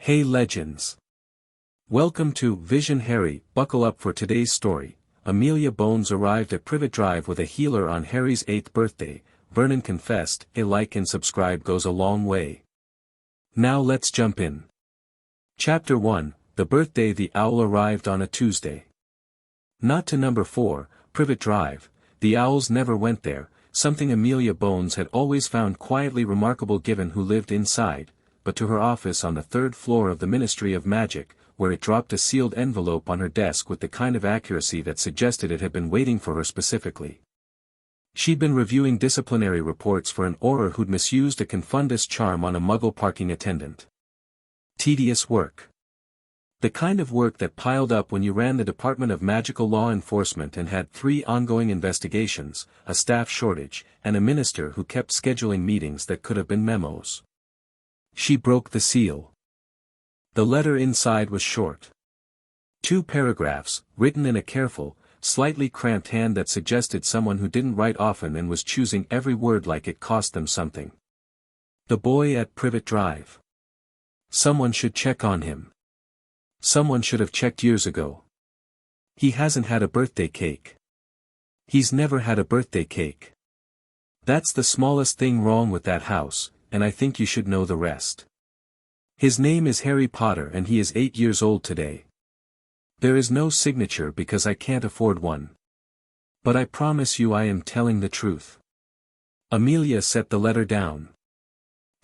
Hey legends! Welcome to Vision Harry. Buckle up for today's story. Amelia Bones arrived at Privet Drive with a healer on Harry's 8th birthday. Vernon confessed, a like and subscribe goes a long way. Now let's jump in. Chapter 1, The Birthday. The owl arrived on a Tuesday. Not to number 4, Privet Drive. The owls never went there, something Amelia Bones had always found quietly remarkable given who lived inside, but to her office on the 3rd floor of the Ministry of Magic, where it dropped a sealed envelope on her desk with the kind of accuracy that suggested it had been waiting for her specifically. She'd been reviewing disciplinary reports for an auror who'd misused a confundus charm on a Muggle parking attendant. Tedious work. The kind of work that piled up when you ran the Department of Magical Law Enforcement and had 3 ongoing investigations, a staff shortage, and a minister who kept scheduling meetings that could have been memos. She broke the seal. The letter inside was short. 2 paragraphs, written in a careful, slightly cramped hand that suggested someone who didn't write often and was choosing every word like it cost them something. The boy at Privet Drive. Someone should check on him. Someone should have checked years ago. He hasn't had a birthday cake. He's never had a birthday cake. That's the smallest thing wrong with that house, and I think you should know the rest. His name is Harry Potter and he is 8 years old today. There is no signature because I can't afford one. But I promise you I am telling the truth. Amelia set the letter down.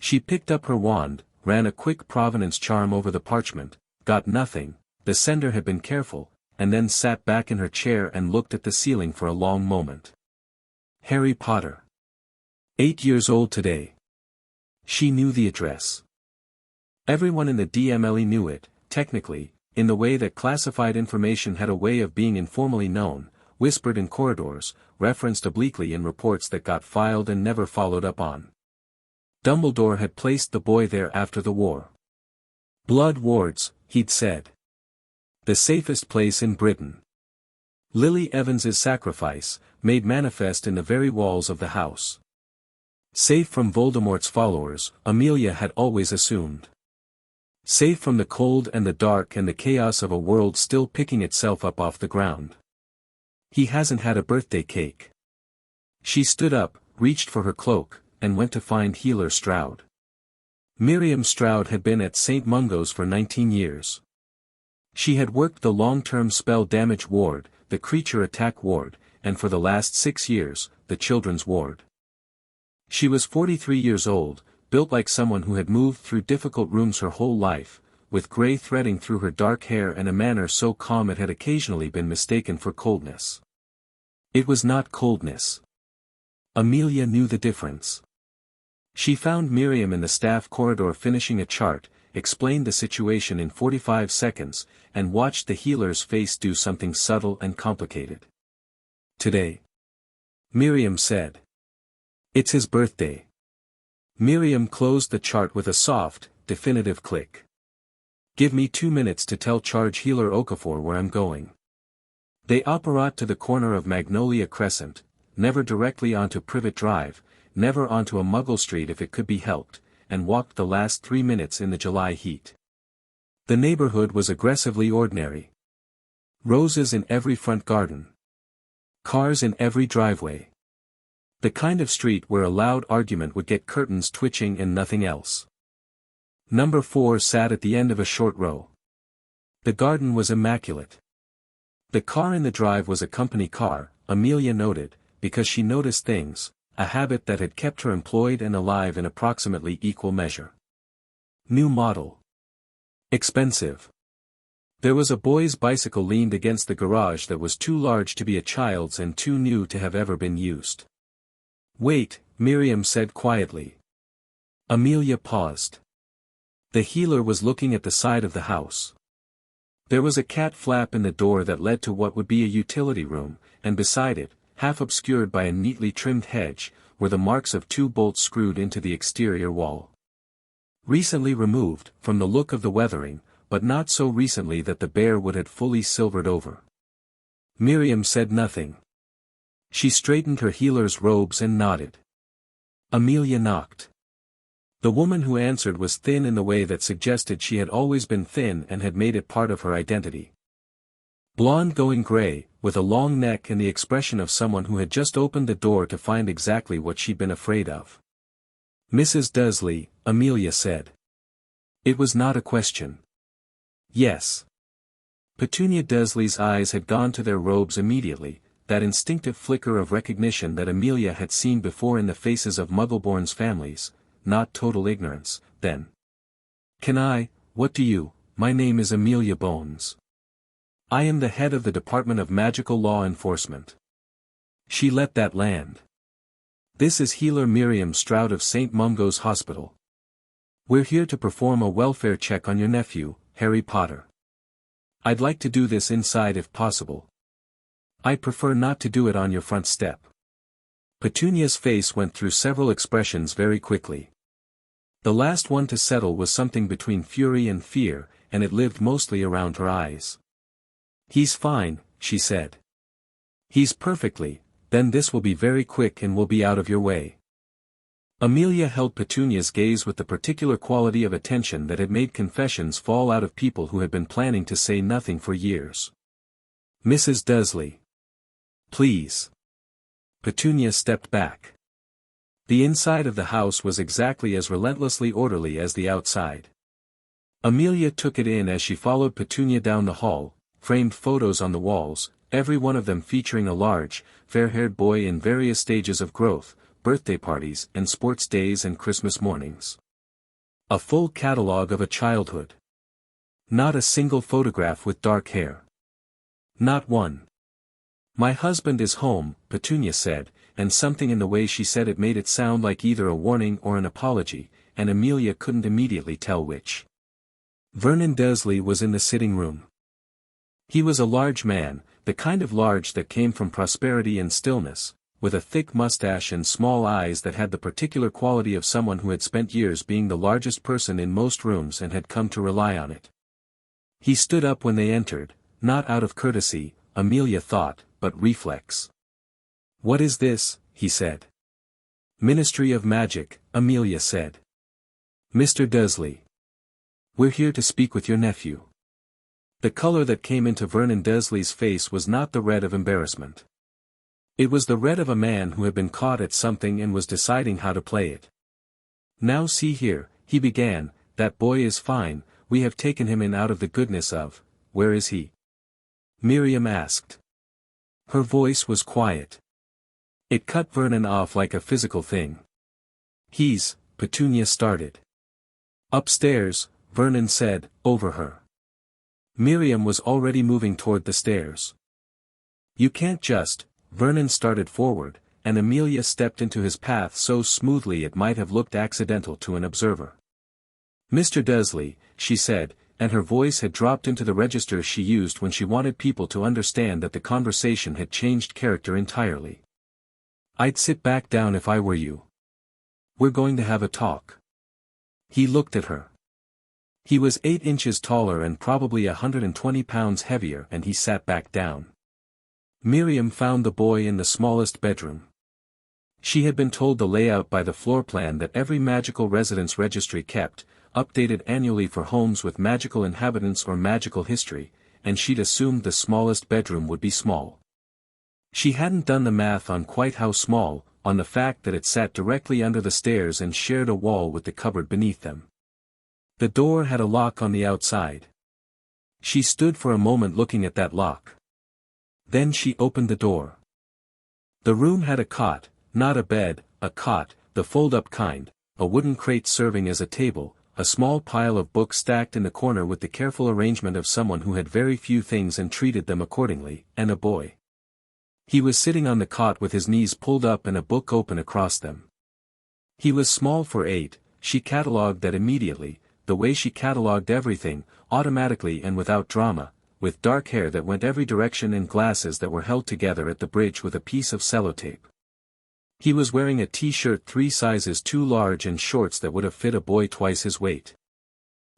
She picked up her wand, ran a quick provenance charm over the parchment, got nothing, the sender had been careful, and then sat back in her chair and looked at the ceiling for a long moment. Harry Potter. 8 years old today. She knew the address. Everyone in the DMLE knew it, technically, in the way that classified information had a way of being informally known, whispered in corridors, referenced obliquely in reports that got filed and never followed up on. Dumbledore had placed the boy there after the war. Blood wards, he'd said. The safest place in Britain. Lily Evans's sacrifice, made manifest in the very walls of the house. Safe from Voldemort's followers, Amelia had always assumed. Safe from the cold and the dark and the chaos of a world still picking itself up off the ground. He hasn't had a birthday cake. She stood up, reached for her cloak, and went to find Healer Stroud. Miriam Stroud had been at St. Mungo's for 19 years. She had worked the long-term spell damage ward, the creature attack ward, and for the last 6 years, the children's ward. She was 43 years old, built like someone who had moved through difficult rooms her whole life, with grey threading through her dark hair and a manner so calm it had occasionally been mistaken for coldness. It was not coldness. Amelia knew the difference. She found Miriam in the staff corridor finishing a chart, explained the situation in 45 seconds, and watched the healer's face do something subtle and complicated. Today. Miriam said. It's his birthday. Miriam closed the chart with a soft, definitive click. Give me 2 minutes to tell Charge Healer Okafor where I'm going. They apparat to the corner of Magnolia Crescent, never directly onto Privet Drive, never onto a Muggle street if it could be helped, and walked the last 3 minutes in the July heat. The neighborhood was aggressively ordinary. Roses in every front garden. Cars in every driveway. The kind of street where a loud argument would get curtains twitching and nothing else. Number 4 sat at the end of a short row. The garden was immaculate. The car in the drive was a company car, Amelia noted, because she noticed things, a habit that had kept her employed and alive in approximately equal measure. New model. Expensive. There was a boy's bicycle leaned against the garage that was too large to be a child's and too new to have ever been used. Wait, Miriam said quietly. Amelia paused. The healer was looking at the side of the house. There was a cat flap in the door that led to what would be a utility room, and beside it, half obscured by a neatly trimmed hedge, were the marks of 2 bolts screwed into the exterior wall. Recently removed, from the look of the weathering, but not so recently that the bare wood had fully silvered over. Miriam said nothing. She straightened her healer's robes and nodded. Amelia knocked. The woman who answered was thin in the way that suggested she had always been thin and had made it part of her identity. Blonde going gray, with a long neck and the expression of someone who had just opened the door to find exactly what she'd been afraid of. "Mrs. Dursley," Amelia said. It was not a question. Yes. Petunia Dursley's eyes had gone to their robes immediately, that instinctive flicker of recognition that Amelia had seen before in the faces of Muggleborn's families, not total ignorance, then. What do you, my name is Amelia Bones. I am the head of the Department of Magical Law Enforcement. She let that land. This is Healer Miriam Stroud of St. Mungo's Hospital. We're here to perform a welfare check on your nephew, Harry Potter. I'd like to do this inside if possible. I'd prefer not to do it on your front step. Petunia's face went through several expressions very quickly. The last one to settle was something between fury and fear, and it lived mostly around her eyes. He's fine, she said. He's perfectly, then this will be very quick and we'll be out of your way. Amelia held Petunia's gaze with the particular quality of attention that had made confessions fall out of people who had been planning to say nothing for years. "Mrs. Dursley. Please." Petunia stepped back. The inside of the house was exactly as relentlessly orderly as the outside. Amelia took it in as she followed Petunia down the hall, framed photos on the walls, every one of them featuring a large, fair-haired boy in various stages of growth, birthday parties and sports days and Christmas mornings. A full catalogue of a childhood. Not a single photograph with dark hair. Not one. "My husband is home," Petunia said, and something in the way she said it made it sound like either a warning or an apology, and Amelia couldn't immediately tell which. Vernon Dursley was in the sitting room. He was a large man, the kind of large that came from prosperity and stillness, with a thick mustache and small eyes that had the particular quality of someone who had spent years being the largest person in most rooms and had come to rely on it. He stood up when they entered, not out of courtesy, Amelia thought, but reflex. "What is this?" he said. "Ministry of Magic," Amelia said. "Mr. Dursley. We're here to speak with your nephew." The color that came into Vernon Dursley's face was not the red of embarrassment. It was the red of a man who had been caught at something and was deciding how to play it. "Now see here," he began, "that boy is fine, we have taken him in out of the goodness of, where is he?" Miriam asked. Her voice was quiet. It cut Vernon off like a physical thing. Petunia started. "Upstairs," Vernon said, over her. Miriam was already moving toward the stairs. "You can't just," Vernon started forward, and Amelia stepped into his path so smoothly it might have looked accidental to an observer. "Mr. Dursley," she said, and her voice had dropped into the register she used when she wanted people to understand that the conversation had changed character entirely. "I'd sit back down if I were you. We're going to have a talk." He looked at her. He was 8 inches taller and probably 120 pounds heavier, and he sat back down. Miriam found the boy in the smallest bedroom. She had been told the layout by the floor plan that every magical residence registry kept, updated annually for homes with magical inhabitants or magical history, and she'd assumed the smallest bedroom would be small. She hadn't done the math on quite how small, on the fact that it sat directly under the stairs and shared a wall with the cupboard beneath them. The door had a lock on the outside. She stood for a moment looking at that lock. Then she opened the door. The room had a cot, not a bed, a cot, the fold-up kind, a wooden crate serving as a table, a small pile of books stacked in the corner with the careful arrangement of someone who had very few things and treated them accordingly, and a boy. He was sitting on the cot with his knees pulled up and a book open across them. He was small for 8, she catalogued that immediately, the way she catalogued everything, automatically and without drama, with dark hair that went every direction and glasses that were held together at the bridge with a piece of sellotape. He was wearing a t-shirt 3 sizes too large and shorts that would have fit a boy twice his weight.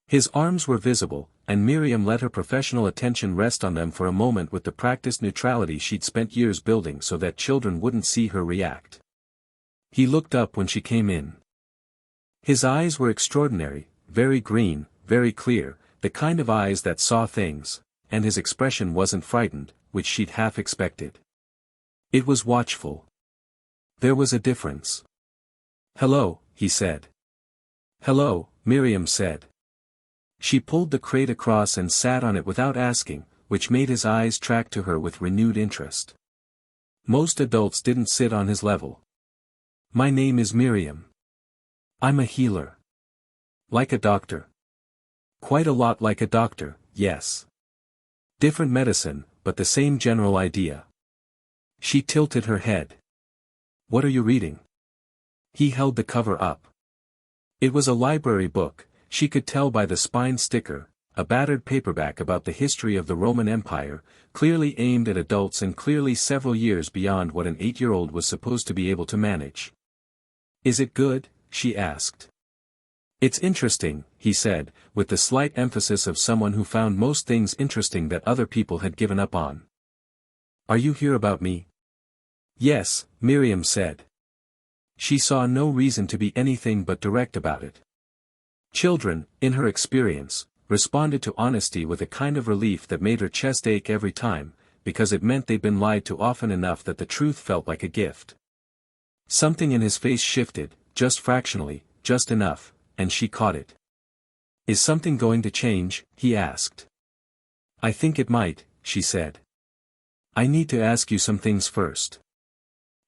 His arms were visible, and Miriam let her professional attention rest on them for a moment with the practiced neutrality she'd spent years building so that children wouldn't see her react. He looked up when she came in. His eyes were extraordinary, very green, very clear, the kind of eyes that saw things, and his expression wasn't frightened, which she'd half expected. It was watchful. There was a difference. "Hello," he said. "Hello," Miriam said. She pulled the crate across and sat on it without asking, which made his eyes track to her with renewed interest. Most adults didn't sit on his level. "My name is Miriam. I'm a healer. Like a doctor. Quite a lot like a doctor, yes. Different medicine, but the same general idea." She tilted her head. "What are you reading?" He held the cover up. It was a library book, she could tell by the spine sticker, a battered paperback about the history of the Roman Empire, clearly aimed at adults and clearly several years beyond what an 8-year-old was supposed to be able to manage. "Is it good?" she asked. "It's interesting," he said, with the slight emphasis of someone who found most things interesting that other people had given up on. "Are you here about me?" "Yes," Miriam said. She saw no reason to be anything but direct about it. Children, in her experience, responded to honesty with a kind of relief that made her chest ache every time, because it meant they'd been lied to often enough that the truth felt like a gift. Something in his face shifted, just fractionally, just enough, and she caught it. "Is something going to change?" he asked. "I think it might," she said. "I need to ask you some things first.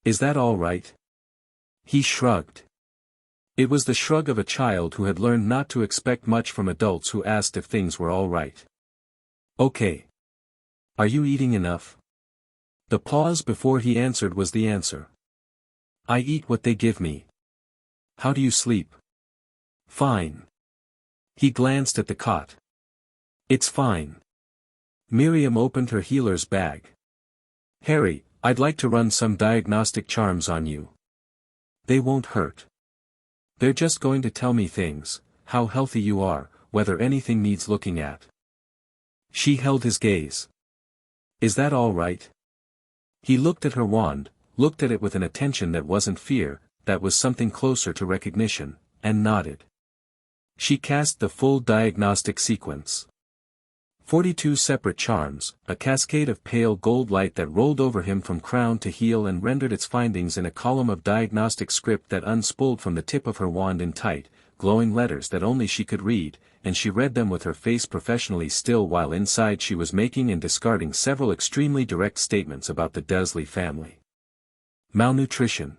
Is that all right?" He shrugged. It was the shrug of a child who had learned not to expect much from adults who asked if things were all right. "Okay. Are you eating enough?" The pause before he answered was the answer. "I eat what they give me." "How do you sleep?" "Fine." He glanced at the cot. "It's fine." Miriam opened her healer's bag. "Harry, I'd like to run some diagnostic charms on you. They won't hurt. They're just going to tell me things, how healthy you are, whether anything needs looking at." She held his gaze. "Is that all right?" He looked at her wand, looked at it with an attention that wasn't fear, that was something closer to recognition, and nodded. She cast the full diagnostic sequence. 42 separate charms, a cascade of pale gold light that rolled over him from crown to heel and rendered its findings in a column of diagnostic script that unspooled from the tip of her wand in tight, glowing letters that only she could read, and she read them with her face professionally still while inside she was making and discarding several extremely direct statements about the Dursley family. Malnutrition.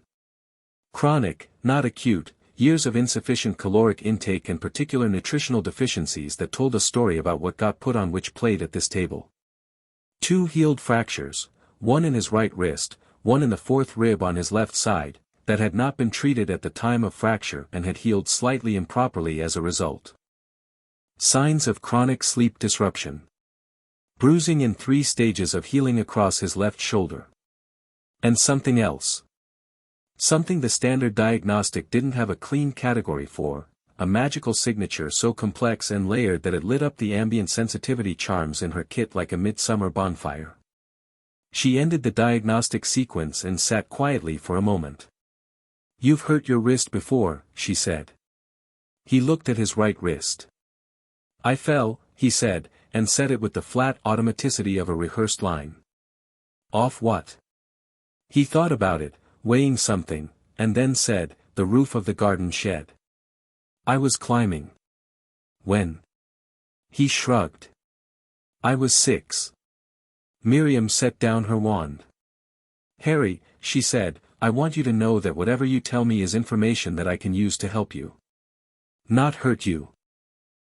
Chronic, not acute, years of insufficient caloric intake and particular nutritional deficiencies that told a story about what got put on which plate at this table. 2 healed fractures, one in his right wrist, one in the 4th rib on his left side, that had not been treated at the time of fracture and had healed slightly improperly as a result. Signs of chronic sleep disruption. Bruising in 3 stages of healing across his left shoulder. And something else. Something the standard diagnostic didn't have a clean category for, a magical signature so complex and layered that it lit up the ambient sensitivity charms in her kit like a midsummer bonfire. She ended the diagnostic sequence and sat quietly for a moment. "You've hurt your wrist before," she said. He looked at his right wrist. "I fell," he said, and said it with the flat automaticity of a rehearsed line. "Off what?" He thought about it, weighing something, and then said, "The roof of the garden shed. I was climbing." "When?" He shrugged. "I was 6. Miriam set down her wand. "Harry," she said, "I want you to know that whatever you tell me is information that I can use to help you. Not hurt you.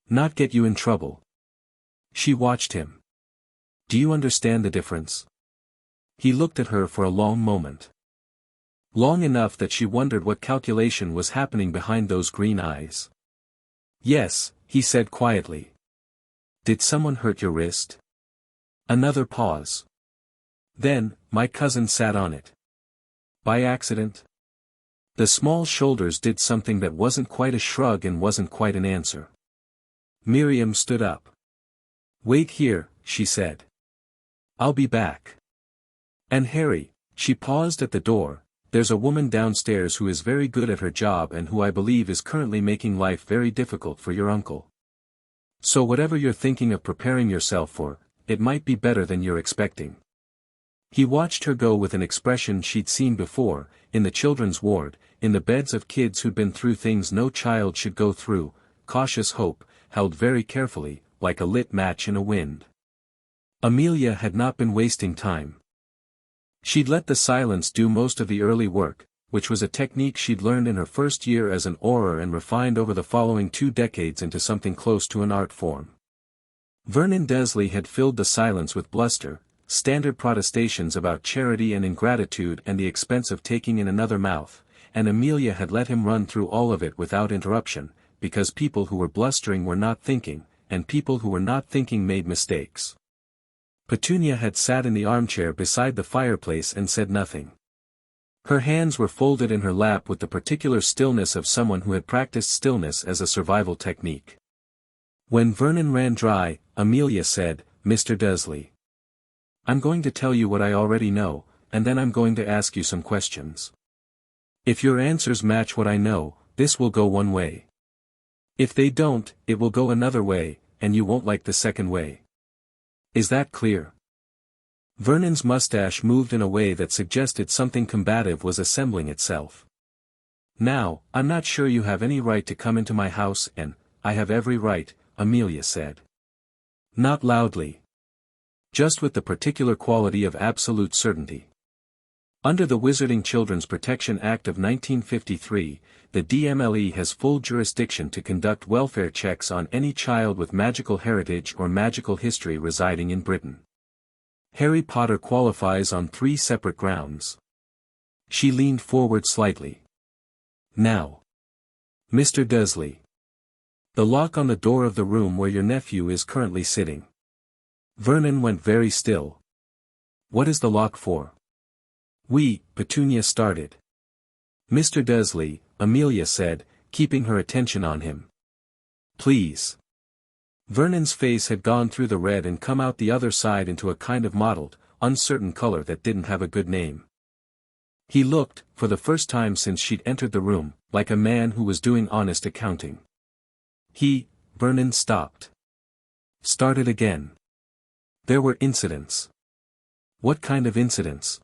Not get you in trouble." She watched him. "Do you understand the difference?" He looked at her for a long moment. Long enough that she wondered what calculation was happening behind those green eyes. "Yes," he said quietly. "Did someone hurt your wrist?" Another pause. Then, "My cousin sat on it." "By accident?" The small shoulders did something that wasn't quite a shrug and wasn't quite an answer. Miriam stood up. "Wait here," she said. "I'll be back." "And Harry," she paused at the door, there's a woman downstairs who is very good at her job and who I believe is currently making life very difficult for your uncle. So whatever you're thinking of preparing yourself for, it might be better than you're expecting." He watched her go with an expression she'd seen before, in the children's ward, in the beds of kids who'd been through things no child should go through, cautious hope, held very carefully, like a lit match in a wind. Amelia had not been wasting time. She'd let the silence do most of the early work, which was a technique she'd learned in her first year as an auror and refined over the following 2 decades into something close to an art form. Vernon Dursley had filled the silence with bluster, standard protestations about charity and ingratitude and the expense of taking in another mouth, and Amelia had let him run through all of it without interruption, because people who were blustering were not thinking, and people who were not thinking made mistakes. Petunia had sat in the armchair beside the fireplace and said nothing. Her hands were folded in her lap with the particular stillness of someone who had practiced stillness as a survival technique. When Vernon ran dry, Amelia said, "Mr. Dursley, I'm going to tell you what I already know, and then I'm going to ask you some questions. If your answers match what I know, this will go one way. If they don't, it will go another way, and you won't like the second way. Is that clear?" Vernon's mustache moved in a way that suggested something combative was assembling itself. "Now, I'm not sure you have any right to come into my house and, I have every right," Amelia said. Not loudly. Just with the particular quality of absolute certainty. Under the Wizarding Children's Protection Act of 1953, the DMLE has full jurisdiction to conduct welfare checks on any child with magical heritage or magical history residing in Britain. Harry Potter qualifies on 3 separate grounds. She leaned forward slightly. "Now, Mr. Dursley. The lock on the door of the room where your nephew is currently sitting." Vernon went very still. "What is the lock for?" Petunia started. "Mr. Dursley," Amelia said, keeping her attention on him. "Please." Vernon's face had gone through the red and come out the other side into a kind of mottled, uncertain color that didn't have a good name. He looked, for the first time since she'd entered the room, like a man who was doing honest accounting. Vernon stopped. Started again. There were incidents. What kind of incidents?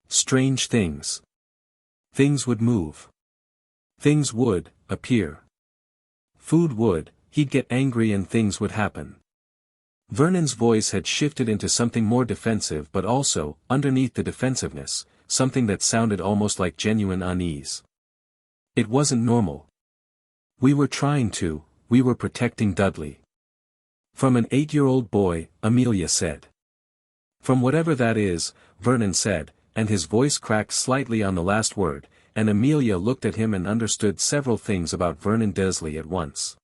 Strange things. Things would move. Things would appear. Food would, he'd get angry and things would happen. Vernon's voice had shifted into something more defensive but also, underneath the defensiveness, something that sounded almost like genuine unease. It wasn't normal. We were protecting Dudley. From an 8-year-old boy, Amelia said. From whatever that is, Vernon said, and his voice cracked slightly on the last word, and Amelia looked at him and understood several things about Vernon Dursley at once.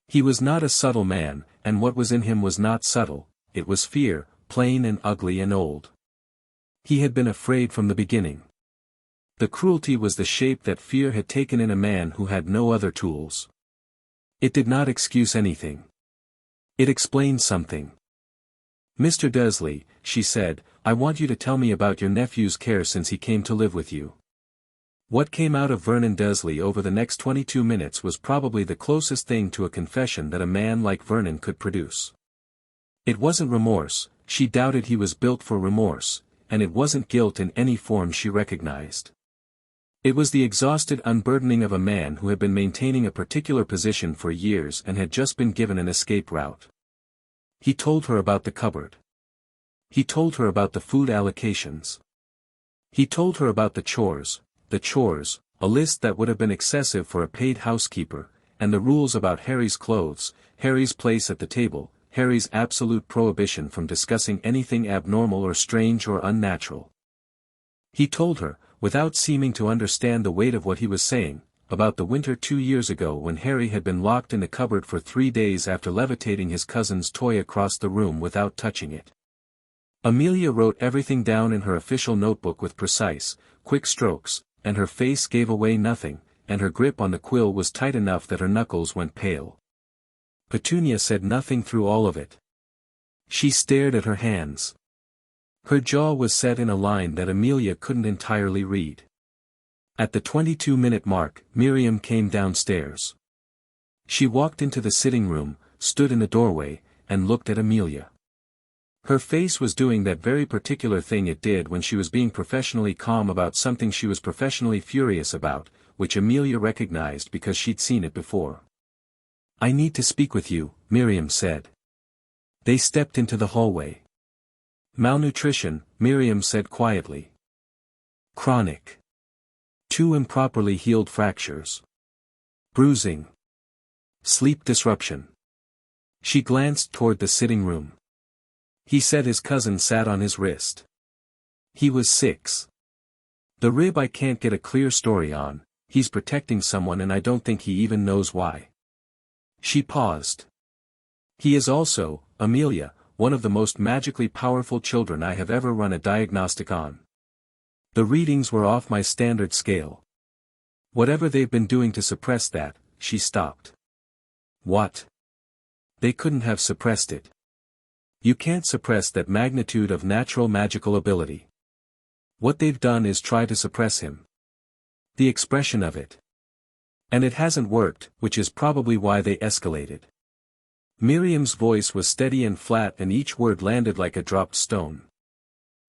He was not a subtle man, and what was in him was not subtle, it was fear, plain and ugly and old. He had been afraid from the beginning. The cruelty was the shape that fear had taken in a man who had no other tools. It did not excuse anything. It explained something. "Mr. Dursley," she said, "I want you to tell me about your nephew's care since he came to live with you." What came out of Vernon Dursley over the next 22 minutes was probably the closest thing to a confession that a man like Vernon could produce. It wasn't remorse, she doubted he was built for remorse, and it wasn't guilt in any form she recognized. It was the exhausted unburdening of a man who had been maintaining a particular position for years and had just been given an escape route. He told her about the cupboard. He told her about the food allocations. He told her about the chores, a list that would have been excessive for a paid housekeeper, and the rules about Harry's clothes, Harry's place at the table, Harry's absolute prohibition from discussing anything abnormal or strange or unnatural. He told her, without seeming to understand the weight of what he was saying, about the winter 2 years ago when Harry had been locked in the cupboard for 3 days after levitating his cousin's toy across the room without touching it. Amelia wrote everything down in her official notebook with precise, quick strokes, and her face gave away nothing, and her grip on the quill was tight enough that her knuckles went pale. Petunia said nothing through all of it. She stared at her hands. Her jaw was set in a line that Amelia couldn't entirely read. At the 22-minute mark, Miriam came downstairs. She walked into the sitting room, stood in the doorway, and looked at Amelia. Her face was doing that very particular thing it did when she was being professionally calm about something she was professionally furious about, which Amelia recognized because she'd seen it before. "I need to speak with you," Miriam said. They stepped into the hallway. "Malnutrition," Miriam said quietly. "Chronic. 2 improperly healed fractures. Bruising. Sleep disruption." She glanced toward the sitting room. He said his cousin sat on his wrist. He was 6. "The rib I can't get a clear story on, he's protecting someone and I don't think he even knows why." She paused. "He is also, Amelia, one of the most magically powerful children I have ever run a diagnostic on. The readings were off my standard scale. Whatever they've been doing to suppress that," she stopped. "What? They couldn't have suppressed it. You can't suppress that magnitude of natural magical ability. What they've done is try to suppress him. The expression of it. And it hasn't worked, which is probably why they escalated." Miriam's voice was steady and flat and each word landed like a dropped stone.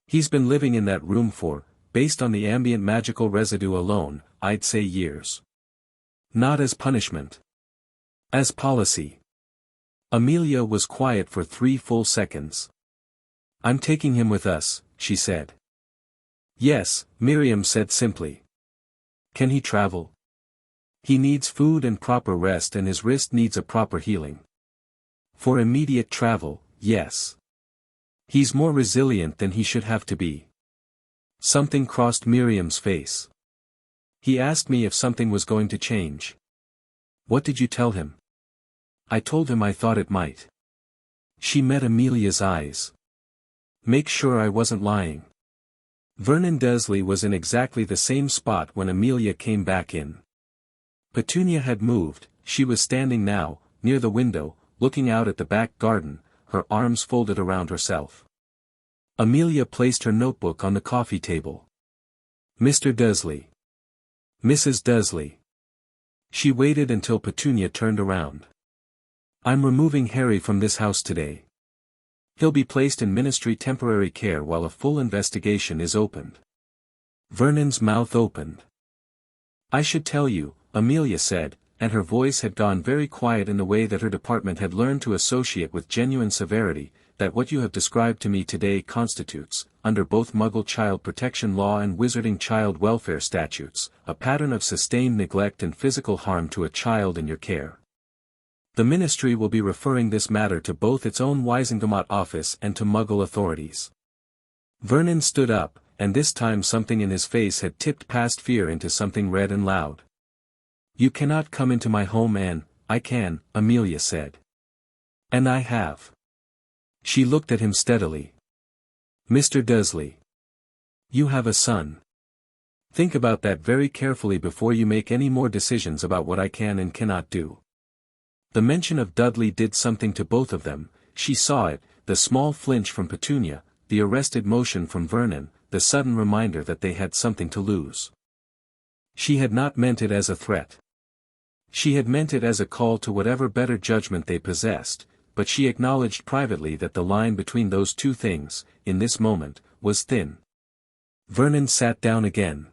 "He's been living in that room for, based on the ambient magical residue alone, I'd say years. Not as punishment. As policy." Amelia was quiet for 3 full seconds. "I'm taking him with us," she said. "Yes," Miriam said simply. "Can he travel?" "He needs food and proper rest and his wrist needs a proper healing. For immediate travel, yes. He's more resilient than he should have to be." Something crossed Miriam's face. "He asked me if something was going to change." "What did you tell him?" "I told him I thought it might." She met Amelia's eyes. "Make sure I wasn't lying." Vernon Dursley was in exactly the same spot when Amelia came back in. Petunia had moved, she was standing now, near the window, looking out at the back garden, her arms folded around herself. Amelia placed her notebook on the coffee table. "Mr. Dursley. Mrs. Dursley." She waited until Petunia turned around. "I'm removing Harry from this house today. He'll be placed in ministry temporary care while a full investigation is opened." Vernon's mouth opened. "I should tell you," Amelia said, and her voice had gone very quiet in the way that her department had learned to associate with genuine severity, "that what you have described to me today constitutes, under both Muggle child protection law and Wizarding child welfare statutes, a pattern of sustained neglect and physical harm to a child in your care. The Ministry will be referring this matter to both its own Wisingamot office and to Muggle authorities." Vernon stood up, and this time something in his face had tipped past fear into something red and loud. "You cannot come into my home and, I can," Amelia said. "And I have." She looked at him steadily. "Mr. Dursley. You have a son. Think about that very carefully before you make any more decisions about what I can and cannot do." The mention of Dudley did something to both of them. She saw it, the small flinch from Petunia, the arrested motion from Vernon, the sudden reminder that they had something to lose. She had not meant it as a threat. She had meant it as a call to whatever better judgment they possessed, but she acknowledged privately that the line between those two things, in this moment, was thin. Vernon sat down again.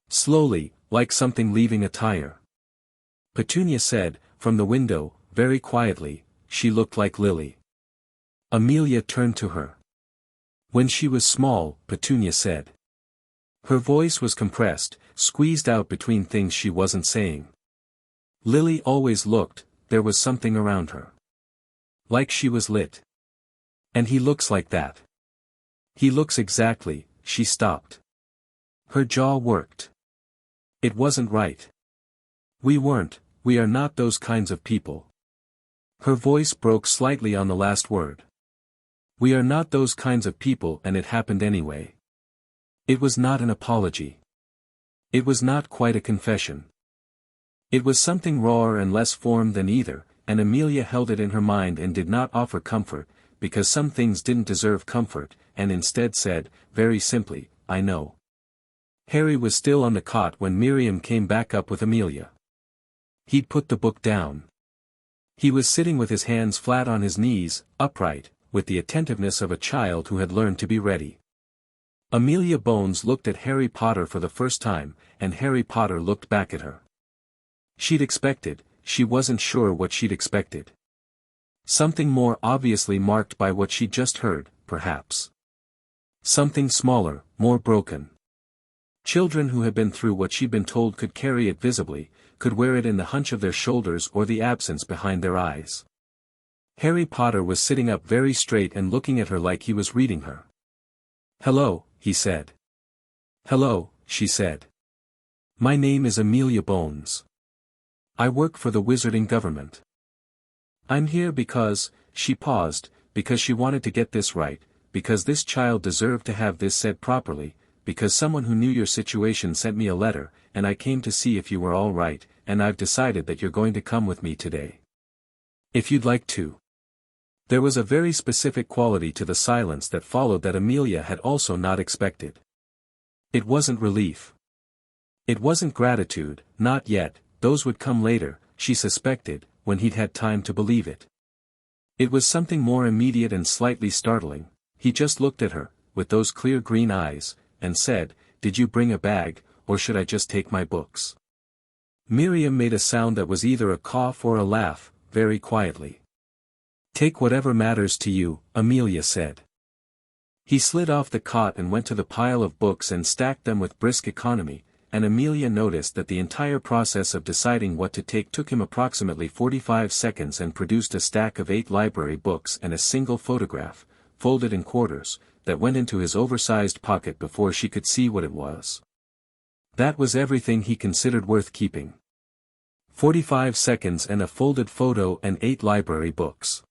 Slowly, like something leaving a tire. Petunia said, from the window, very quietly, "She looked like Lily." Amelia turned to her. "When she was small," Petunia said. Her voice was compressed, squeezed out between things she wasn't saying. "Lily always looked, there was something around her. Like she was lit. And he looks like that. He looks exactly," she stopped. Her jaw worked. "It wasn't right. We are not those kinds of people." Her voice broke slightly on the last word. "We are not those kinds of people and it happened anyway." It was not an apology. It was not quite a confession. It was something rawer and less formed than either, and Amelia held it in her mind and did not offer comfort, because some things didn't deserve comfort, and instead said, very simply, I know. Harry was still on the cot when Miriam came back up with Amelia. He'd put the book down. He was sitting with his hands flat on his knees, upright, with the attentiveness of a child who had learned to be ready. Amelia Bones looked at Harry Potter for the first time, and Harry Potter looked back at her. She'd expected, she wasn't sure what she'd expected. Something more obviously marked by what she'd just heard, perhaps. Something smaller, more broken. Children who had been through what she'd been told could carry it visibly, could wear it in the hunch of their shoulders or the absence behind their eyes. Harry Potter was sitting up very straight and looking at her like he was reading her. Hello, he said. Hello, she said. My name is Amelia Bones. I work for the wizarding government. I'm here because, she paused, because she wanted to get this right, because this child deserved to have this said properly, because someone who knew your situation sent me a letter, and I came to see if you were all right, and I've decided that you're going to come with me today. If you'd like to. There was a very specific quality to the silence that followed that Amelia had also not expected. It wasn't relief. It wasn't gratitude, not yet, those would come later, she suspected, when he'd had time to believe it. It was something more immediate and slightly startling. He just looked at her, with those clear green eyes, and said, Did you bring a bag, or should I just take my books? Miriam made a sound that was either a cough or a laugh, very quietly. Take whatever matters to you, Amelia said. He slid off the cot and went to the pile of books and stacked them with brisk economy, and Amelia noticed that the entire process of deciding what to take took him approximately 45 seconds and produced a stack of 8 library books and a single photograph, folded in quarters, that went into his oversized pocket before she could see what it was. That was everything he considered worth keeping. 45 seconds and a folded photo and 8 library books.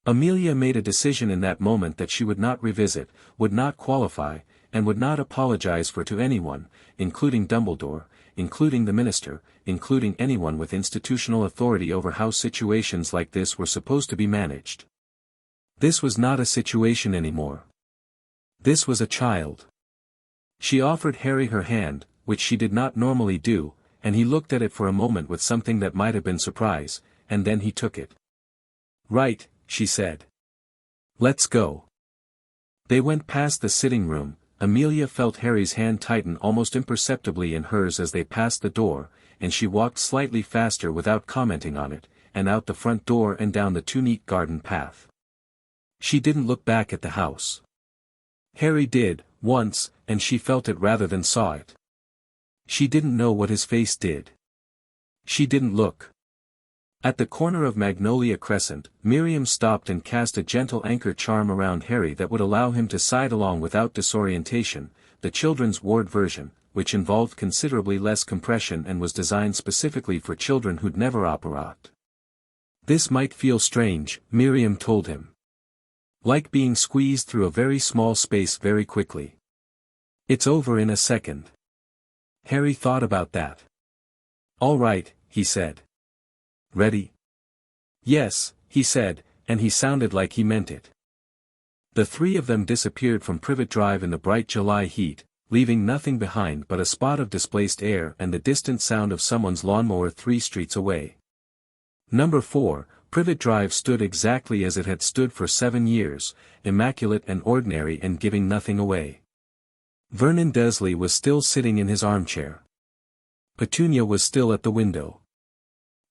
Amelia made a decision in that moment that she would not revisit, would not qualify, and would not apologize for to anyone, including Dumbledore, including the minister, including anyone with institutional authority over how situations like this were supposed to be managed. This was not a situation anymore. This was a child. She offered Harry her hand, which she did not normally do, and he looked at it for a moment with something that might have been surprise, and then he took it. Right, she said. Let's go. They went past the sitting room. Amelia felt Harry's hand tighten almost imperceptibly in hers as they passed the door, and she walked slightly faster without commenting on it, and out the front door and down the too neat garden path. She didn't look back at the house. Harry did, once, and she felt it rather than saw it. She didn't know what his face did. She didn't look. At the corner of Magnolia Crescent, Miriam stopped and cast a gentle anchor charm around Harry that would allow him to side along without disorientation, the children's ward version, which involved considerably less compression and was designed specifically for children who'd never operate. This might feel strange, Miriam told him. Like being squeezed through a very small space very quickly. It's over in a second. Harry thought about that. All right, he said. Ready? Yes, he said, and he sounded like he meant it. The 3 of them disappeared from Privet Drive in the bright July heat, leaving nothing behind but a spot of displaced air and the distant sound of someone's lawnmower 3 streets away. Number 4, Privet Drive stood exactly as it had stood for 7 years, immaculate and ordinary and giving nothing away. Vernon Dursley was still sitting in his armchair. Petunia was still at the window.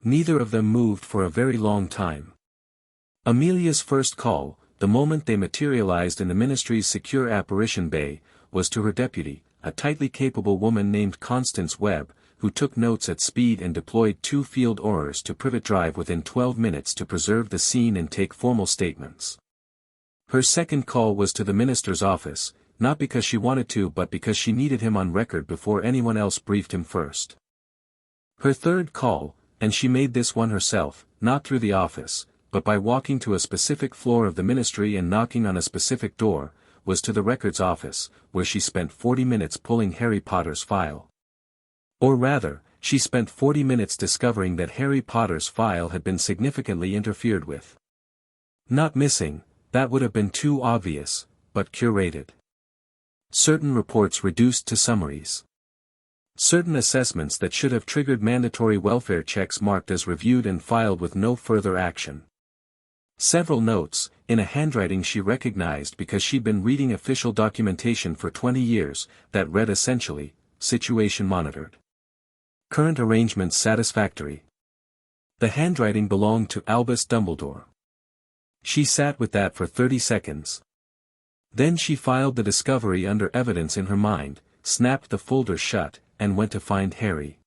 Neither of them moved for a very long time. Amelia's first call, the moment they materialized in the ministry's secure apparition bay, was to her deputy, a tightly capable woman named Constance Webb, who took notes at speed and deployed 2 field aurors to Privet Drive within 12 minutes to preserve the scene and take formal statements. Her second call was to the minister's office, not because she wanted to but because she needed him on record before anyone else briefed him first. Her third call, and she made this one herself, not through the office, but by walking to a specific floor of the ministry and knocking on a specific door, was to the records office, where she spent 40 minutes pulling Harry Potter's file. Or rather, she spent 40 minutes discovering that Harry Potter's file had been significantly interfered with. Not missing, That would have been too obvious, but curated. Certain reports reduced to summaries. Certain assessments that should have triggered mandatory welfare checks marked as reviewed and filed with no further action. Several notes, in a handwriting she recognized because she'd been reading official documentation for 20 years, that read essentially, situation monitored. Current arrangements satisfactory. The handwriting belonged to Albus Dumbledore. She sat with that for 30 seconds. Then she filed the discovery under evidence in her mind, snapped the folder shut, and went to find Harry.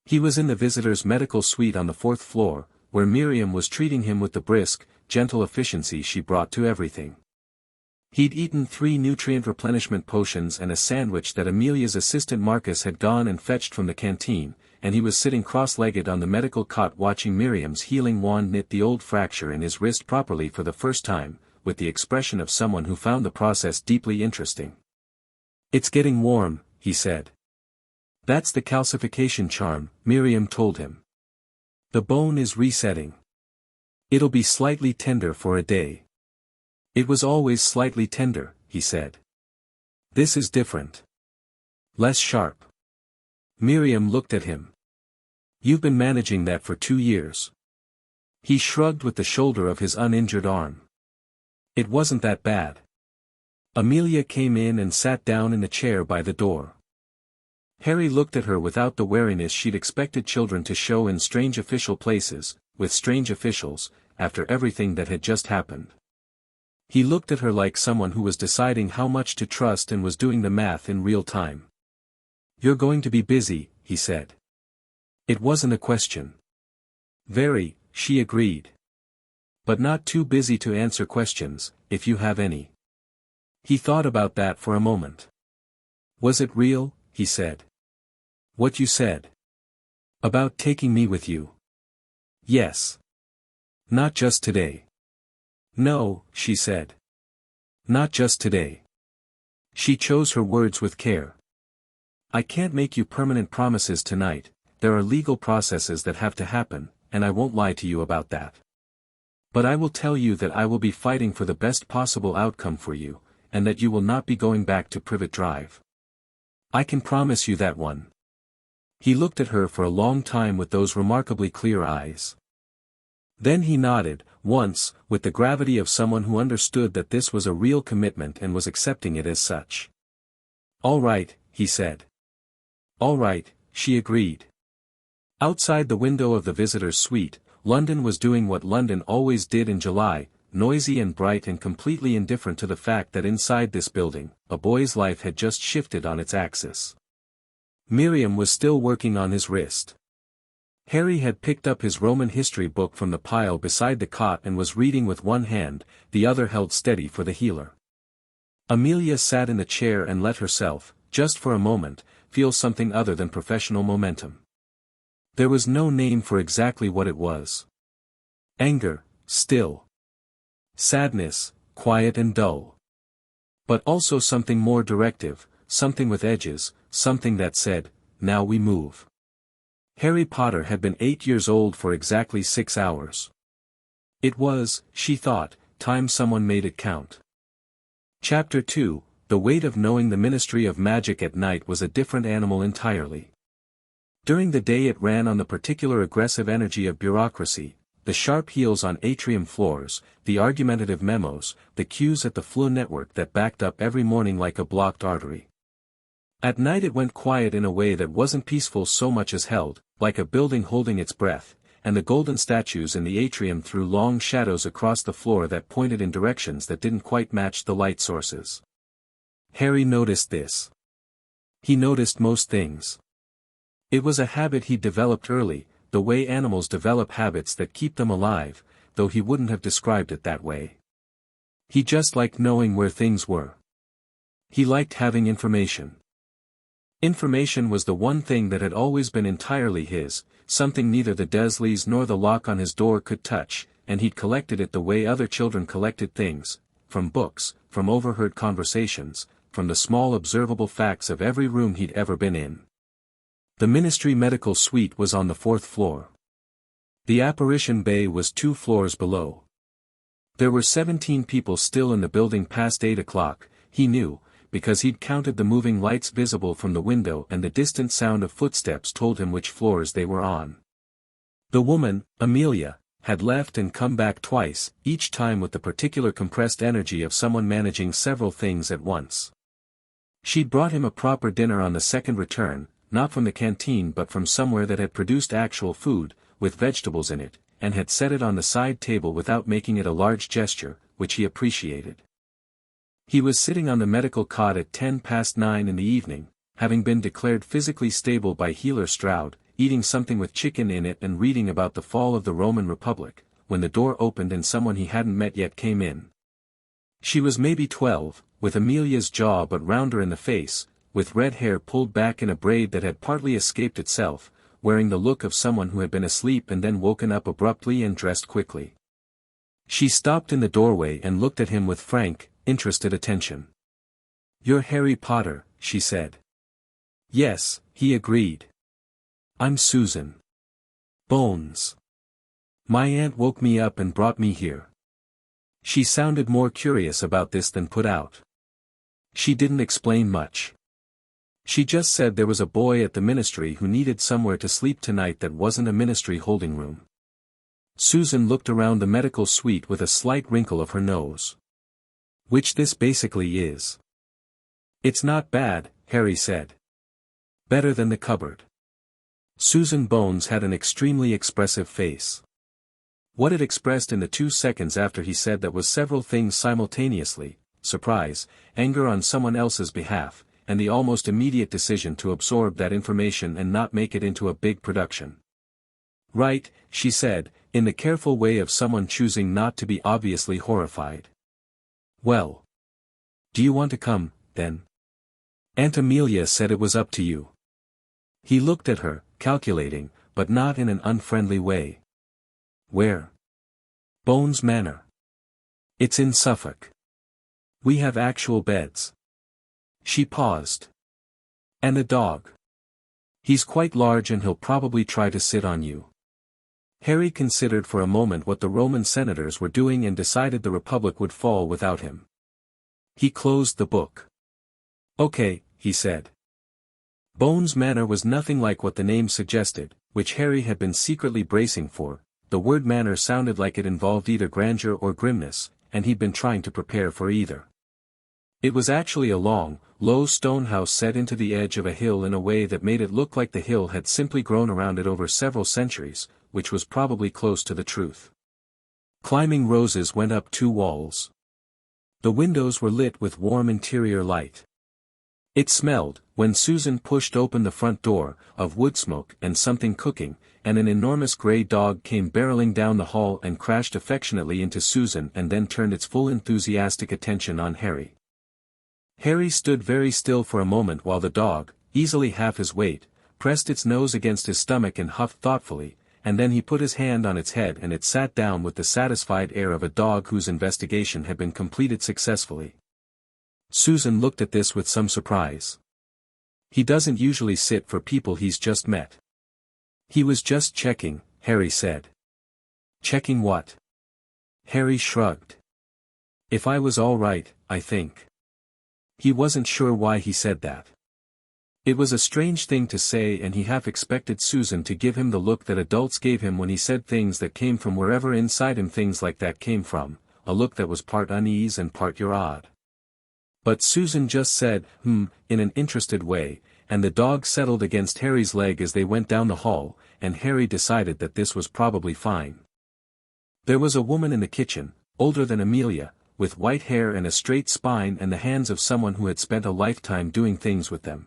He was in the visitor's medical suite on the 4th floor, where Miriam was treating him with the brisk, gentle efficiency she brought to everything. He'd eaten 3 nutrient replenishment potions and a sandwich that Amelia's assistant Marcus had gone and fetched from the canteen, and he was sitting cross-legged on the medical cot watching Miriam's healing wand knit the old fracture in his wrist properly for the first time, with the expression of someone who found the process deeply interesting. "It's getting warm," he said. "That's the calcification charm," Miriam told him. "The bone is resetting. It'll be slightly tender for a day." "It was always slightly tender," he said. "This is different. Less sharp." Miriam looked at him. "You've been managing that for 2 years." He shrugged with the shoulder of his uninjured arm. "It wasn't that bad." Amelia came in and sat down in the chair by the door. Harry looked at her without the wariness she'd expected children to show in strange official places, with strange officials, after everything that had just happened. He looked at her like someone who was deciding how much to trust and was doing the math in real time. "You're going to be busy," he said. It wasn't a question. "Very," she agreed. "But not too busy to answer questions, if you have any." He thought about that for a moment. "Was it real?" he said. "What you said? About taking me with you?" "Yes. Not just today." "No," she said. "Not just today." She chose her words with care. "I can't make you permanent promises tonight, there are legal processes that have to happen, and I won't lie to you about that. But I will tell you that I will be fighting for the best possible outcome for you, and that you will not be going back to Privet Drive. I can promise you that one." He looked at her for a long time with those remarkably clear eyes. Then he nodded, once, with the gravity of someone who understood that this was a real commitment and was accepting it as such. "All right," he said. "All right," she agreed. Outside the window of the visitor's suite, London was doing what London always did in July, noisy and bright and completely indifferent to the fact that inside this building, a boy's life had just shifted on its axis. Miriam was still working on his wrist. Harry had picked up his Roman history book from the pile beside the cot and was reading with one hand, the other held steady for the healer. Amelia sat in the chair and let herself, just for a moment, feel something other than professional momentum. There was no name for exactly what it was. Anger, still. Sadness, quiet and dull. But also something more directive, something with edges, something that said, "Now we move." Harry Potter had been 8 years old for exactly 6 hours. It was, she thought, time someone made it count. Chapter 2, The weight of knowing the Ministry of Magic at night was a different animal entirely. During the day it ran on the particular aggressive energy of bureaucracy, the sharp heels on atrium floors, the argumentative memos, the queues at the Fleur network that backed up every morning like a blocked artery. At night it went quiet in a way that wasn't peaceful so much as held, like a building holding its breath, and the golden statues in the atrium threw long shadows across the floor that pointed in directions that didn't quite match the light sources. Harry noticed this. He noticed most things. It was a habit he developed early, the way animals develop habits that keep them alive, though he wouldn't have described it that way. He just liked knowing where things were. He liked having information. Information was the one thing that had always been entirely his, something neither the Dursleys nor the lock on his door could touch, and he'd collected it the way other children collected things, from books, from overheard conversations, from the small observable facts of every room he'd ever been in. The Ministry Medical Suite was on the 4th floor. The Apparition Bay was 2 floors below. There were 17 people still in the building past 8 o'clock, he knew, because he'd counted the moving lights visible from the window and the distant sound of footsteps told him which floors they were on. The woman, Amelia, had left and come back twice, each time with the particular compressed energy of someone managing several things at once. She'd brought him a proper dinner on the second return, not from the canteen but from somewhere that had produced actual food, with vegetables in it, and had set it on the side table without making it a large gesture, which he appreciated. He was sitting on the medical cot at 9:10 in the evening, having been declared physically stable by Healer Stroud, eating something with chicken in it and reading about the fall of the Roman Republic, when the door opened and someone he hadn't met yet came in. She was maybe 12, with Amelia's jaw but rounder in the face, with red hair pulled back in a braid that had partly escaped itself, wearing the look of someone who had been asleep and then woken up abruptly and dressed quickly. She stopped in the doorway and looked at him with frank, interested attention. "You're Harry Potter," she said. "Yes," he agreed. "I'm Susan Bones. My aunt woke me up and brought me here." She sounded more curious about this than put out. She didn't explain much. She just said there was a boy at the ministry who needed somewhere to sleep tonight that wasn't a ministry holding room. Susan looked around the medical suite with a slight wrinkle of her nose. "Which this basically is." "It's not bad," Harry said. "Better than the cupboard." Susan Bones had an extremely expressive face. What it expressed in the 2 seconds after he said that was several things simultaneously: surprise, anger on someone else's behalf, and the almost immediate decision to absorb that information and not make it into a big production. "Right," she said, in the careful way of someone choosing not to be obviously horrified. "Well. Do you want to come, then?" "Aunt Amelia said it was up to you." He looked at her, calculating, but not in an unfriendly way. "Where?" "Bones Manor. It's in Suffolk. We have actual beds." She paused. "And a dog. He's quite large and he'll probably try to sit on you." Harry considered for a moment what the Roman senators were doing and decided the Republic would fall without him. He closed the book. "Okay," he said. Bones Manor was nothing like what the name suggested, which Harry had been secretly bracing for. The word manor sounded like it involved either grandeur or grimness, and he'd been trying to prepare for either. It was actually a long, low stone house set into the edge of a hill in a way that made it look like the hill had simply grown around it over several centuries, which was probably close to the truth. Climbing roses went up 2 walls. The windows were lit with warm interior light. It smelled, when Susan pushed open the front door, of wood smoke and something cooking, and an enormous grey dog came barreling down the hall and crashed affectionately into Susan and then turned its full enthusiastic attention on Harry. Harry stood very still for a moment while the dog, easily half his weight, pressed its nose against his stomach and huffed thoughtfully, and then he put his hand on its head and it sat down with the satisfied air of a dog whose investigation had been completed successfully. Susan looked at this with some surprise. "He doesn't usually sit for people he's just met." "He was just checking," Harry said. "Checking what?" Harry shrugged. "If I was all right, I think." He wasn't sure why he said that. It was a strange thing to say and he half expected Susan to give him the look that adults gave him when he said things that came from wherever inside him things like that came from, a look that was part unease and part "you're odd." But Susan just said, in an interested way, and the dog settled against Harry's leg as they went down the hall, and Harry decided that this was probably fine. There was a woman in the kitchen, older than Amelia, with white hair and a straight spine and the hands of someone who had spent a lifetime doing things with them.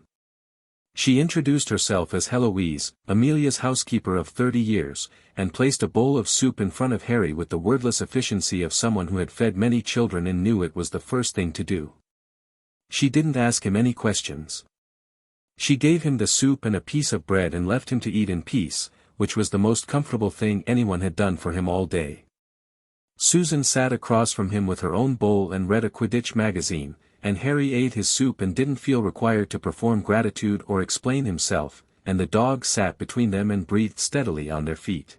She introduced herself as Heloise, Amelia's housekeeper of 30 years, and placed a bowl of soup in front of Harry with the wordless efficiency of someone who had fed many children and knew it was the first thing to do. She didn't ask him any questions. She gave him the soup and a piece of bread and left him to eat in peace, which was the most comfortable thing anyone had done for him all day. Susan sat across from him with her own bowl and read a Quidditch magazine, and Harry ate his soup and didn't feel required to perform gratitude or explain himself, and the dog sat between them and breathed steadily on their feet.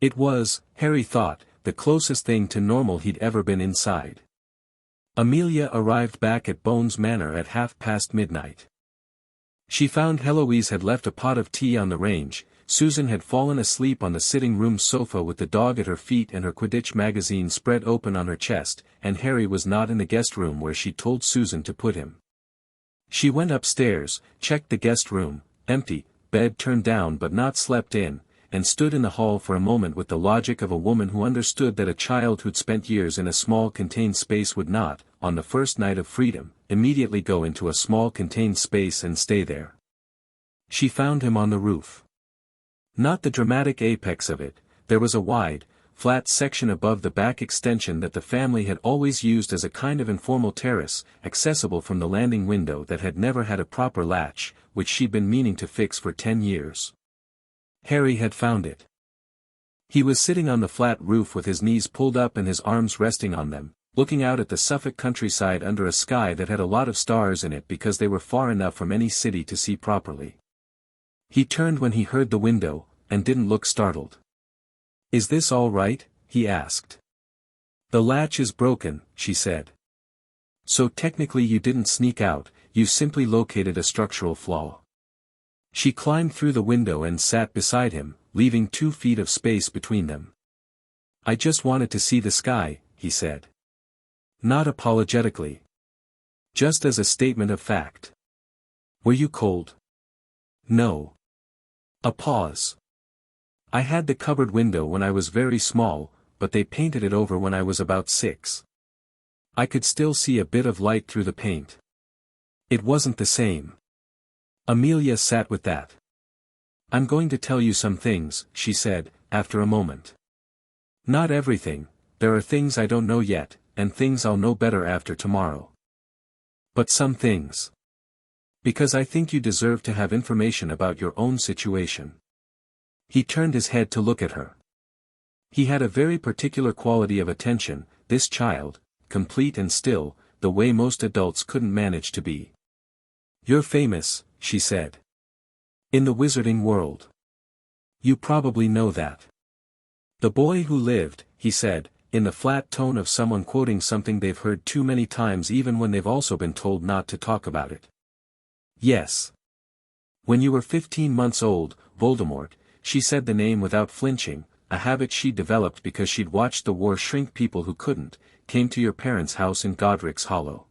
It was, Harry thought, the closest thing to normal he'd ever been inside. Amelia arrived back at Bones Manor at midnight. She found Heloise had left a pot of tea on the range, Susan had fallen asleep on the sitting room sofa with the dog at her feet and her Quidditch magazine spread open on her chest, and Harry was not in the guest room where she told Susan to put him. She went upstairs, checked the guest room, empty, bed turned down but not slept in, and stood in the hall for a moment with the logic of a woman who understood that a child who'd spent years in a small contained space would not, on the first night of freedom, immediately go into a small contained space and stay there. She found him on the roof. Not the dramatic apex of it, there was a wide, flat section above the back extension that the family had always used as a kind of informal terrace, accessible from the landing window that had never had a proper latch, which she'd been meaning to fix for 10 years. Harry had found it. He was sitting on the flat roof with his knees pulled up and his arms resting on them, looking out at the Suffolk countryside under a sky that had a lot of stars in it because they were far enough from any city to see properly. He turned when he heard the window, and didn't look startled. "Is this all right?" he asked. "The latch is broken," she said. "So technically you didn't sneak out, you simply located a structural flaw." She climbed through the window and sat beside him, leaving 2 feet of space between them. "I just wanted to see the sky," he said. Not apologetically. Just as a statement of fact. "Were you cold?" "No." A pause. "I had the cupboard window when I was very small, but they painted it over when I was about 6. I could still see a bit of light through the paint. It wasn't the same." Amelia sat with that. "I'm going to tell you some things," she said, after a moment. "Not everything, there are things I don't know yet, and things I'll know better after tomorrow. But some things. Because I think you deserve to have information about your own situation." He turned his head to look at her. He had a very particular quality of attention, this child, complete and still, the way most adults couldn't manage to be. "You're famous," she said. "In the wizarding world. You probably know that." "The boy who lived," he said, in the flat tone of someone quoting something they've heard too many times even when they've also been told not to talk about it. "Yes. When you were 15 months old, Voldemort," she said the name without flinching, a habit she'd developed because she'd watched the war shrink people who couldn't, "came to your parents' house in Godric's Hollow.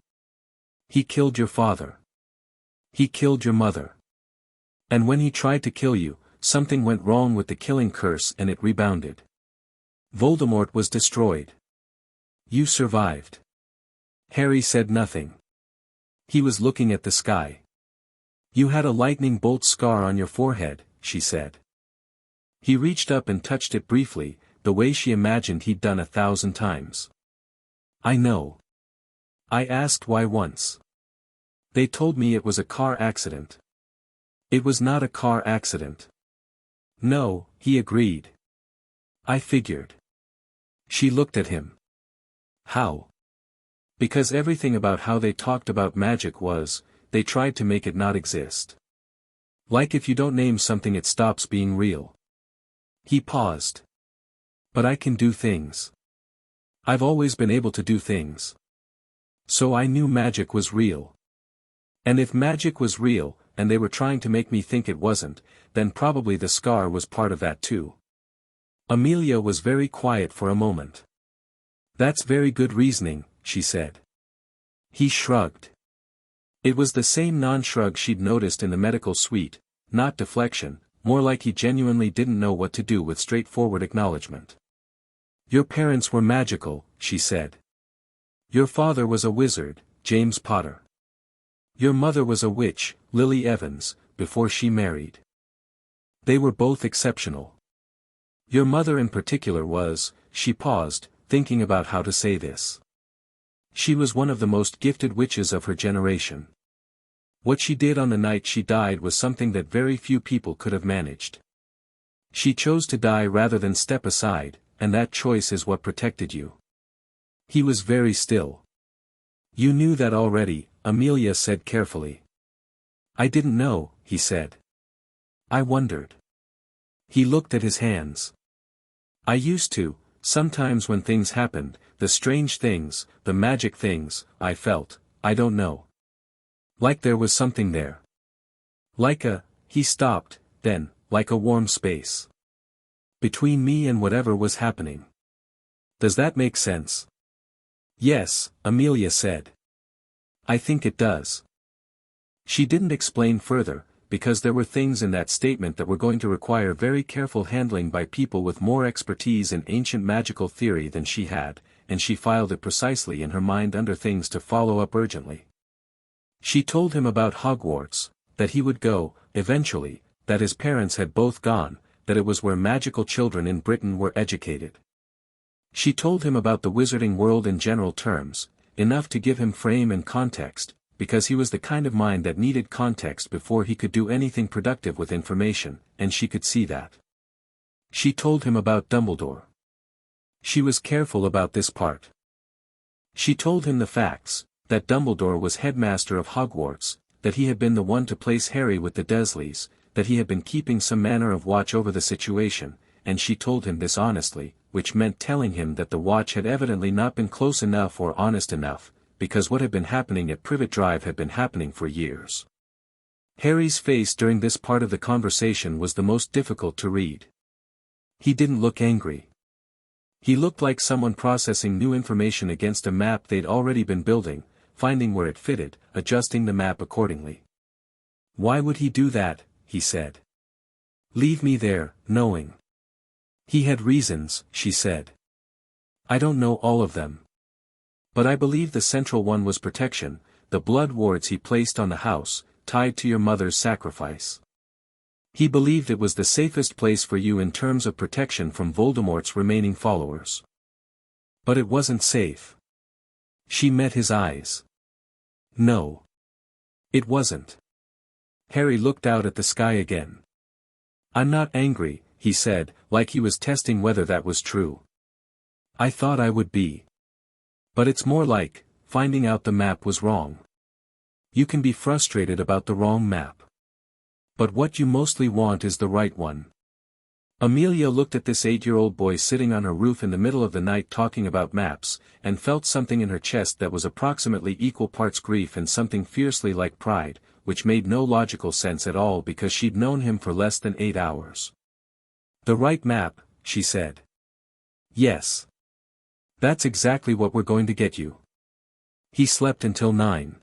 He killed your father. He killed your mother. And when he tried to kill you, something went wrong with the killing curse and it rebounded. Voldemort was destroyed. You survived." Harry said nothing. He was looking at the sky. "You had a lightning bolt scar on your forehead," she said. He reached up and touched it briefly, the way she imagined he'd done 1,000 times. "I know. I asked why once. They told me it was a car accident." "It was not a car accident." "No," he agreed. "I figured." She looked at him. "How?" "Because everything about how they talked about magic was, they tried to make it not exist. Like if you don't name something it stops being real." He paused. "But I can do things. I've always been able to do things. So I knew magic was real. And if magic was real, and they were trying to make me think it wasn't, then probably the scar was part of that too." Amelia was very quiet for a moment. "That's very good reasoning," she said. He shrugged. It was the same non-shrug she'd noticed in the medical suite, not deflection, more like he genuinely didn't know what to do with straightforward acknowledgement. "Your parents were magical," she said. "Your father was a wizard, James Potter. Your mother was a witch, Lily Evans, before she married. They were both exceptional. Your mother in particular was," she paused, thinking about how to say this. "She was one of the most gifted witches of her generation. What she did on the night she died was something that very few people could have managed. She chose to die rather than step aside, and that choice is what protected you." He was very still. "You knew that already," Amelia said carefully. "I didn't know," he said. "I wondered." He looked at his hands. "I used to, Sometimes when things happened, the strange things, the magic things, I felt, I don't know. Like there was something there. He stopped, then, like a warm space. Between me and whatever was happening. Does that make sense? Yes, Amelia said. I think it does. She didn't explain further, because there were things in that statement that were going to require very careful handling by people with more expertise in ancient magical theory than she had, and she filed it precisely in her mind under things to follow up urgently. She told him about Hogwarts, that he would go, eventually, that his parents had both gone, that it was where magical children in Britain were educated. She told him about the wizarding world in general terms, enough to give him frame and context, because he was the kind of mind that needed context before he could do anything productive with information, and she could see that. She told him about Dumbledore. She was careful about this part. She told him the facts, that Dumbledore was headmaster of Hogwarts, that he had been the one to place Harry with the Dursleys, that he had been keeping some manner of watch over the situation, and she told him this honestly, which meant telling him that the watch had evidently not been close enough or honest enough, because what had been happening at Privet Drive had been happening for years. Harry's face during this part of the conversation was the most difficult to read. He didn't look angry. He looked like someone processing new information against a map they'd already been building, finding where it fitted, adjusting the map accordingly. Why would he do that, he said. Leave me there, knowing. He had reasons, she said. I don't know all of them. But I believe the central one was protection, the blood wards he placed on the house, tied to your mother's sacrifice. He believed it was the safest place for you in terms of protection from Voldemort's remaining followers. But it wasn't safe. She met his eyes. No. It wasn't. Harry looked out at the sky again. I'm not angry, he said, like he was testing whether that was true. I thought I would be. But it's more like, finding out the map was wrong. You can be frustrated about the wrong map. But what you mostly want is the right one. Amelia looked at this 8-year-old boy sitting on her roof in the middle of the night talking about maps, and felt something in her chest that was approximately equal parts grief and something fiercely like pride, which made no logical sense at all because she'd known him for less than 8 hours. The right map, she said. Yes. That's exactly what we're going to get you. He slept until 9.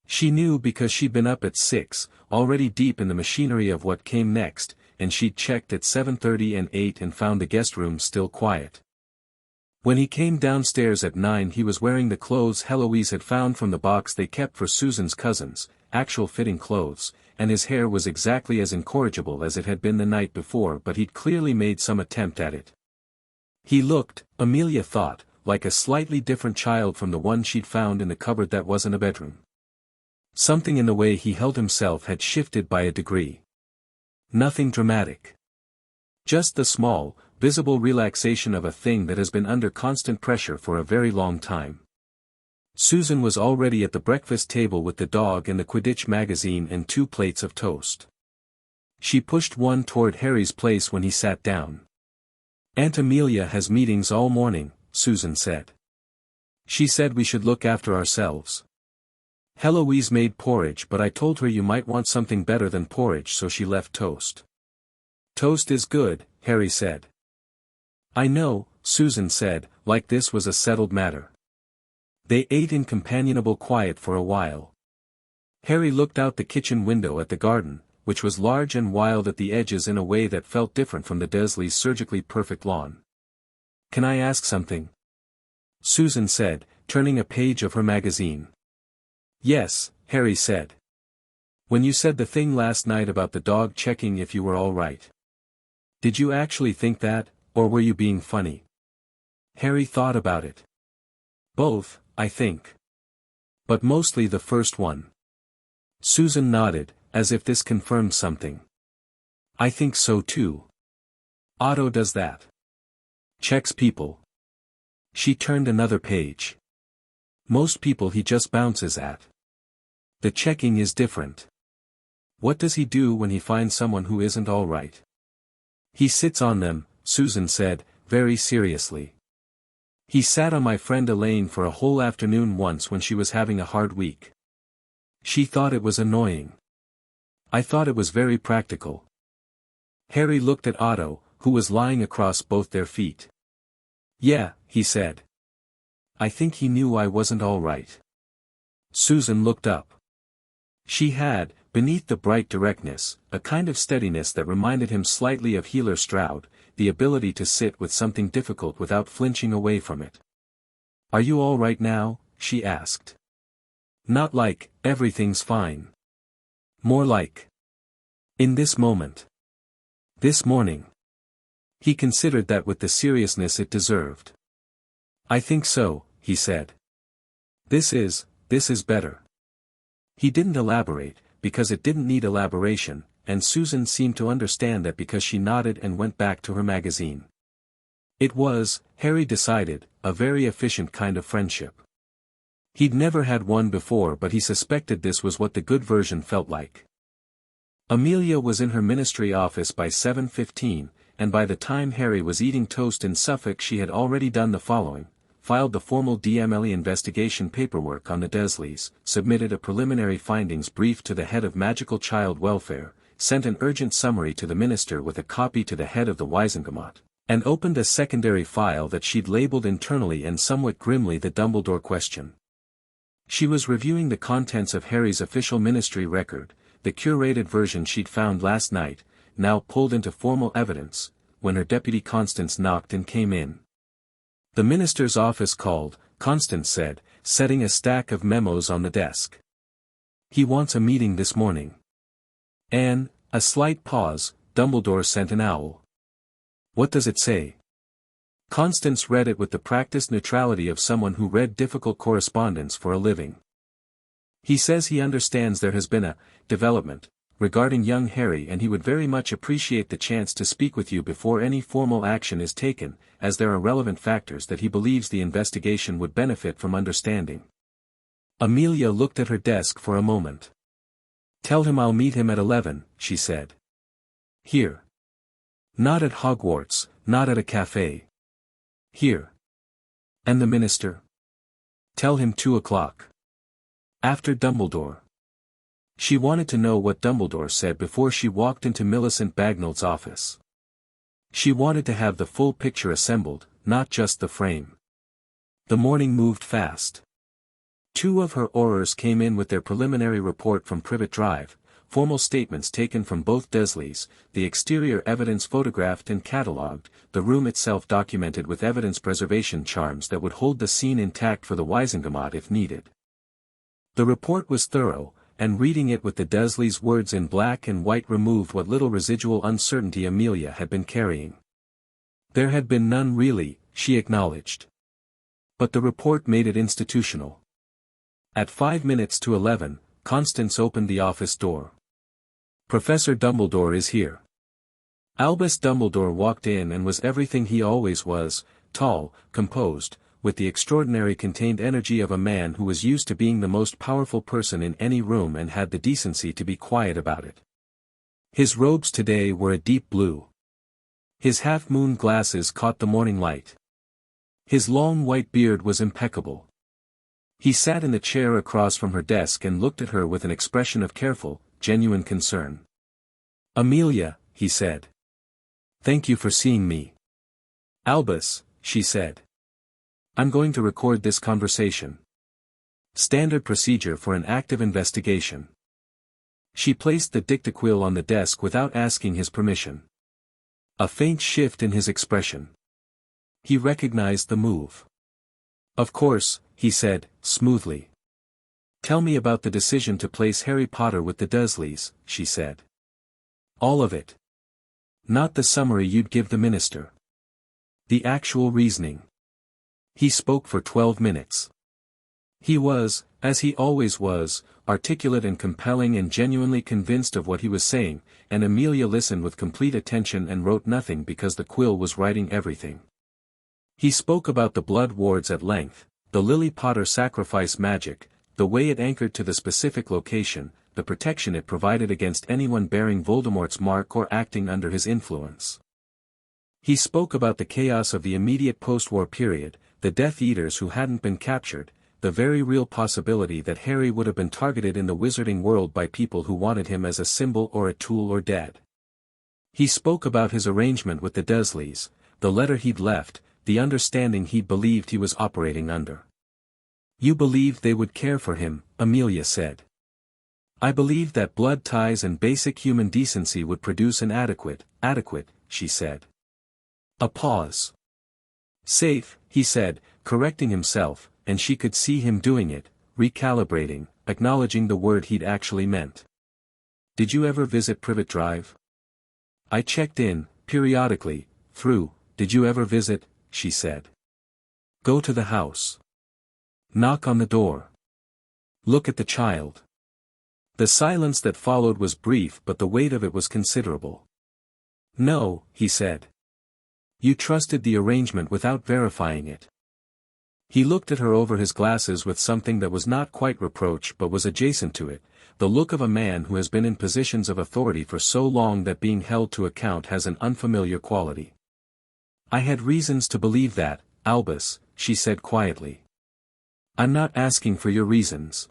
She knew because she'd been up at 6, already deep in the machinery of what came next, and she'd checked at 7:30 and 8 and found the guest room still quiet. When he came downstairs at 9 he was wearing the clothes Heloise had found from the box they kept for Susan's cousins, actual fitting clothes, and his hair was exactly as incorrigible as it had been the night before, but he'd clearly made some attempt at it. He looked, Amelia thought, like a slightly different child from the one she'd found in the cupboard that wasn't a bedroom. Something in the way he held himself had shifted by a degree. Nothing dramatic. Just the small, visible relaxation of a thing that has been under constant pressure for a very long time. Susan was already at the breakfast table with the dog and the Quidditch magazine and 2 plates of toast. She pushed one toward Harry's place when he sat down. Aunt Amelia has meetings all morning, Susan said. She said we should look after ourselves. Heloise made porridge, but I told her you might want something better than porridge, so she left toast. Toast is good, Harry said. I know, Susan said, like this was a settled matter. They ate in companionable quiet for a while. Harry looked out the kitchen window at the garden, which was large and wild at the edges in a way that felt different from the Dursleys' surgically perfect lawn. Can I ask something? Susan said, turning a page of her magazine. Yes, Harry said. When you said the thing last night about the dog checking if you were all right. Did you actually think that, or were you being funny? Harry thought about it. Both, I think. But mostly the first one. Susan nodded, as if this confirmed something. I think so too. Otto does that. Checks people. She turned another page. Most people he just bounces at. The checking is different. What does he do when he finds someone who isn't all right? He sits on them, Susan said, very seriously. He sat on my friend Elaine for a whole afternoon once when she was having a hard week. She thought it was annoying. I thought it was very practical. Harry looked at Otto, who was lying across both their feet. Yeah, he said. I think he knew I wasn't all right. Susan looked up. She had, beneath the bright directness, a kind of steadiness that reminded him slightly of Healer Stroud, the ability to sit with something difficult without flinching away from it. Are you all right now? She asked. Not like, everything's fine. More like. In this moment. This morning. He considered that with the seriousness it deserved. I think so, he said. This is better. He didn't elaborate, because it didn't need elaboration, and Susan seemed to understand that because she nodded and went back to her magazine. It was, Harry decided, a very efficient kind of friendship. He'd never had one before, but he suspected this was what the good version felt like. Amelia was in her ministry office by 7:15, and by the time Harry was eating toast in Suffolk she had already done the following: filed the formal DMLE investigation paperwork on the Dursleys, submitted a preliminary findings brief to the head of Magical Child Welfare, sent an urgent summary to the minister with a copy to the head of the Wiesengemot, and opened a secondary file that she'd labeled internally and somewhat grimly the Dumbledore question. She was reviewing the contents of Harry's official ministry record, the curated version she'd found last night, now pulled into formal evidence, when her deputy Constance knocked and came in. The minister's office called, Constance said, setting a stack of memos on the desk. He wants a meeting this morning. And, a slight pause, Dumbledore sent an owl. What does it say? Constance read it with the practiced neutrality of someone who read difficult correspondence for a living. He says he understands there has been a development regarding young Harry, and he would very much appreciate the chance to speak with you before any formal action is taken, as there are relevant factors that he believes the investigation would benefit from understanding. Amelia looked at her desk for a moment. Tell him I'll meet him at 11, she said. Here. Not at Hogwarts, not at a cafe. Here. And the minister? Tell him 2 o'clock. After Dumbledore. She wanted to know what Dumbledore said before she walked into Millicent Bagnold's office. She wanted to have the full picture assembled, not just the frame. The morning moved fast. 2 of her aurors came in with their preliminary report from Privet Drive, formal statements taken from both Dursleys, the exterior evidence photographed and catalogued, the room itself documented with evidence preservation charms that would hold the scene intact for the Wiesengemot if needed. The report was thorough, and reading it with the Dursleys' words in black and white removed what little residual uncertainty Amelia had been carrying. There had been none really, she acknowledged. But the report made it institutional. At 5 minutes to 11, Constance opened the office door. Professor Dumbledore is here. Albus Dumbledore walked in and was everything he always was, tall, composed, with the extraordinary contained energy of a man who was used to being the most powerful person in any room and had the decency to be quiet about it. His robes today were a deep blue. His half-moon glasses caught the morning light. His long white beard was impeccable. He sat in the chair across from her desk and looked at her with an expression of careful, genuine concern. Amelia, he said. Thank you for seeing me. Albus, she said. I'm going to record this conversation. Standard procedure for an active investigation. She placed the dictaquil on the desk without asking his permission. A faint shift in his expression. He recognized the move. Of course, he said, smoothly. Tell me about the decision to place Harry Potter with the Dursleys, she said. All of it. Not the summary you'd give the minister. The actual reasoning. He spoke for 12 minutes. He was, as he always was, articulate and compelling and genuinely convinced of what he was saying, and Amelia listened with complete attention and wrote nothing because the quill was writing everything. He spoke about the blood wards at length, the Lily Potter sacrifice magic, the way it anchored to the specific location, the protection it provided against anyone bearing Voldemort's mark or acting under his influence. He spoke about the chaos of the immediate post-war period, the Death Eaters who hadn't been captured, the very real possibility that Harry would have been targeted in the wizarding world by people who wanted him as a symbol or a tool or dead. He spoke about his arrangement with the Dursleys, the letter he'd left, the understanding he believed he was operating under. "You believed they would care for him," Amelia said. "I believed that blood ties and basic human decency would produce an adequate, she said. A pause. "Safe," he said, correcting himself, and she could see him doing it, recalibrating, acknowledging the word he'd actually meant. "Did you ever visit Privet Drive?" "I checked in, periodically, through." "Did you ever visit?" she said. "Go to the house. Knock on the door. Look at the child." The silence that followed was brief, but the weight of it was considerable. "No," he said. "You trusted the arrangement without verifying it." He looked at her over his glasses with something that was not quite reproach but was adjacent to it, the look of a man who has been in positions of authority for so long that being held to account has an unfamiliar quality. "I had reasons to believe that, Albus," she said quietly. "I'm not asking for your reasons.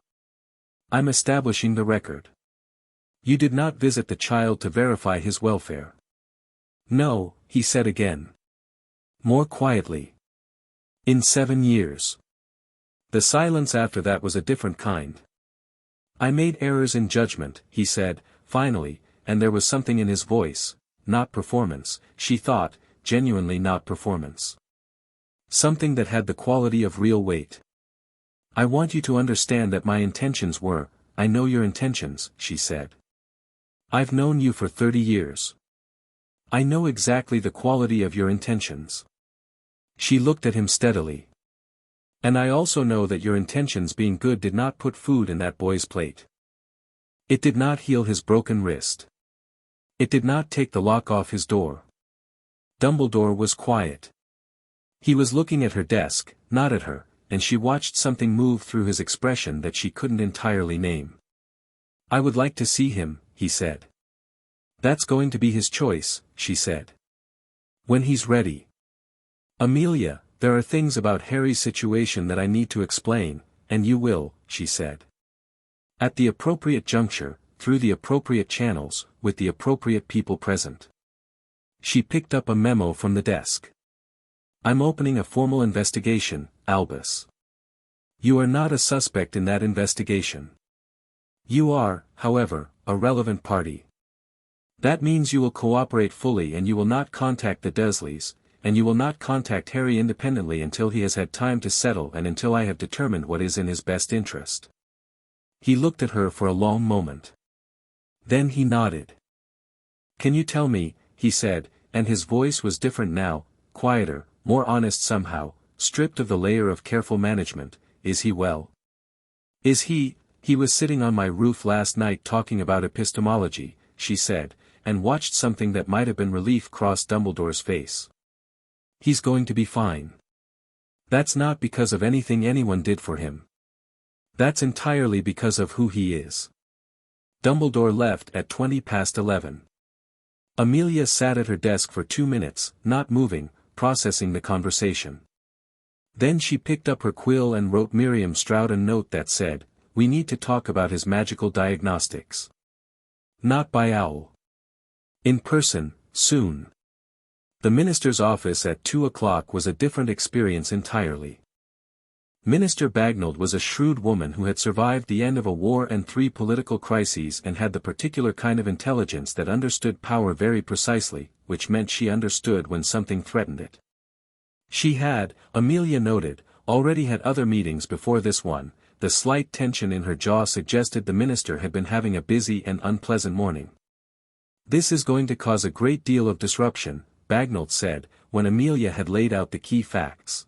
I'm establishing the record. You did not visit the child to verify his welfare." "No," he said again. More quietly. "In 7 years." The silence after that was a different kind. "I made errors in judgment," he said, finally, and there was something in his voice, not performance, she thought, genuinely not performance. Something that had the quality of real weight. "I want you to understand that my intentions were, I know your intentions," she said. "I've known you for 30 years. I know exactly the quality of your intentions." She looked at him steadily. "And I also know that your intentions being good did not put food in that boy's plate. It did not heal his broken wrist. It did not take the lock off his door." Dumbledore was quiet. He was looking at her desk, not at her, and she watched something move through his expression that she couldn't entirely name. "I would like to see him," he said. "That's going to be his choice," she said. "When he's ready." "Amelia, there are things about Harry's situation that I need to explain, and you will," she said. "At the appropriate juncture, through the appropriate channels, with the appropriate people present." She picked up a memo from the desk. "I'm opening a formal investigation, Albus. You are not a suspect in that investigation. You are, however, a relevant party. That means you will cooperate fully and you will not contact the Dursleys, and you will not contact Harry independently until he has had time to settle and until I have determined what is in his best interest." He looked at her for a long moment. Then he nodded. "Can you tell me," he said, and his voice was different now, quieter, more honest somehow, stripped of the layer of careful management, "is he well?" "Is he was sitting on my roof last night talking about epistemology," she said, and watched something that might have been relief cross Dumbledore's face. "He's going to be fine. That's not because of anything anyone did for him. That's entirely because of who he is." Dumbledore left at 11:20. Amelia sat at her desk for 2 minutes, not moving, processing the conversation. Then she picked up her quill and wrote Miriam Stroud a note that said, "We need to talk about his magical diagnostics. Not by owl. In person, soon." The minister's office at 2 o'clock was a different experience entirely. Minister Bagnold was a shrewd woman who had survived the end of a war and 3 political crises and had the particular kind of intelligence that understood power very precisely, which meant she understood when something threatened it. She had, Amelia noted, already had other meetings before this one. The slight tension in her jaw suggested the minister had been having a busy and unpleasant morning. "This is going to cause a great deal of disruption," Bagnold said, when Amelia had laid out the key facts.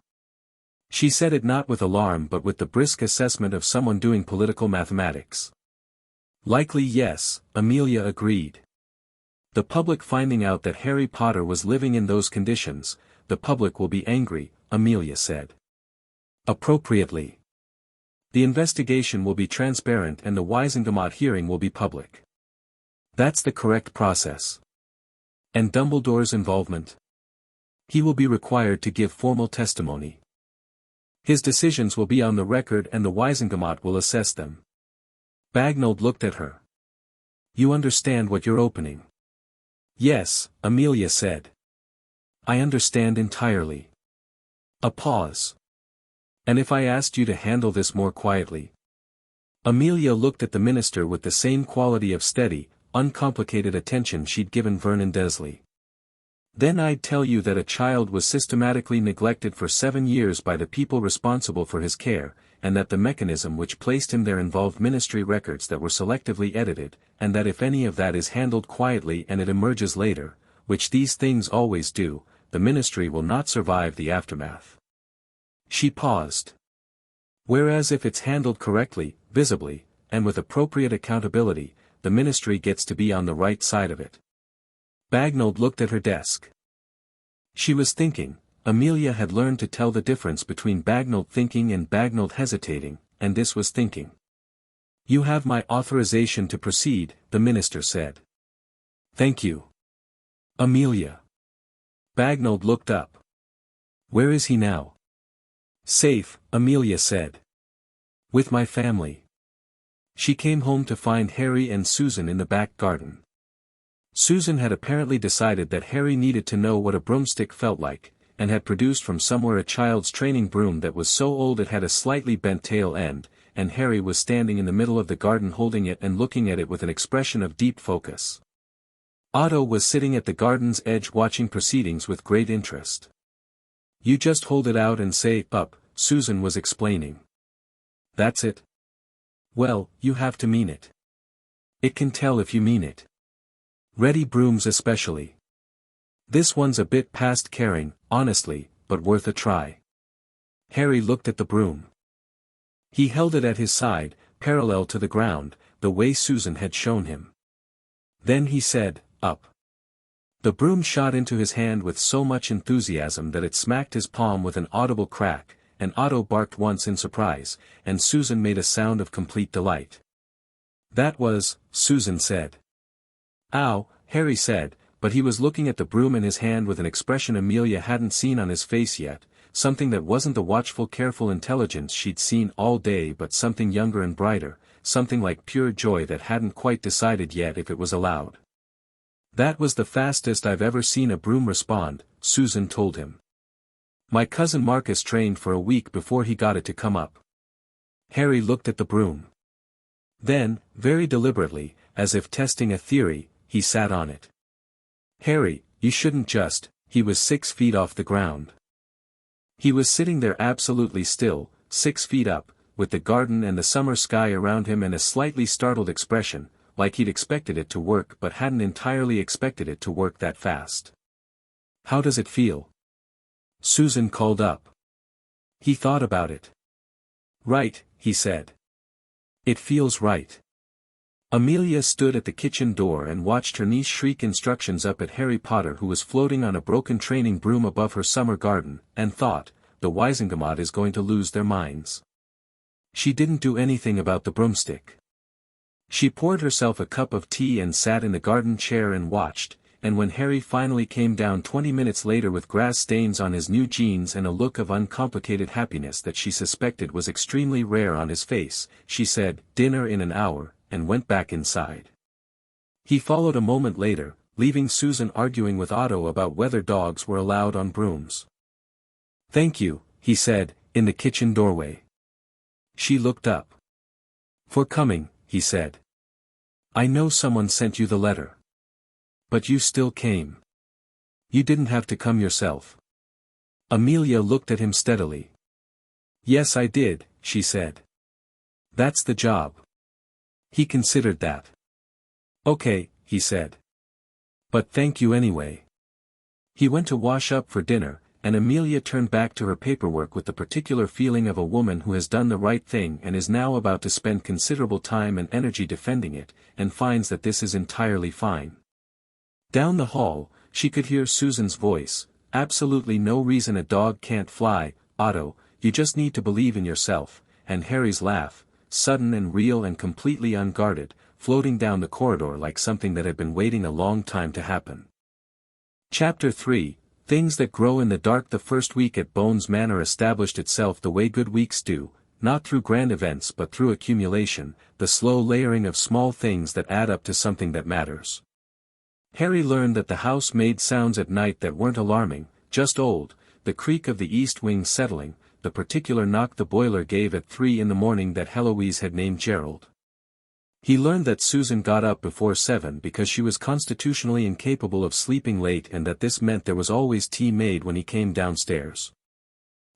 She said it not with alarm but with the brisk assessment of someone doing political mathematics. "Likely yes," Amelia agreed. "The public finding out that Harry Potter was living in those conditions, the public will be angry," Amelia said. "Appropriately. The investigation will be transparent and the Wisengamot hearing will be public. That's the correct process." "And Dumbledore's involvement?" He will be required to give formal testimony. His decisions will be on the record and the Wiesengemot will assess them. Bagnold looked at her. You understand what you're opening? Yes, Amelia said. I understand entirely. A pause. And if I asked you to handle this more quietly? Amelia looked at the minister with the same quality of steady, uncomplicated attention she'd given Vernon Dursley. Then I'd tell you that a child was systematically neglected for 7 years by the people responsible for his care, and that the mechanism which placed him there involved ministry records that were selectively edited, and that if any of that is handled quietly and it emerges later, which these things always do, the ministry will not survive the aftermath. She paused. Whereas if it's handled correctly, visibly, and with appropriate accountability, the ministry gets to be on the right side of it. Bagnold looked at her desk. She was thinking. Amelia had learned to tell the difference between Bagnold thinking and Bagnold hesitating, and this was thinking. You have my authorization to proceed, the minister said. Thank you. Amelia. Bagnold looked up. Where is he now? Safe, Amelia said. With my family. She came home to find Harry and Susan in the back garden. Susan had apparently decided that Harry needed to know what a broomstick felt like, and had produced from somewhere a child's training broom that was so old it had a slightly bent tail end, and Harry was standing in the middle of the garden holding it and looking at it with an expression of deep focus. Otto was sitting at the garden's edge watching proceedings with great interest. You just hold it out and say, up, Susan was explaining. That's it. Well, you have to mean it. It can tell if you mean it. Ready brooms especially. This one's a bit past caring, honestly, but worth a try. Harry looked at the broom. He held it at his side, parallel to the ground, the way Susan had shown him. Then he said, up. The broom shot into his hand with so much enthusiasm that it smacked his palm with an audible crack, and Otto barked once in surprise, and Susan made a sound of complete delight. That was, Susan said. Ow, Harry said, but he was looking at the broom in his hand with an expression Amelia hadn't seen on his face yet, something that wasn't the watchful careful intelligence she'd seen all day but something younger and brighter, something like pure joy that hadn't quite decided yet if it was allowed. That was the fastest I've ever seen a broom respond, Susan told him. My cousin Marcus trained for a week before he got it to come up. Harry looked at the broom. Then, very deliberately, as if testing a theory, he sat on it. Harry, you shouldn't just, he was 6 feet off the ground. He was sitting there absolutely still, 6 feet up, with the garden and the summer sky around him and a slightly startled expression, like he'd expected it to work but hadn't entirely expected it to work that fast. How does it feel? Susan called up. He thought about it. Right, he said. It feels right. Amelia stood at the kitchen door and watched her niece shriek instructions up at Harry Potter who was floating on a broken training broom above her summer garden, and thought, the Wiesengemot is going to lose their minds. She didn't do anything about the broomstick. She poured herself a cup of tea and sat in the garden chair and watched, and when Harry finally came down 20 minutes later with grass stains on his new jeans and a look of uncomplicated happiness that she suspected was extremely rare on his face, she said, dinner in an hour, and went back inside. He followed a moment later, leaving Susan arguing with Otto about whether dogs were allowed on brooms. Thank you, he said, in the kitchen doorway. She looked up. For coming, he said. I know someone sent you the letter. But you still came. You didn't have to come yourself. Amelia looked at him steadily. Yes, I did, she said. That's the job. He considered that. Okay, he said. But thank you anyway. He went to wash up for dinner, and Amelia turned back to her paperwork with the particular feeling of a woman who has done the right thing and is now about to spend considerable time and energy defending it, and finds that this is entirely fine. Down the hall, she could hear Susan's voice, absolutely no reason a dog can't fly, Otto, you just need to believe in yourself, and Harry's laugh, sudden and real and completely unguarded, floating down the corridor like something that had been waiting a long time to happen. Chapter 3, things that grow in the dark. The first week at Bones Manor established itself the way good weeks do, not through grand events but through accumulation, the slow layering of small things that add up to something that matters. Harry learned that the house made sounds at night that weren't alarming, just old, the creak of the east wing settling, the particular knock the boiler gave at 3 in the morning that Heloise had named Gerald. He learned that Susan got up before 7 because she was constitutionally incapable of sleeping late and that this meant there was always tea made when he came downstairs.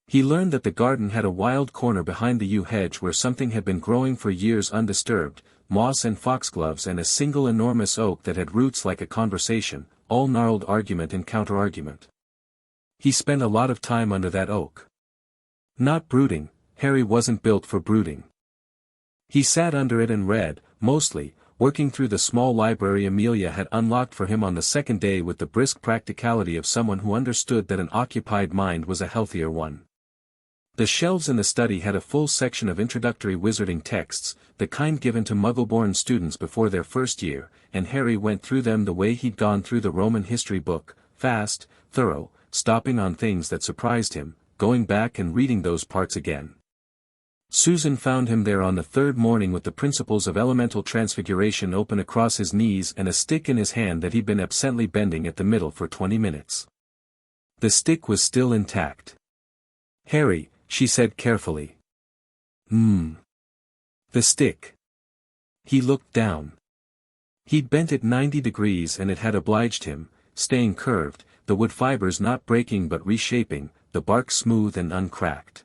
He learned that the garden had a wild corner behind the yew hedge where something had been growing for years undisturbed, moss and foxgloves and a single enormous oak that had roots like a conversation, all gnarled argument and counter-argument. He spent a lot of time under that oak. Not brooding, Harry wasn't built for brooding. He sat under it and read, mostly, working through the small library Amelia had unlocked for him on the second day with the brisk practicality of someone who understood that an occupied mind was a healthier one. The shelves in the study had a full section of introductory wizarding texts, the kind given to Muggle-born students before their first year, and Harry went through them the way he'd gone through the Roman history book, fast, thorough, stopping on things that surprised him, going back and reading those parts again. Susan found him there on the third morning with the principles of elemental transfiguration open across his knees and a stick in his hand that he'd been absently bending at the middle for 20 minutes. The stick was still intact. "Harry," she said carefully. The stick." He looked down. He'd bent it 90 degrees and it had obliged him, staying curved, the wood fibers not breaking but reshaping, the bark smooth and uncracked.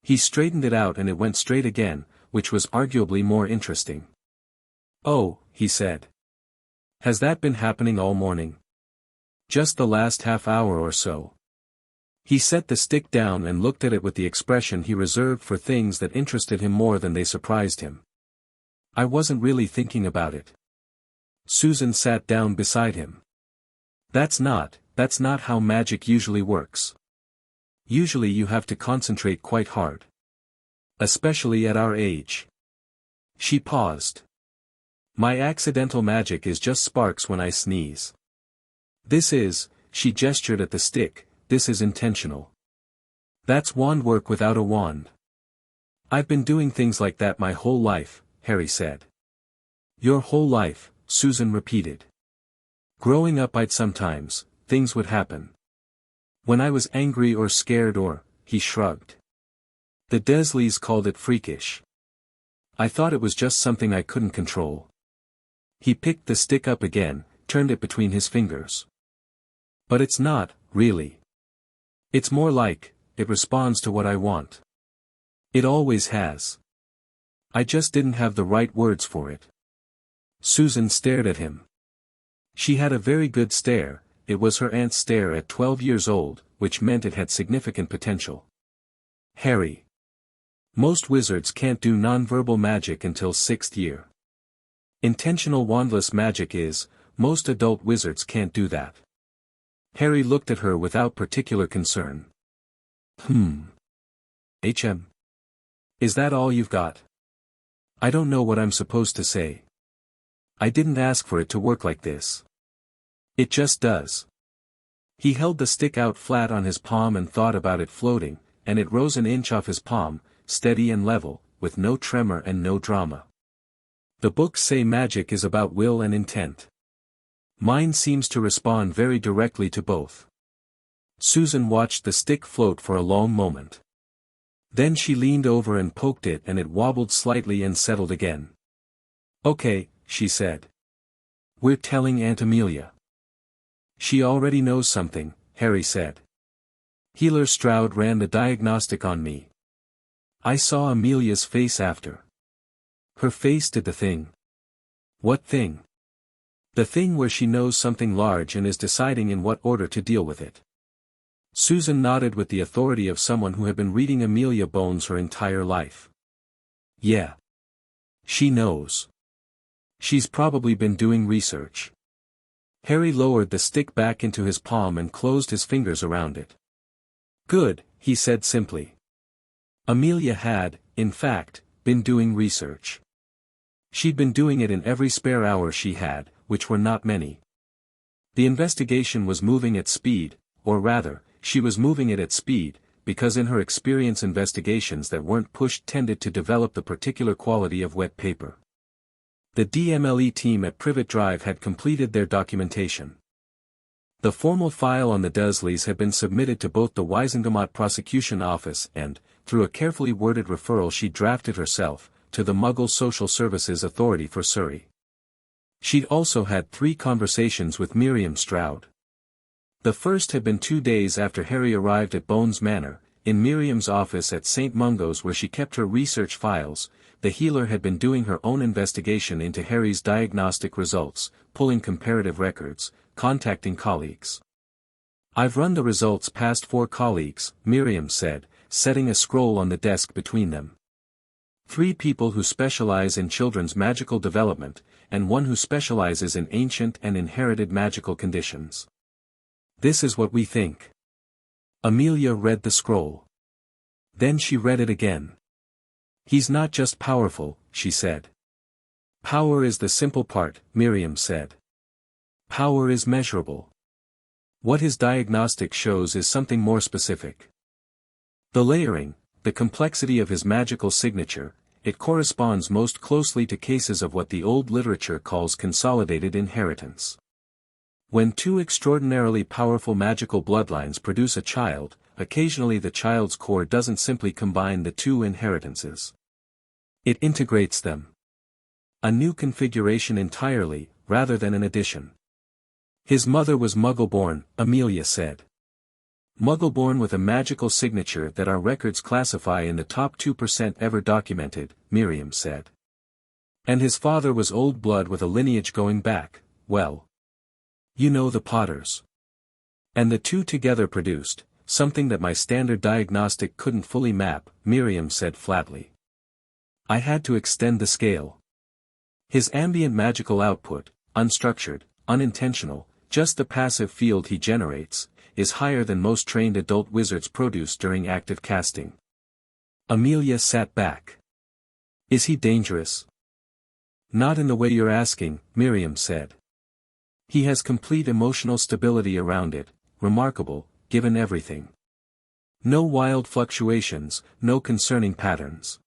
He straightened it out and it went straight again, which was arguably more interesting. "Oh," he said. "Has that been happening all morning?" "Just the last half hour or so." He set the stick down and looked at it with the expression he reserved for things that interested him more than they surprised him. "I wasn't really thinking about it." Susan sat down beside him. That's not how magic usually works. Usually you have to concentrate quite hard. Especially at our age." She paused. "My accidental magic is just sparks when I sneeze. This is," she gestured at the stick, "this is intentional. That's wand work without a wand." "I've been doing things like that my whole life," Harry said. "Your whole life," Susan repeated. "Growing up things would happen. When I was angry or scared or," he shrugged. "The Dursleys called it freakish. I thought it was just something I couldn't control." He picked the stick up again, turned it between his fingers. "But it's not, really. It's more like, it responds to what I want. It always has. I just didn't have the right words for it." Susan stared at him. She had a very good stare. It was her aunt's stare at 12 years old, which meant it had significant potential. "Harry. Most wizards can't do nonverbal magic until 6th year. Intentional wandless magic is, most adult wizards can't do that." Harry looked at her without particular concern. Is that all you've got?" "I don't know what I'm supposed to say. I didn't ask for it to work like this. It just does." He held the stick out flat on his palm and thought about it floating, and it rose an inch off his palm, steady and level, with no tremor and no drama. "The books say magic is about will and intent. Mine seems to respond very directly to both." Susan watched the stick float for a long moment. Then she leaned over and poked it and it wobbled slightly and settled again. "Okay," she said. "We're telling Aunt Amelia." "She already knows something," Harry said. "Healer Stroud ran the diagnostic on me. I saw Amelia's face after. Her face did the thing." "What thing?" "The thing where she knows something large and is deciding in what order to deal with it." Susan nodded with the authority of someone who had been reading Amelia Bones her entire life. "Yeah. She knows. She's probably been doing research." Harry lowered the stick back into his palm and closed his fingers around it. "Good," he said simply. Amelia had, in fact, been doing research. She'd been doing it in every spare hour she had, which were not many. The investigation was moving at speed, or rather, she was moving it at speed, because in her experience investigations that weren't pushed tended to develop the particular quality of wet paper. The DMLE team at Privet Drive had completed their documentation. The formal file on the Dursleys had been submitted to both the Wisengamot Prosecution Office and, through a carefully worded referral she drafted herself, to the Muggle Social Services Authority for Surrey. She'd also had 3 conversations with Miriam Stroud. The first had been 2 days after Harry arrived at Bones Manor, in Miriam's office at St. Mungo's where she kept her research files. The healer had been doing her own investigation into Harry's diagnostic results, pulling comparative records, contacting colleagues. "I've run the results past 4 colleagues," Miriam said, setting a scroll on the desk between them. 3 people who specialize in children's magical development, and 1 who specializes in ancient and inherited magical conditions. "This is what we think." Amelia read the scroll. Then she read it again. "He's not just powerful," she said. "Power is the simple part," Miriam said. "Power is measurable. What his diagnostic shows is something more specific. The layering, the complexity of his magical signature, it corresponds most closely to cases of what the old literature calls consolidated inheritance. When 2 extraordinarily powerful magical bloodlines produce a child, occasionally the child's core doesn't simply combine the 2 inheritances. It integrates them. A new configuration entirely, rather than an addition. His mother was Muggle-born, Amelia said. Muggle-born with a magical signature that our records classify in the top 2% ever documented, Miriam said. And his father was old blood with a lineage going back, well, you know, the Potters. And the 2 together produced something that my standard diagnostic couldn't fully map, Miriam said flatly. I had to extend the scale. His ambient magical output, unstructured, unintentional, just the passive field he generates, is higher than most trained adult wizards produce during active casting. Amelia sat back. Is he dangerous? Not in the way you're asking, Miriam said. He has complete emotional stability around it, remarkable, given everything. No wild fluctuations, no concerning patterns.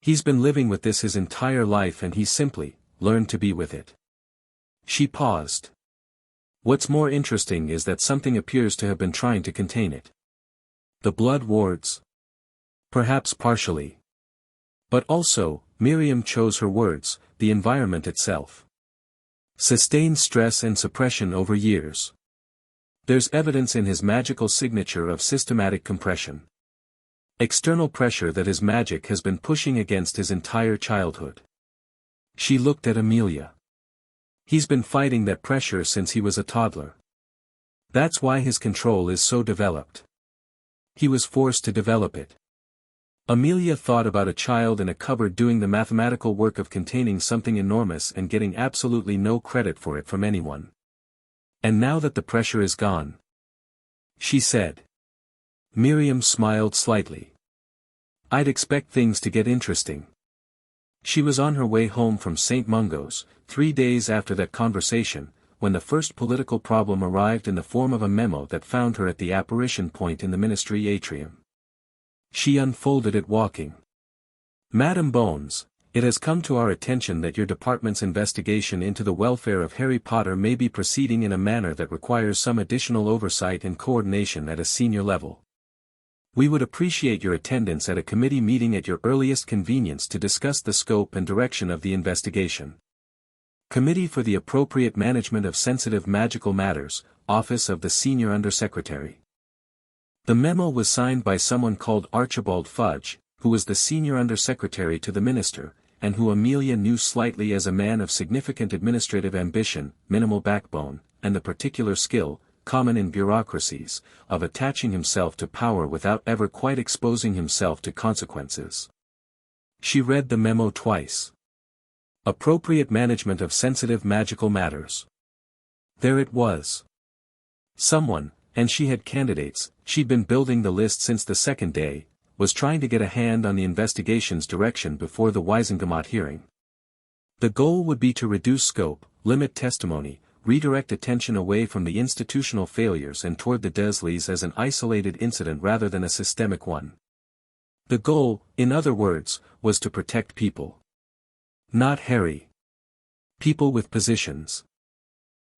He's been living with this his entire life and he's simply learned to be with it. She paused. What's more interesting is that something appears to have been trying to contain it. The blood wards? Perhaps partially. But also, Miriam chose her words, the environment itself. Sustained stress and suppression over years. There's evidence in his magical signature of systematic compression. External pressure that his magic has been pushing against his entire childhood. She looked at Amelia. He's been fighting that pressure since he was a toddler. That's why his control is so developed. He was forced to develop it. Amelia thought about a child in a cupboard doing the mathematical work of containing something enormous and getting absolutely no credit for it from anyone. And now that the pressure is gone, she said. Miriam smiled slightly. I'd expect things to get interesting. She was on her way home from St. Mungo's, 3 days after that conversation, when the first political problem arrived in the form of a memo that found her at the apparition point in the ministry atrium. She unfolded it walking. Madam Bones, it has come to our attention that your department's investigation into the welfare of Harry Potter may be proceeding in a manner that requires some additional oversight and coordination at a senior level. We would appreciate your attendance at a committee meeting at your earliest convenience to discuss the scope and direction of the investigation. Committee for the Appropriate Management of Sensitive Magical Matters, Office of the Senior Undersecretary. The memo was signed by someone called Archibald Fudge, who was the senior undersecretary to the minister, and who Amelia knew slightly as a man of significant administrative ambition, minimal backbone, and the particular skill, common in bureaucracies, of attaching himself to power without ever quite exposing himself to consequences. She read the memo twice. Appropriate Management of Sensitive Magical Matters. There it was. Someone, and she had candidates, she'd been building the list since the second day, was trying to get a hand on the investigation's direction before the Wisengamot hearing. The goal would be to reduce scope, limit testimony, redirect attention away from the institutional failures and toward the Dursleys as an isolated incident rather than a systemic one. The goal, in other words, was to protect people. Not Harry. People with positions.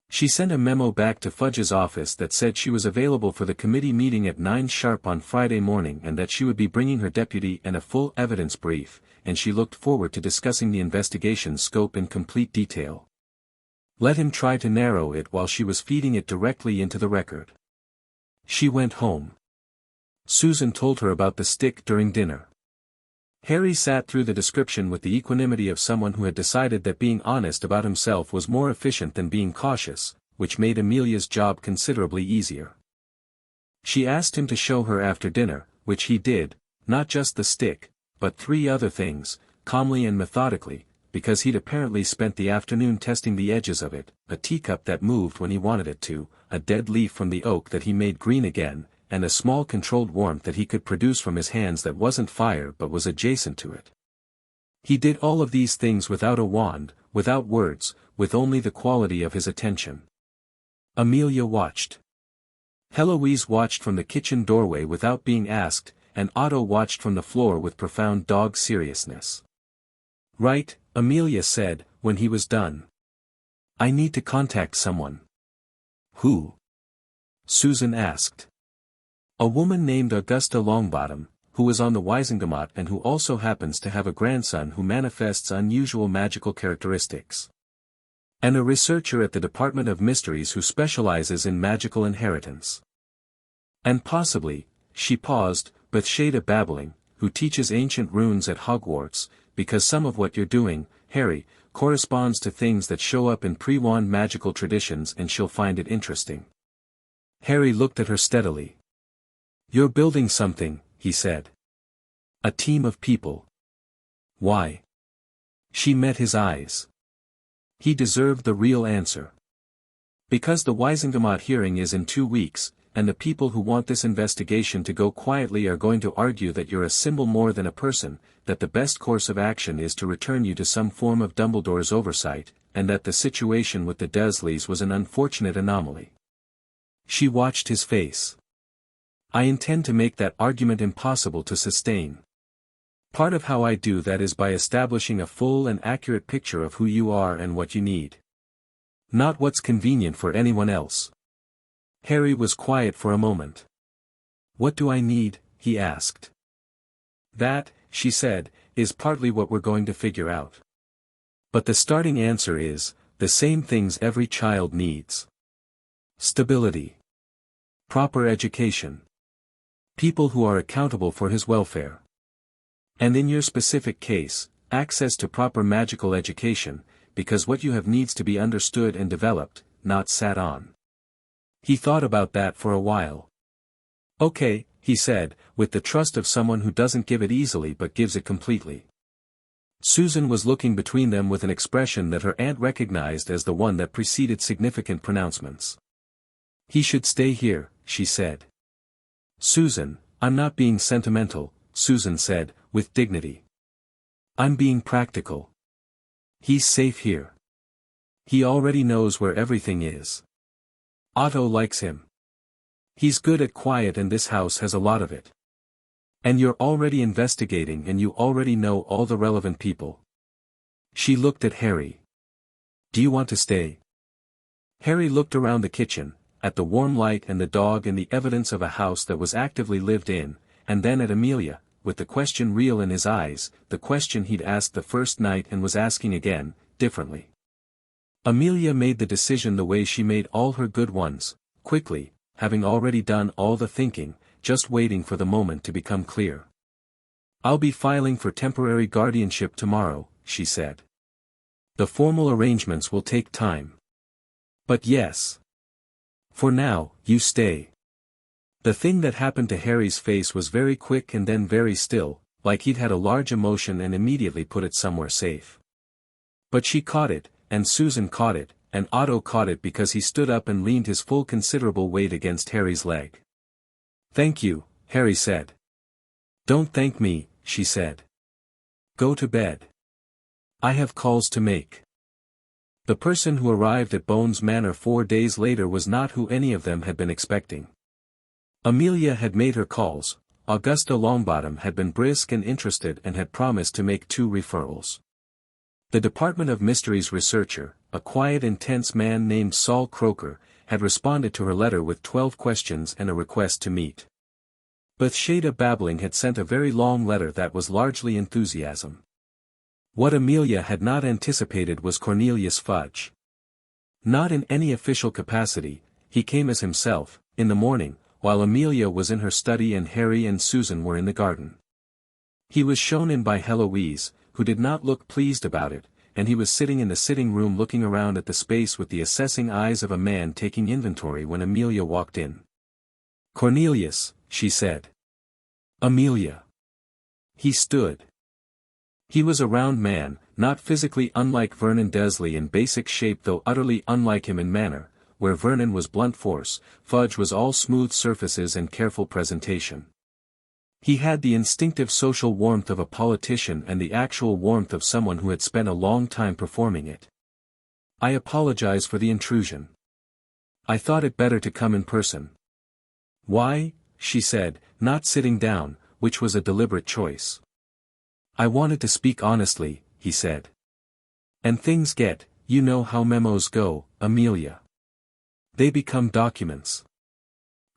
She sent a memo back to Fudge's office that said she was available for the committee meeting at 9 sharp on Friday morning and that she would be bringing her deputy and a full evidence brief, and she looked forward to discussing the investigation's scope in complete detail. Let him try to narrow it while she was feeding it directly into the record. She went home. Susan told her about the stick during dinner. Harry sat through the description with the equanimity of someone who had decided that being honest about himself was more efficient than being cautious, which made Amelia's job considerably easier. She asked him to show her after dinner, which he did, not just the stick, but 3 other things, calmly and methodically, because he'd apparently spent the afternoon testing the edges of it, a teacup that moved when he wanted it to, a dead leaf from the oak that he made green again, and a small controlled warmth that he could produce from his hands that wasn't fire but was adjacent to it. He did all of these things without a wand, without words, with only the quality of his attention. Amelia watched. Heloise watched from the kitchen doorway without being asked, and Otto watched from the floor with profound dog seriousness. "Right," Amelia said, when he was done. "I need to contact someone." "Who?" Susan asked. "A woman named Augusta Longbottom, who was on the Wisingamot and who also happens to have a grandson who manifests unusual magical characteristics. And a researcher at the Department of Mysteries who specializes in magical inheritance. And possibly," she paused, Bathsheba babbling, "who teaches ancient runes at Hogwarts, because some of what you're doing, Harry, corresponds to things that show up in pre-wand magical traditions and she'll find it interesting." Harry looked at her steadily. "You're building something," he said. "A team of people." "Why?" She met his eyes. He deserved the real answer. "Because the Wisingamot hearing is in 2 weeks, and the people who want this investigation to go quietly are going to argue that you're a symbol more than a person, that the best course of action is to return you to some form of Dumbledore's oversight, and that the situation with the Dursleys was an unfortunate anomaly." She watched his face. "I intend to make that argument impossible to sustain. Part of how I do that is by establishing a full and accurate picture of who you are and what you need. Not what's convenient for anyone else." Harry was quiet for a moment. "What do I need?" he asked. "That," she said, "is partly what we're going to figure out. But the starting answer is, the same things every child needs. Stability. Proper education. People who are accountable for his welfare. And in your specific case, access to proper magical education, because what you have needs to be understood and developed, not sat on." He thought about that for a while. "Okay," he said, with the trust of someone who doesn't give it easily but gives it completely. Susan was looking between them with an expression that her aunt recognized as the one that preceded significant pronouncements. "He should stay here," she said. "Susan, I'm not being sentimental," Susan said, with dignity. "I'm being practical. He's safe here. He already knows where everything is. Otto likes him. He's good at quiet and this house has a lot of it. And you're already investigating and you already know all the relevant people." She looked at Harry. "Do you want to stay?" Harry looked around the kitchen, at the warm light and the dog and the evidence of a house that was actively lived in, and then at Amelia, with the question real in his eyes, the question he'd asked the first night and was asking again, differently. Amelia made the decision the way she made all her good ones, quickly, having already done all the thinking, just waiting for the moment to become clear. "I'll be filing for temporary guardianship tomorrow," she said. "The formal arrangements will take time. But yes. For now, you stay." The thing that happened to Harry's face was very quick and then very still, like he'd had a large emotion and immediately put it somewhere safe. But she caught it, and Susan caught it, and Otto caught it because he stood up and leaned his full considerable weight against Harry's leg. "Thank you," Harry said. "Don't thank me," she said. "Go to bed. I have calls to make." The person who arrived at Bones Manor 4 days later was not who any of them had been expecting. Amelia had made her calls. Augusta Longbottom had been brisk and interested and had promised to make 2 referrals. The Department of Mysteries researcher, a quiet intense man named Saul Croker, had responded to her letter with 12 questions and a request to meet. Bathsheba Babbling had sent a very long letter that was largely enthusiasm. What Amelia had not anticipated was Cornelius Fudge. Not in any official capacity, he came as himself, in the morning, while Amelia was in her study and Harry and Susan were in the garden. He was shown in by Heloise, who did not look pleased about it, and he was sitting in the sitting room looking around at the space with the assessing eyes of a man taking inventory when Amelia walked in. "Cornelius," she said. "Amelia." He stood. He was a round man, not physically unlike Vernon Dursley in basic shape though utterly unlike him in manner. Where Vernon was blunt force, Fudge was all smooth surfaces and careful presentation. He had the instinctive social warmth of a politician and the actual warmth of someone who had spent a long time performing it. "I apologize for the intrusion. I thought it better to come in person." "Why?" she said, not sitting down, which was a deliberate choice. "I wanted to speak honestly," he said. "And things get, you know how memos go, Amelia. They become documents.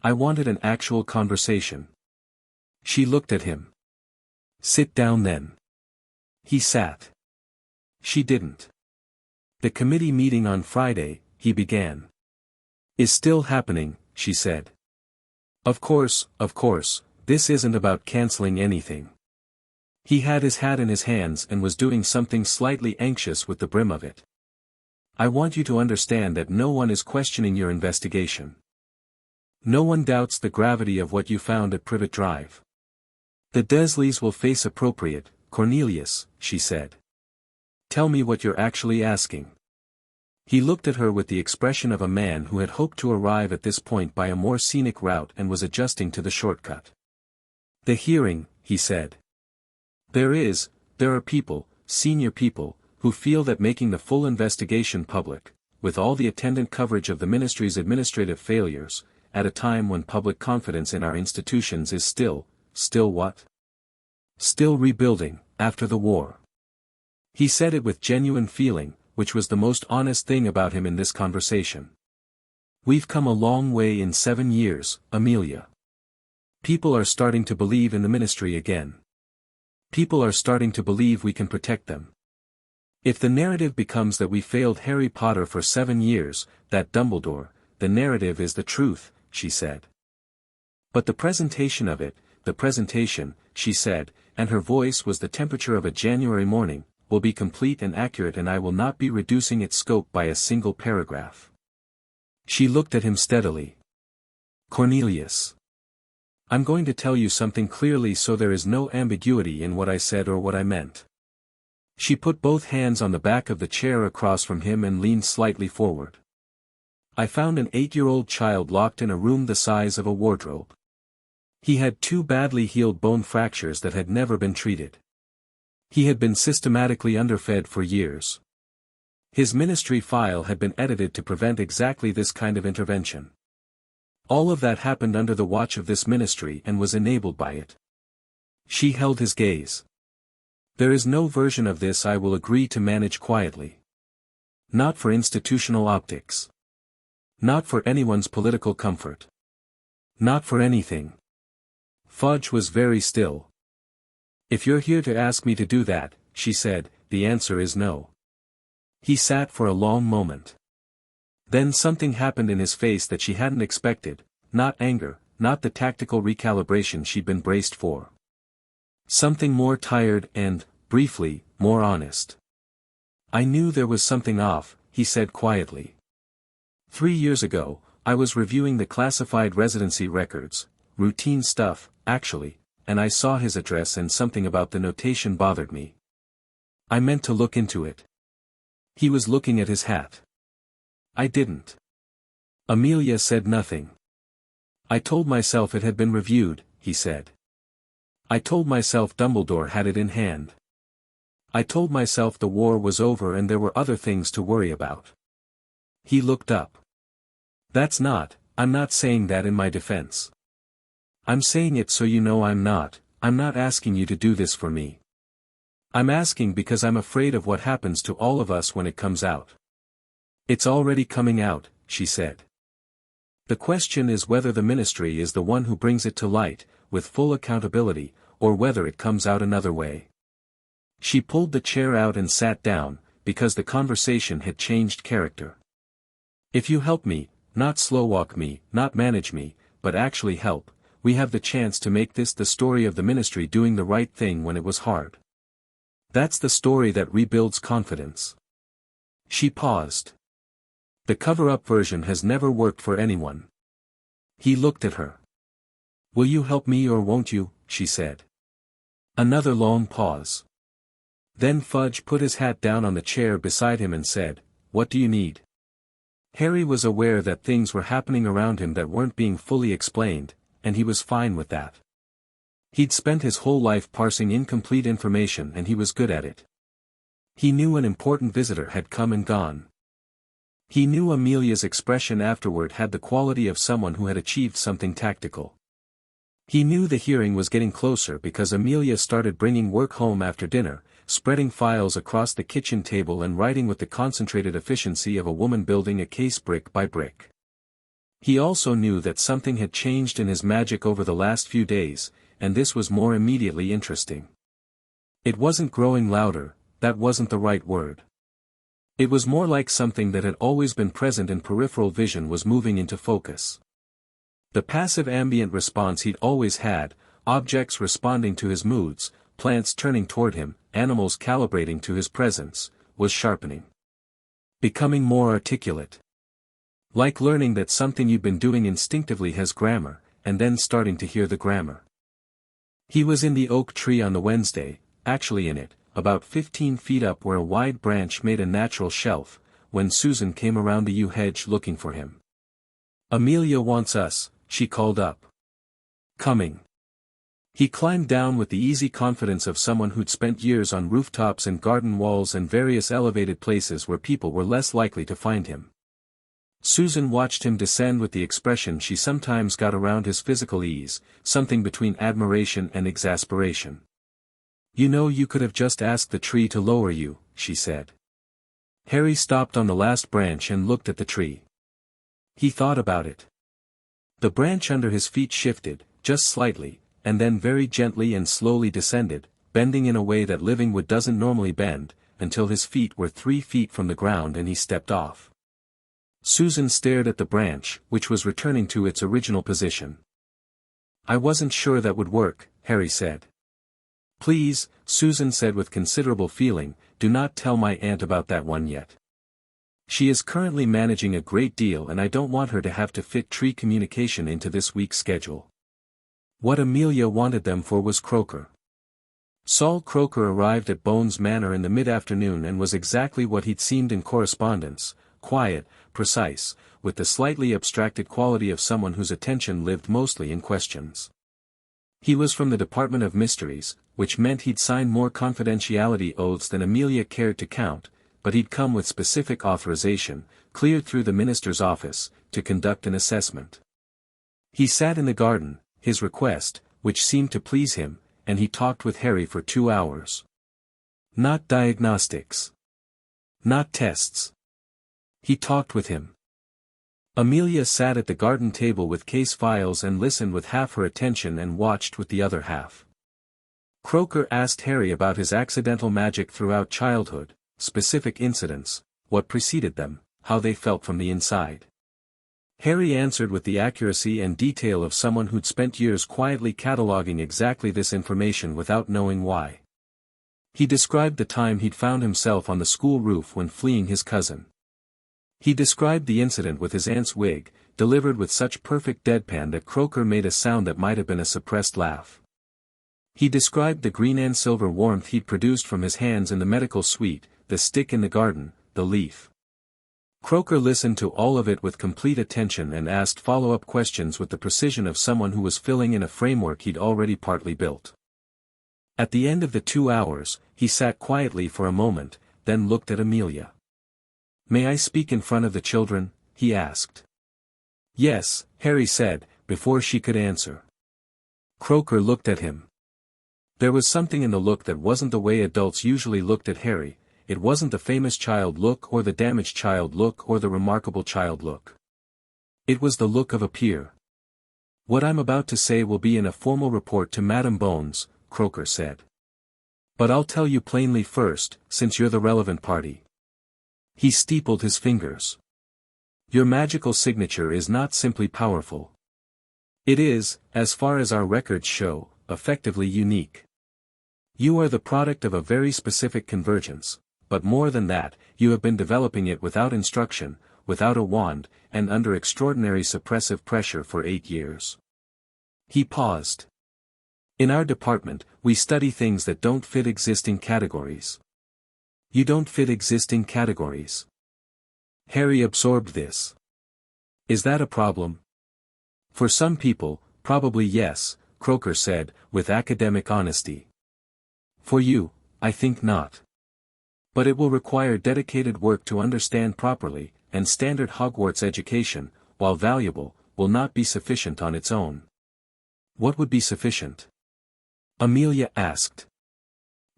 I wanted an actual conversation." She looked at him. "Sit down then." He sat. She didn't. "The committee meeting on Friday," he began. "Is still happening," she said. Of course, this isn't about canceling anything." He had his hat in his hands and was doing something slightly anxious with the brim of it. "I want you to understand that no one is questioning your investigation. No one doubts the gravity of what you found at Privet Drive. The Dursleys will face appropriate, Cornelius," she said. "Tell me what you're actually asking." He looked at her with the expression of a man who had hoped to arrive at this point by a more scenic route and was adjusting to the shortcut. "The hearing," he said. There are people, senior people, who feel that making the full investigation public, with all the attendant coverage of the ministry's administrative failures, at a time when public confidence in our institutions is still what? Still rebuilding, after the war. He said it with genuine feeling, which was the most honest thing about him in this conversation. "We've come a long way in 7 years, Amelia. People are starting to believe in the ministry again. People are starting to believe we can protect them. If the narrative becomes that we failed Harry Potter for 7 years, that Dumbledore, the narrative is the truth," she said. "But the presentation of it, she said, and her voice was the temperature of a January morning, will be complete and accurate and I will not be reducing its scope by a single paragraph." She looked at him steadily. "Cornelius. I'm going to tell you something clearly so there is no ambiguity in what I said or what I meant." She put both hands on the back of the chair across from him and leaned slightly forward. "I found an 8-year-old child locked in a room the size of a wardrobe. He had 2 badly healed bone fractures that had never been treated. He had been systematically underfed for years. His ministry file had been edited to prevent exactly this kind of intervention. All of that happened under the watch of this ministry and was enabled by it." She held his gaze. "There is no version of this I will agree to manage quietly. Not for institutional optics. Not for anyone's political comfort. Not for anything." Fudge was very still. "If you're here to ask me to do that," she said, "the answer is no." He sat for a long moment. Then something happened in his face that she hadn't expected, not anger, not the tactical recalibration she'd been braced for. Something more tired and, briefly, more honest. "I knew there was something off," he said quietly. 3 years ago, I was reviewing the classified residency records, routine stuff, actually, and I saw his address and something about the notation bothered me. I meant to look into it." He was looking at his hat. "I didn't." Amelia said nothing. "I told myself it had been reviewed," he said. "I told myself Dumbledore had it in hand. I told myself the war was over and there were other things to worry about. He looked up. I'm not saying that in my defense. I'm saying it so you know I'm not asking you to do this for me. I'm asking because I'm afraid of what happens to all of us when it comes out. It's already coming out, she said. The question is whether the ministry is the one who brings it to light, with full accountability, or whether it comes out another way. She pulled the chair out and sat down, because the conversation had changed character. If you help me, not slowwalk me, not manage me, but actually help, we have the chance to make this the story of the ministry doing the right thing when it was hard. That's the story that rebuilds confidence. She paused. The cover-up version has never worked for anyone. He looked at her. Will you help me or won't you, she said. Another long pause. Then Fudge put his hat down on the chair beside him and said, What do you need? Harry was aware that things were happening around him that weren't being fully explained, and he was fine with that. He'd spent his whole life parsing incomplete information and he was good at it. He knew an important visitor had come and gone. He knew Amelia's expression afterward had the quality of someone who had achieved something tactical. He knew the hearing was getting closer because Amelia started bringing work home after dinner, spreading files across the kitchen table and writing with the concentrated efficiency of a woman building a case brick by brick. He also knew that something had changed in his magic over the last few days, and this was more immediately interesting. It wasn't growing louder, that wasn't the right word. It was more like something that had always been present in peripheral vision was moving into focus. The passive ambient response he'd always had, objects responding to his moods, plants turning toward him, animals calibrating to his presence, was sharpening. Becoming more articulate. Like learning that something you've been doing instinctively has grammar, and then starting to hear the grammar. He was in the oak tree on the Wednesday, actually in it, about 15 feet up where a wide branch made a natural shelf, when Susan came around the yew hedge looking for him. Amelia wants us, she called up. Coming. He climbed down with the easy confidence of someone who'd spent years on rooftops and garden walls and various elevated places where people were less likely to find him. Susan watched him descend with the expression she sometimes got around his physical ease, something between admiration and exasperation. You know, you could have just asked the tree to lower you, she said. Harry stopped on the last branch and looked at the tree. He thought about it. The branch under his feet shifted, just slightly, and then very gently and slowly descended, bending in a way that living wood doesn't normally bend, until his feet were 3 feet from the ground and he stepped off. Susan stared at the branch, which was returning to its original position. I wasn't sure that would work, Harry said. Please, Susan said with considerable feeling, do not tell my aunt about that one yet. She is currently managing a great deal and I don't want her to have to fit tree communication into this week's schedule. What Amelia wanted them for was Croaker. Saul Croaker arrived at Bones Manor in the mid-afternoon and was exactly what he'd seemed in correspondence, quiet, precise, with the slightly abstracted quality of someone whose attention lived mostly in questions. He was from the Department of Mysteries, which meant he'd signed more confidentiality oaths than Amelia cared to count, but he'd come with specific authorization, cleared through the minister's office, to conduct an assessment. He sat in the garden, his request, which seemed to please him, and he talked with Harry for 2 hours. Not diagnostics. Not tests. He talked with him. Amelia sat at the garden table with case files and listened with half her attention and watched with the other half. Croaker asked Harry about his accidental magic throughout childhood, specific incidents, what preceded them, how they felt from the inside. Harry answered with the accuracy and detail of someone who'd spent years quietly cataloging exactly this information without knowing why. He described the time he'd found himself on the school roof when fleeing his cousin. He described the incident with his aunt's wig, delivered with such perfect deadpan that Croaker made a sound that might have been a suppressed laugh. He described the green and silver warmth he'd produced from his hands in the medical suite, the stick in the garden, the leaf. Croaker listened to all of it with complete attention and asked follow-up questions with the precision of someone who was filling in a framework he'd already partly built. At the end of the 2 hours, he sat quietly for a moment, then looked at Amelia. "May I speak in front of the children?" he asked. "Yes," Harry said, before she could answer. Croaker looked at him. There was something in the look that wasn't the way adults usually looked at Harry. It wasn't the famous child look or the damaged child look or the remarkable child look. It was the look of a peer. "What I'm about to say will be in a formal report to Madame Bones," Croaker said. "But I'll tell you plainly first, since you're the relevant party." He steepled his fingers. "Your magical signature is not simply powerful. It is, as far as our records show, effectively unique. You are the product of a very specific convergence, but more than that, you have been developing it without instruction, without a wand, and under extraordinary suppressive pressure for 8 years." He paused. "In our department, we study things that don't fit existing categories." "You don't fit existing categories." Harry absorbed this. "Is that a problem?" "For some people, probably yes," Croaker said, with academic honesty. "For you, I think not. But it will require dedicated work to understand properly, and standard Hogwarts education, while valuable, will not be sufficient on its own." "What would be sufficient?" Amelia asked.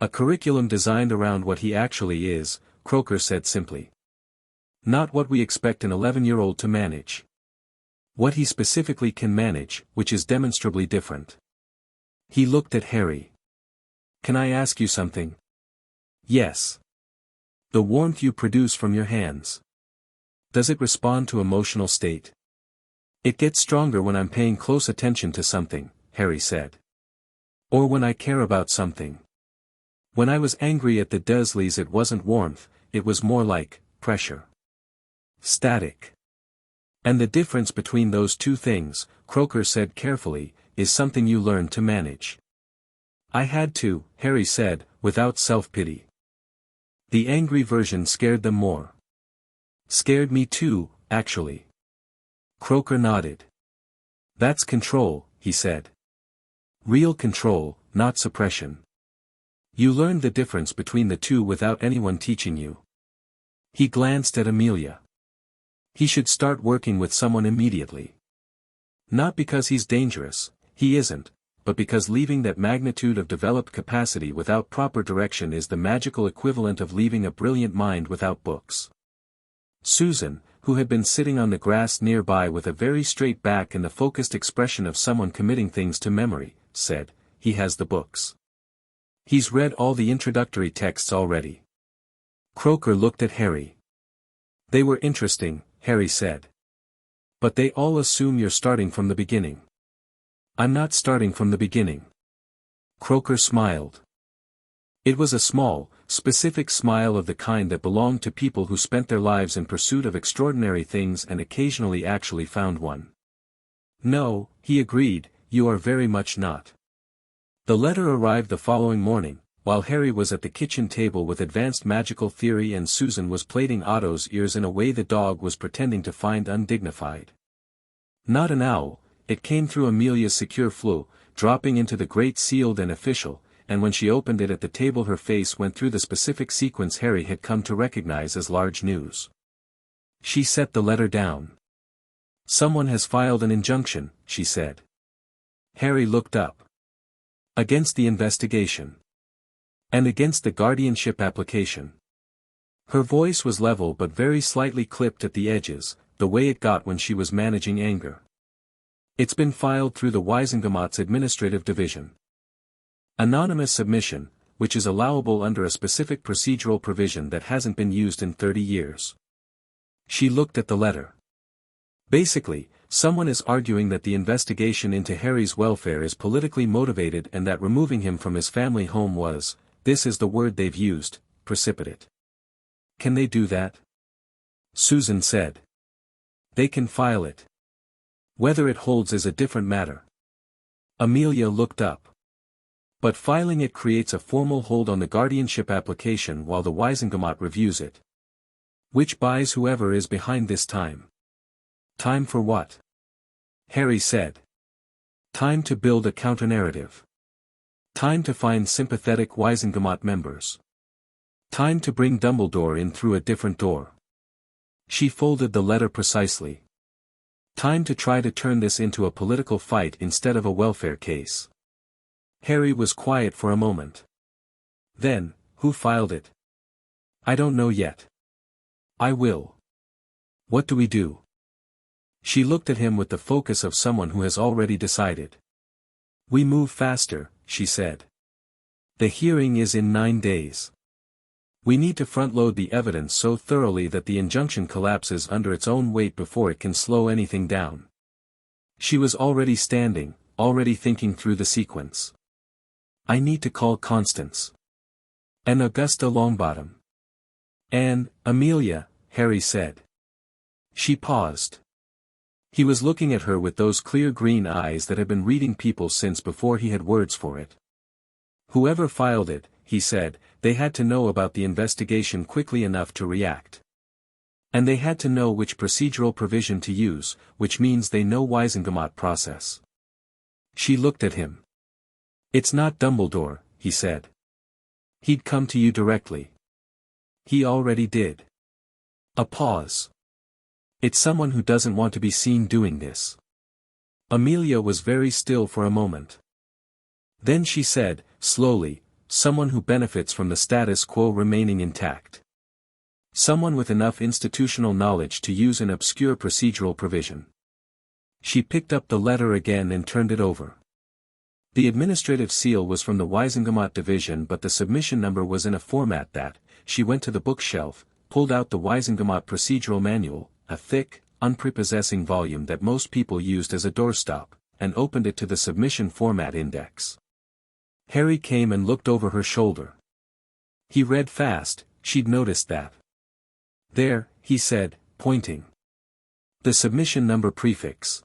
"A curriculum designed around what he actually is," Croaker said simply. "Not what we expect an 11-year-old to manage. What he specifically can manage, which is demonstrably different." He looked at Harry. "Can I ask you something?" "Yes." "The warmth you produce from your hands. Does it respond to emotional state?" "It gets stronger when I'm paying close attention to something," Harry said. "Or when I care about something. When I was angry at the Dursleys it wasn't warmth, it was more like pressure. Static. And the difference between those two things," Croaker said carefully, "is something you learn to manage." "I had to," Harry said, without self-pity. The angry version scared them more. "Scared me too, actually." Croaker nodded. "That's control," he said. "Real control, not suppression. You learned the difference between the two without anyone teaching you." He glanced at Amelia. "He should start working with someone immediately. Not because he's dangerous, he isn't, but because leaving that magnitude of developed capacity without proper direction is the magical equivalent of leaving a brilliant mind without books." Susan, who had been sitting on the grass nearby with a very straight back and the focused expression of someone committing things to memory, said, "He has the books. He's read all the introductory texts already." Croaker looked at Harry. "They were interesting," Harry said. "But they all assume you're starting from the beginning." "I'm not starting from the beginning." Croaker smiled. It was a small, specific smile of the kind that belonged to people who spent their lives in pursuit of extraordinary things and occasionally actually found one. "No," he agreed, "you are very much not." The letter arrived the following morning, while Harry was at the kitchen table with advanced magical theory and Susan was plaiting Otto's ears in a way the dog was pretending to find undignified. Not an owl, it came through Amelia's secure flue, dropping into the great sealed and official, and when she opened it at the table her face went through the specific sequence Harry had come to recognize as large news. She set the letter down. "Someone has filed an injunction," she said. Harry looked up. "Against the investigation. And against the guardianship application." Her voice was level but very slightly clipped at the edges, the way it got when she was managing anger. "It's been filed through the Wisengamot's administrative division. Anonymous submission, which is allowable under a specific procedural provision that hasn't been used in 30 years. She looked at the letter. "Basically, someone is arguing that the investigation into Harry's welfare is politically motivated and that removing him from his family home was, this is the word they've used, precipitate." "Can they do that?" Susan said. "They can file it. Whether it holds is a different matter." Amelia looked up. "But filing it creates a formal hold on the guardianship application while the Wisengamot reviews it. Which buys whoever is behind this time." "Time for what?" Harry said. "Time to build a counternarrative. Time to find sympathetic Wisengamot members. Time to bring Dumbledore in through a different door. She folded the letter precisely. Time to try to turn this into a political fight instead of a welfare case. Harry was quiet for a moment. Then, who filed it? I don't know yet. I will. What do we do? She looked at him with the focus of someone who has already decided. We move faster, she said. The hearing is in 9 days. We need to front-load the evidence so thoroughly that the injunction collapses under its own weight before it can slow anything down. She was already standing, already thinking through the sequence. I need to call Constance. And Augusta Longbottom. And, Amelia, Harry said. She paused. He was looking at her with those clear green eyes that had been reading people since before he had words for it. Whoever filed it, he said, they had to know about the investigation quickly enough to react. And they had to know which procedural provision to use, which means they know Wisengamot process. She looked at him. It's not Dumbledore, he said. He'd come to you directly. He already did. A pause. It's someone who doesn't want to be seen doing this. Amelia was very still for a moment. Then she said, slowly, someone who benefits from the status quo remaining intact. Someone with enough institutional knowledge to use an obscure procedural provision. She picked up the letter again and turned it over. The administrative seal was from the Wisengamot division, but the submission number was in a format that, she went to the bookshelf, pulled out the Wisengamot procedural manual, a thick, unprepossessing volume that most people used as a doorstop, and opened it to the submission format index. Harry came and looked over her shoulder. He read fast, she'd noticed that. There, he said, pointing. The submission number prefix.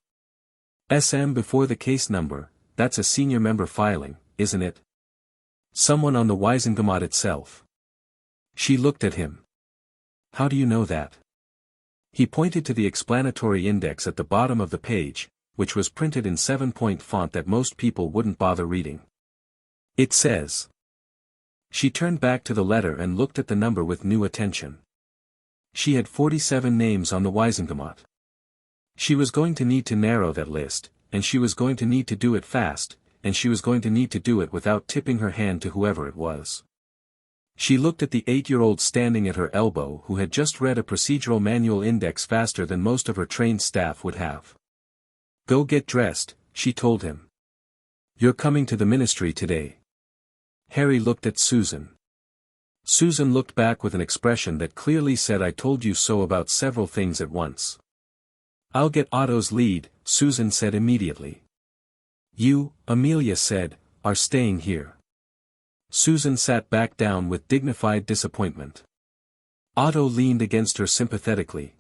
SM before the case number, that's a senior member filing, isn't it? Someone on the Wisengamot itself. She looked at him. How do you know that? He pointed to the explanatory index at the bottom of the page, which was printed in 7-point font that most people wouldn't bother reading. It says. She turned back to the letter and looked at the number with new attention. She had 47 names on the Wisengamot. She was going to need to narrow that list, and she was going to need to do it fast, and she was going to need to do it without tipping her hand to whoever it was. She looked at the 8-year-old standing at her elbow who had just read a procedural manual index faster than most of her trained staff would have. Go get dressed, she told him. You're coming to the ministry today. Harry looked at Susan. Susan looked back with an expression that clearly said I told you so about several things at once. I'll get Otto's lead, Susan said immediately. You, Amelia said, are staying here. Susan sat back down with dignified disappointment. Otto leaned against her sympathetically.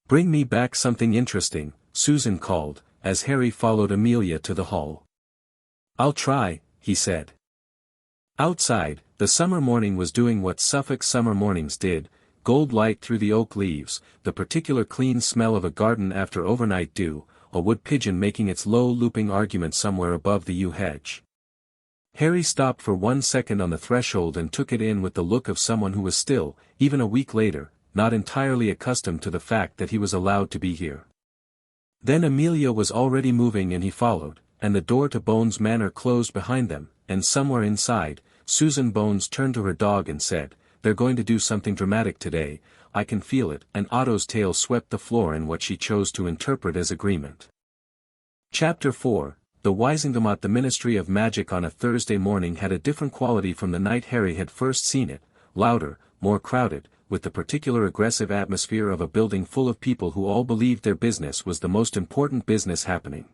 Bring me back something interesting, Susan called, as Harry followed Amelia to the hall. I'll try, he said. Outside, the summer morning was doing what Suffolk summer mornings did, gold light through the oak leaves, the particular clean smell of a garden after overnight dew, a wood pigeon making its low looping argument somewhere above the yew hedge. Harry stopped for 1 second on the threshold and took it in with the look of someone who was still, even a week later, not entirely accustomed to the fact that he was allowed to be here. Then Amelia was already moving and he followed, and the door to Bones Manor closed behind them, and somewhere inside, Susan Bones turned to her dog and said, They're going to do something dramatic today, I can feel it, and Otto's tail swept the floor in what she chose to interpret as agreement. Chapter 4, The Wisengamot. The Ministry of Magic on a Thursday morning had a different quality from the night Harry had first seen it, louder, more crowded, with the particular aggressive atmosphere of a building full of people who all believed their business was the most important business happening.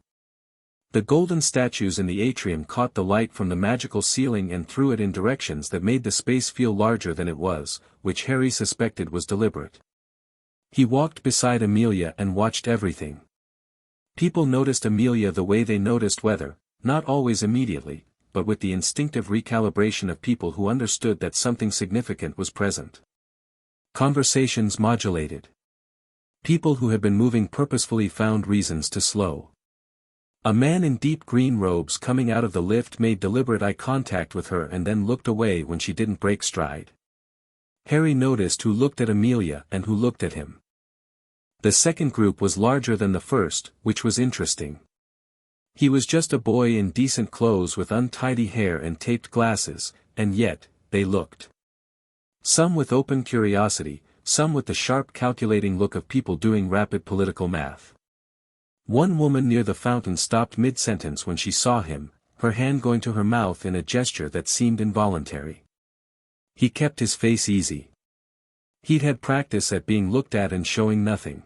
The golden statues in the atrium caught the light from the magical ceiling and threw it in directions that made the space feel larger than it was, which Harry suspected was deliberate. He walked beside Amelia and watched everything. People noticed Amelia the way they noticed weather, not always immediately, but with the instinctive recalibration of people who understood that something significant was present. Conversations modulated. People who had been moving purposefully found reasons to slow. A man in deep green robes coming out of the lift made deliberate eye contact with her and then looked away when she didn't break stride. Harry noticed who looked at Amelia and who looked at him. The second group was larger than the first, which was interesting. He was just a boy in decent clothes with untidy hair and taped glasses, and yet, they looked. Some with open curiosity, some with the sharp calculating look of people doing rapid political math. One woman near the fountain stopped mid-sentence when she saw him, her hand going to her mouth in a gesture that seemed involuntary. He kept his face easy. He'd had practice at being looked at and showing nothing.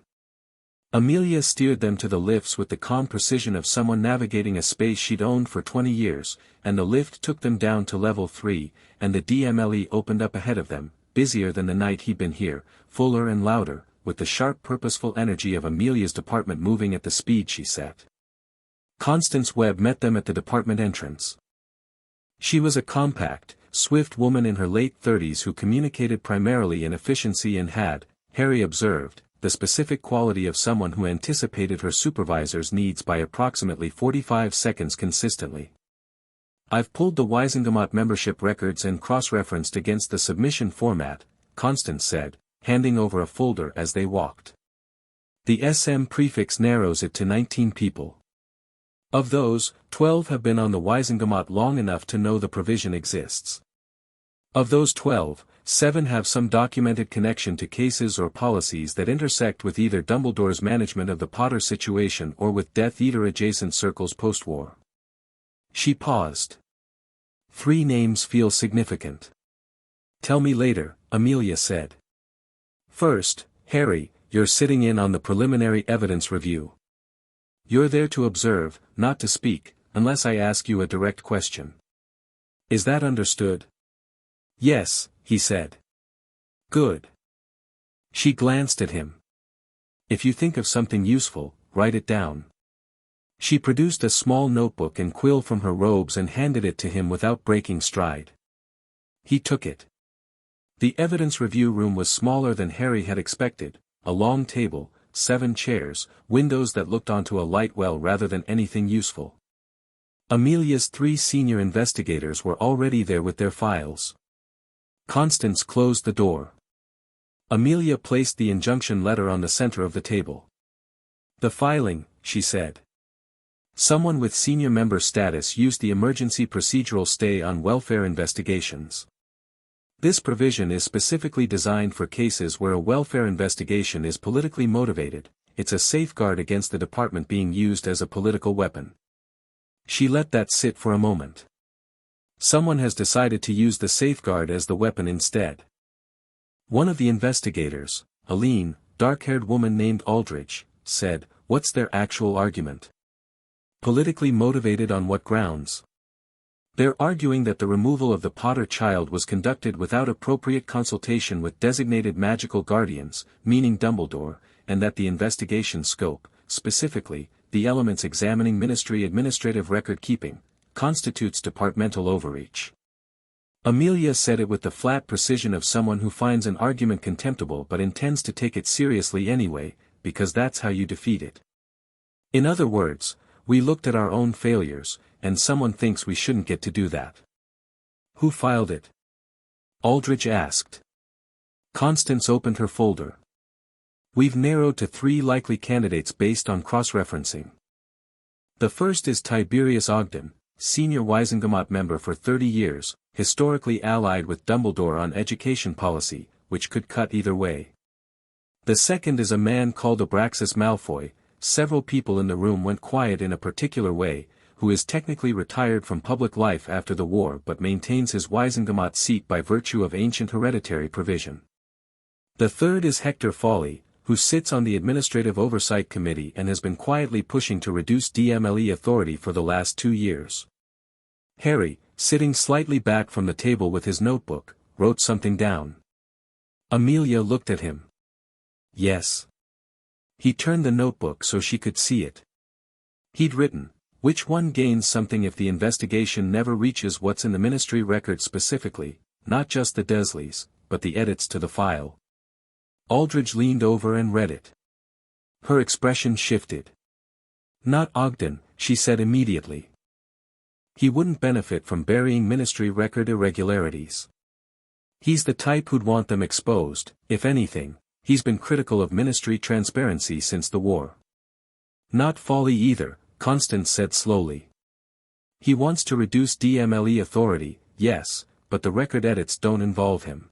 Amelia steered them to the lifts with the calm precision of someone navigating a space she'd owned for 20 years, and the lift took them down to level 3, and the DMLE opened up ahead of them, busier than the night he'd been here, fuller and louder, with the sharp purposeful energy of Amelia's department moving at the speed she set. Constance Webb met them at the department entrance. She was a compact, swift woman in her late 30s who communicated primarily in efficiency and had, Harry observed, the specific quality of someone who anticipated her supervisor's needs by approximately 45 seconds consistently. "I've pulled the Wisengamot membership records and cross-referenced against the submission format," Constance said, handing over a folder as they walked. "The SM prefix narrows it to 19 people. Of those, 12 have been on the Wisengamot long enough to know the provision exists. Of those 12, 7 have some documented connection to cases or policies that intersect with either Dumbledore's management of the Potter situation or with Death Eater adjacent circles post-war." She paused. 3 names feel significant. "Tell me later," Amelia said. "First, Harry, you're sitting in on the preliminary evidence review. You're there to observe, not to speak, unless I ask you a direct question. Is that understood?" "Yes," he said. "Good." She glanced at him. "If you think of something useful, write it down." She produced a small notebook and quill from her robes and handed it to him without breaking stride. He took it. The evidence review room was smaller than Harry had expected, a long table, 7 chairs, windows that looked onto a light well rather than anything useful. Amelia's 3 senior investigators were already there with their files. Constance closed the door. Amelia placed the injunction letter on the center of the table. "The filing," she said. "Someone with senior member status used the emergency procedural stay on welfare investigations. This provision is specifically designed for cases where a welfare investigation is politically motivated. It's a safeguard against the department being used as a political weapon." She let that sit for a moment. Someone has decided to use the safeguard as the weapon instead. One of the investigators, a lean, dark-haired woman named Aldridge, said, "What's their actual argument? Politically motivated on what grounds?" "They're arguing that the removal of the Potter child was conducted without appropriate consultation with designated magical guardians, meaning Dumbledore, and that the investigation scope, specifically, the elements examining ministry administrative record-keeping, constitutes departmental overreach." Amelia said it with the flat precision of someone who finds an argument contemptible but intends to take it seriously anyway, because that's how you defeat it. "In other words, we looked at our own failures, and someone thinks we shouldn't get to do that." "Who filed it?" Aldridge asked. Constance opened her folder. "We've narrowed to 3 likely candidates based on cross-referencing. The first is Tiberius Ogden, senior Wisengamot member for 30 years, historically allied with Dumbledore on education policy, which could cut either way. The second is a man called Abraxas Malfoy. Several people in the room went quiet in a particular way, who is technically retired from public life after the war but maintains his Wisengamot seat by virtue of ancient hereditary provision. The third is Hector Fawley, who sits on the Administrative Oversight Committee and has been quietly pushing to reduce DMLE authority for the last 2 years. Harry, sitting slightly back from the table with his notebook, wrote something down. Amelia looked at him. "Yes." He turned the notebook so she could see it. He'd written, "Which one gains something if the investigation never reaches what's in the ministry record specifically, not just the Dursleys, but the edits to the file?" Aldridge leaned over and read it. Her expression shifted. Not Ogden, she said immediately. He wouldn't benefit from burying ministry record irregularities. He's the type who'd want them exposed. If anything, he's been critical of ministry transparency since the war. Not folly either, Constance said slowly. He wants to reduce DMLE authority, yes, but the record edits don't involve him.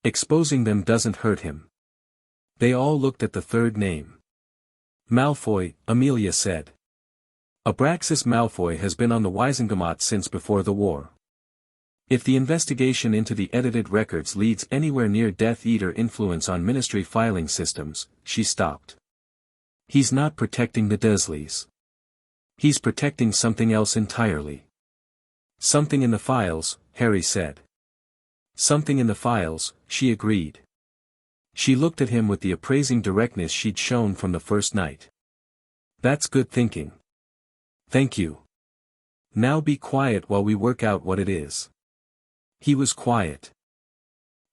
Exposing them doesn't hurt him. They all looked at the third name. Malfoy, Amelia said. Abraxas Malfoy has been on the Wisengamot since before the war. If the investigation into the edited records leads anywhere near Death Eater influence on ministry filing systems, she stopped. He's not protecting the Dursleys. He's protecting something else entirely. Something in the files, Harry said. Something in the files, she agreed. She looked at him with the appraising directness she'd shown from the first night. That's good thinking. Thank you. Now be quiet while we work out what it is. He was quiet.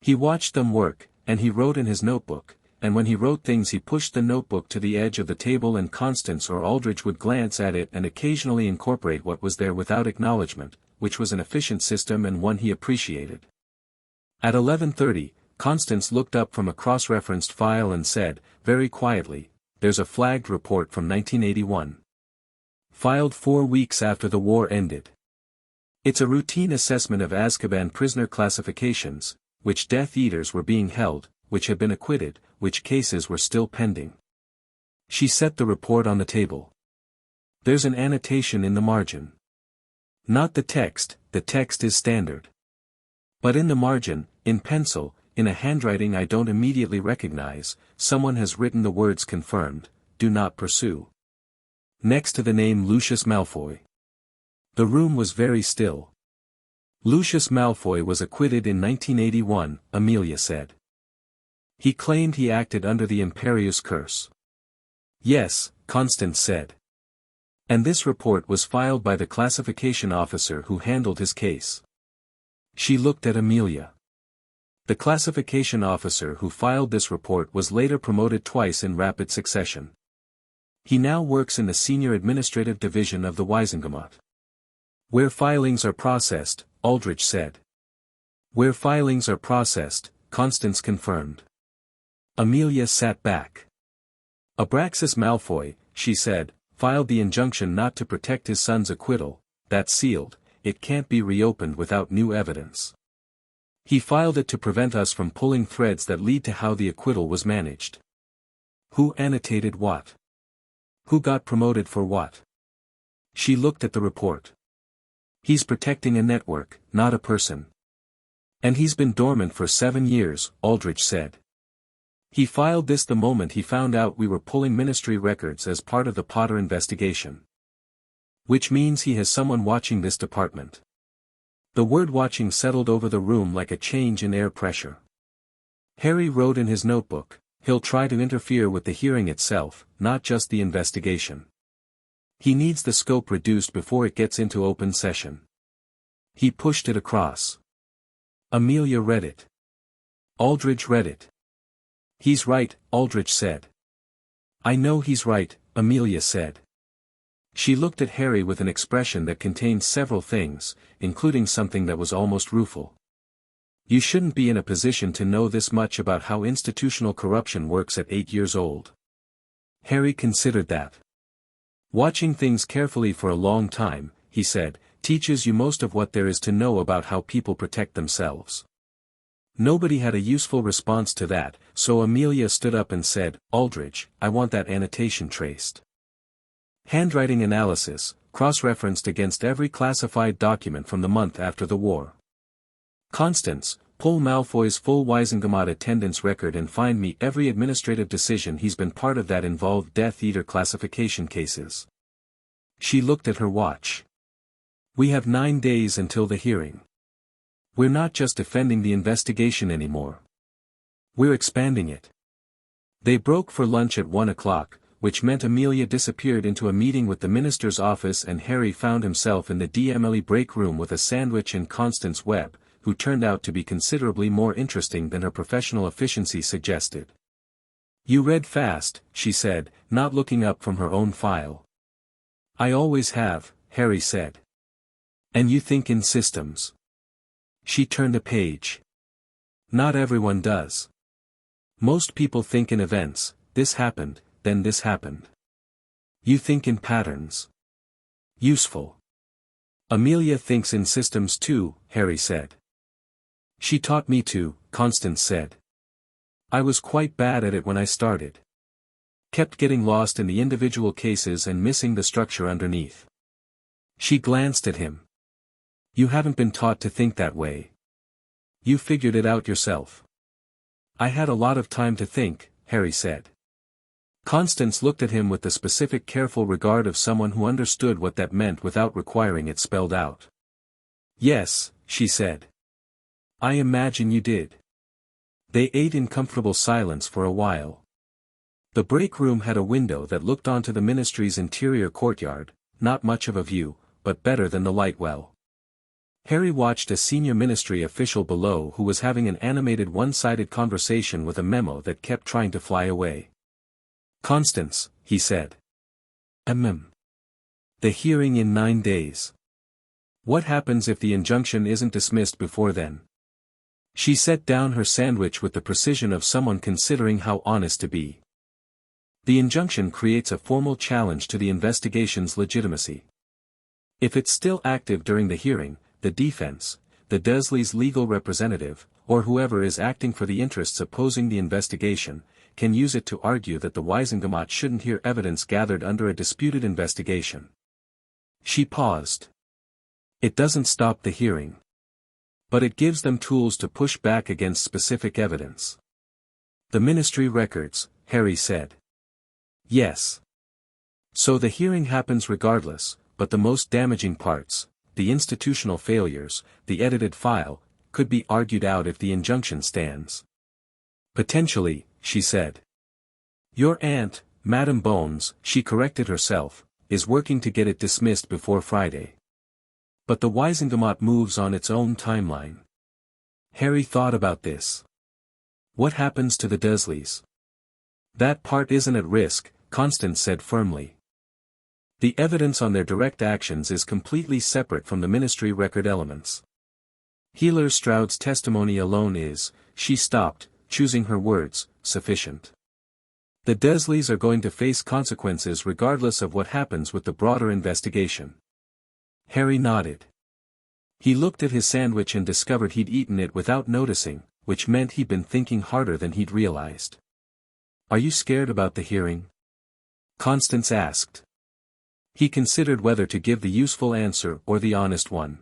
He watched them work, and he wrote in his notebook, and when he wrote things he pushed the notebook to the edge of the table and Constance or Aldrich would glance at it and occasionally incorporate what was there without acknowledgement, which was an efficient system and one he appreciated. At 11:30, Constance looked up from a cross-referenced file and said, very quietly, "There's a flagged report from 1981. Filed 4 weeks after the war ended. It's a routine assessment of Azkaban prisoner classifications, which Death Eaters were being held, which had been acquitted, which cases were still pending." She set the report on the table. There's an annotation in the margin. Not the text is standard. But in the margin, in pencil, in a handwriting I don't immediately recognize, someone has written the words confirmed, "Do not pursue." Next to the name Lucius Malfoy. The room was very still. Lucius Malfoy was acquitted in 1981, Amelia said. He claimed he acted under the Imperius curse. Yes, Constance said. And this report was filed by the classification officer who handled his case. She looked at Amelia. The classification officer who filed this report was later promoted twice in rapid succession. He now works in the senior administrative division of the Wisengamot. Where filings are processed, Aldrich said. Where filings are processed, Constance confirmed. Amelia sat back. Abraxas Malfoy, she said, filed the injunction not to protect his son's acquittal. That's sealed, it can't be reopened without new evidence. He filed it to prevent us from pulling threads that lead to how the acquittal was managed. Who annotated what? Who got promoted for what? She looked at the report. He's protecting a network, not a person. And he's been dormant for 7 years, Aldrich said. He filed this the moment he found out we were pulling ministry records as part of the Potter investigation. Which means he has someone watching this department. The word watching settled over the room like a change in air pressure. Harry wrote in his notebook, he'll try to interfere with the hearing itself, not just the investigation. He needs the scope reduced before it gets into open session. He pushed it across. Amelia read it. Aldrich read it. He's right, Aldrich said. I know he's right, Amelia said. She looked at Harry with an expression that contained several things, including something that was almost rueful. You shouldn't be in a position to know this much about how institutional corruption works at 8 years old. Harry considered that. Watching things carefully for a long time, he said, teaches you most of what there is to know about how people protect themselves. Nobody had a useful response to that, so Amelia stood up and said, Aldrich, I want that annotation traced. Handwriting analysis, cross-referenced against every classified document from the month after the war. Constance, pull Malfoy's full Wisengamot attendance record and find me every administrative decision he's been part of that involved Death Eater classification cases. She looked at her watch. We have 9 days until the hearing. We're not just defending the investigation anymore. We're expanding it. They broke for lunch at 1 o'clock, which meant Amelia disappeared into a meeting with the minister's office and Harry found himself in the DMLE break room with a sandwich and Constance Webb, who turned out to be considerably more interesting than her professional efficiency suggested. You read fast, she said, not looking up from her own file. I always have, Harry said. And you think in systems. She turned a page. Not everyone does. Most people think in events, this happened, then this happened. You think in patterns. Useful. Amelia thinks in systems too, Harry said. She taught me to, Constance said. I was quite bad at it when I started. Kept getting lost in the individual cases and missing the structure underneath. She glanced at him. You haven't been taught to think that way. You figured it out yourself. I had a lot of time to think, Harry said. Constance looked at him with the specific careful regard of someone who understood what that meant without requiring it spelled out. Yes, she said. I imagine you did. They ate in comfortable silence for a while. The break room had a window that looked onto the ministry's interior courtyard, not much of a view, but better than the light well. Harry watched a senior ministry official below who was having an animated one-sided conversation with a memo that kept trying to fly away. Constance, he said. The hearing in 9 days. What happens if the injunction isn't dismissed before then? She set down her sandwich with the precision of someone considering how honest to be. The injunction creates a formal challenge to the investigation's legitimacy. If it's still active during the hearing, the defense, the Dursleys' legal representative, or whoever is acting for the interests opposing the investigation, can use it to argue that the Wisengamot shouldn't hear evidence gathered under a disputed investigation. She paused. It doesn't stop the hearing. But it gives them tools to push back against specific evidence. The ministry records, Harry said. Yes. So the hearing happens regardless, but the most damaging parts, the institutional failures, the edited file, could be argued out if the injunction stands. Potentially, she said. Your aunt, Madame Bones, she corrected herself, is working to get it dismissed before Friday. But the Wisengamot moves on its own timeline. Harry thought about this. What happens to the Dursleys? That part isn't at risk, Constance said firmly. The evidence on their direct actions is completely separate from the ministry record elements. Healer Stroud's testimony alone is, she stopped, choosing her words, sufficient. The Dursleys are going to face consequences regardless of what happens with the broader investigation. Harry nodded. He looked at his sandwich and discovered he'd eaten it without noticing, which meant he'd been thinking harder than he'd realized. Are you scared about the hearing? Constance asked. He considered whether to give the useful answer or the honest one.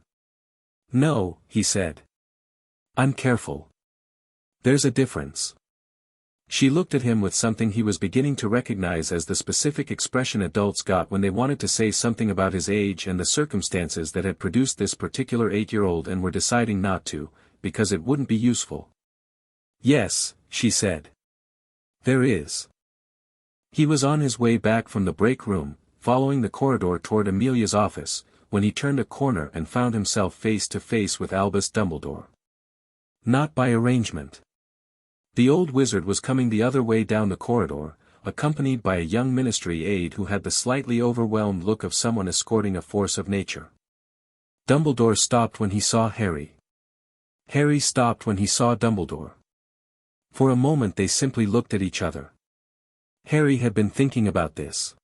No, he said. I'm careful. There's a difference. She looked at him with something he was beginning to recognize as the specific expression adults got when they wanted to say something about his age and the circumstances that had produced this particular 8-year-old and were deciding not to, because it wouldn't be useful. Yes, she said. There is. He was on his way back from the break room, following the corridor toward Amelia's office, when he turned a corner and found himself face to face with Albus Dumbledore. Not by arrangement. The old wizard was coming the other way down the corridor, accompanied by a young ministry aide who had the slightly overwhelmed look of someone escorting a force of nature. Dumbledore stopped when he saw Harry. Harry stopped when he saw Dumbledore. For a moment they simply looked at each other. Harry had been thinking about this.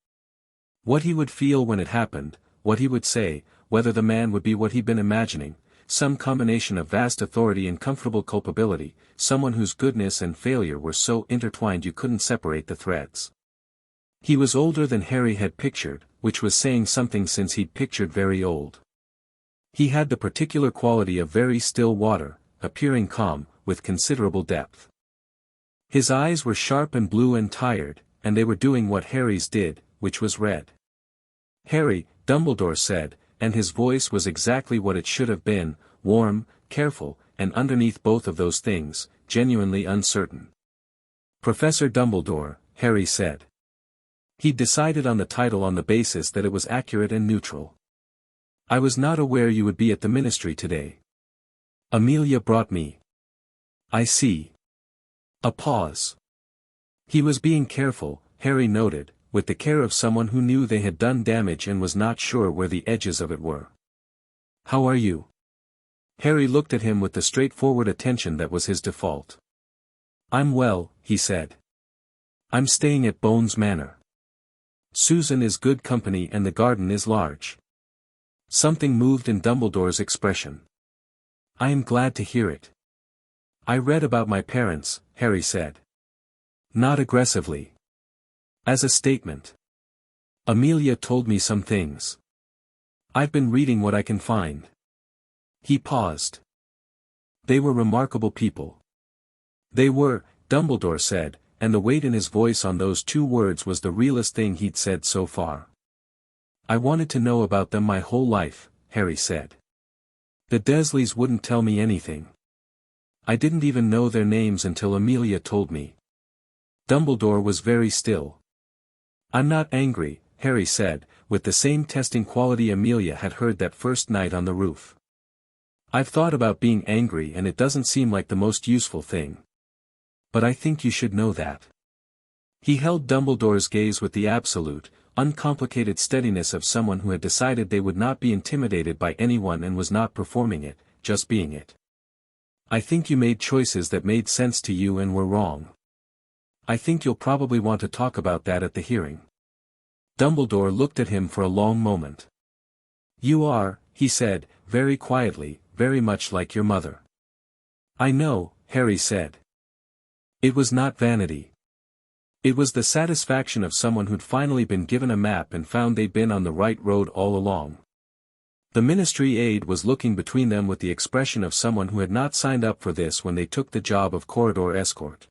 What he would feel when it happened, what he would say, whether the man would be what he'd been imagining, some combination of vast authority and comfortable culpability, someone whose goodness and failure were so intertwined you couldn't separate the threads. He was older than Harry had pictured, which was saying something since he'd pictured very old. He had the particular quality of very still water, appearing calm, with considerable depth. His eyes were sharp and blue and tired, and they were doing what Harry's did, which was red. Harry, Dumbledore said, and his voice was exactly what it should have been, warm, careful, and underneath both of those things, genuinely uncertain. Professor Dumbledore, Harry said. He'd decided on the title on the basis that it was accurate and neutral. I was not aware you would be at the ministry today. Amelia brought me. I see. A pause. He was being careful, Harry noted, with the care of someone who knew they had done damage and was not sure where the edges of it were. "How are you?" Harry looked at him with the straightforward attention that was his default. "I'm well," he said. "I'm staying at Bones Manor. Susan is good company and the garden is large." Something moved in Dumbledore's expression. "I am glad to hear it." "I read about my parents," Harry said. Not aggressively. As a statement. "Amelia told me some things. I've been reading what I can find." He paused. "They were remarkable people." "They were," Dumbledore said, and the weight in his voice on those two words was the realest thing he'd said so far. "I wanted to know about them my whole life," Harry said. "The Dursleys wouldn't tell me anything. I didn't even know their names until Amelia told me." Dumbledore was very still. "I'm not angry," Harry said, with the same testing quality Amelia had heard that first night on the roof. "I've thought about being angry and it doesn't seem like the most useful thing. But I think you should know that." He held Dumbledore's gaze with the absolute, uncomplicated steadiness of someone who had decided they would not be intimidated by anyone and was not performing it, just being it. "I think you made choices that made sense to you and were wrong. I think you'll probably want to talk about that at the hearing." Dumbledore looked at him for a long moment. "You are," he said, very quietly, "very much like your mother." "I know," Harry said. It was not vanity. It was the satisfaction of someone who'd finally been given a map and found they'd been on the right road all along. The ministry aide was looking between them with the expression of someone who had not signed up for this when they took the job of corridor escort.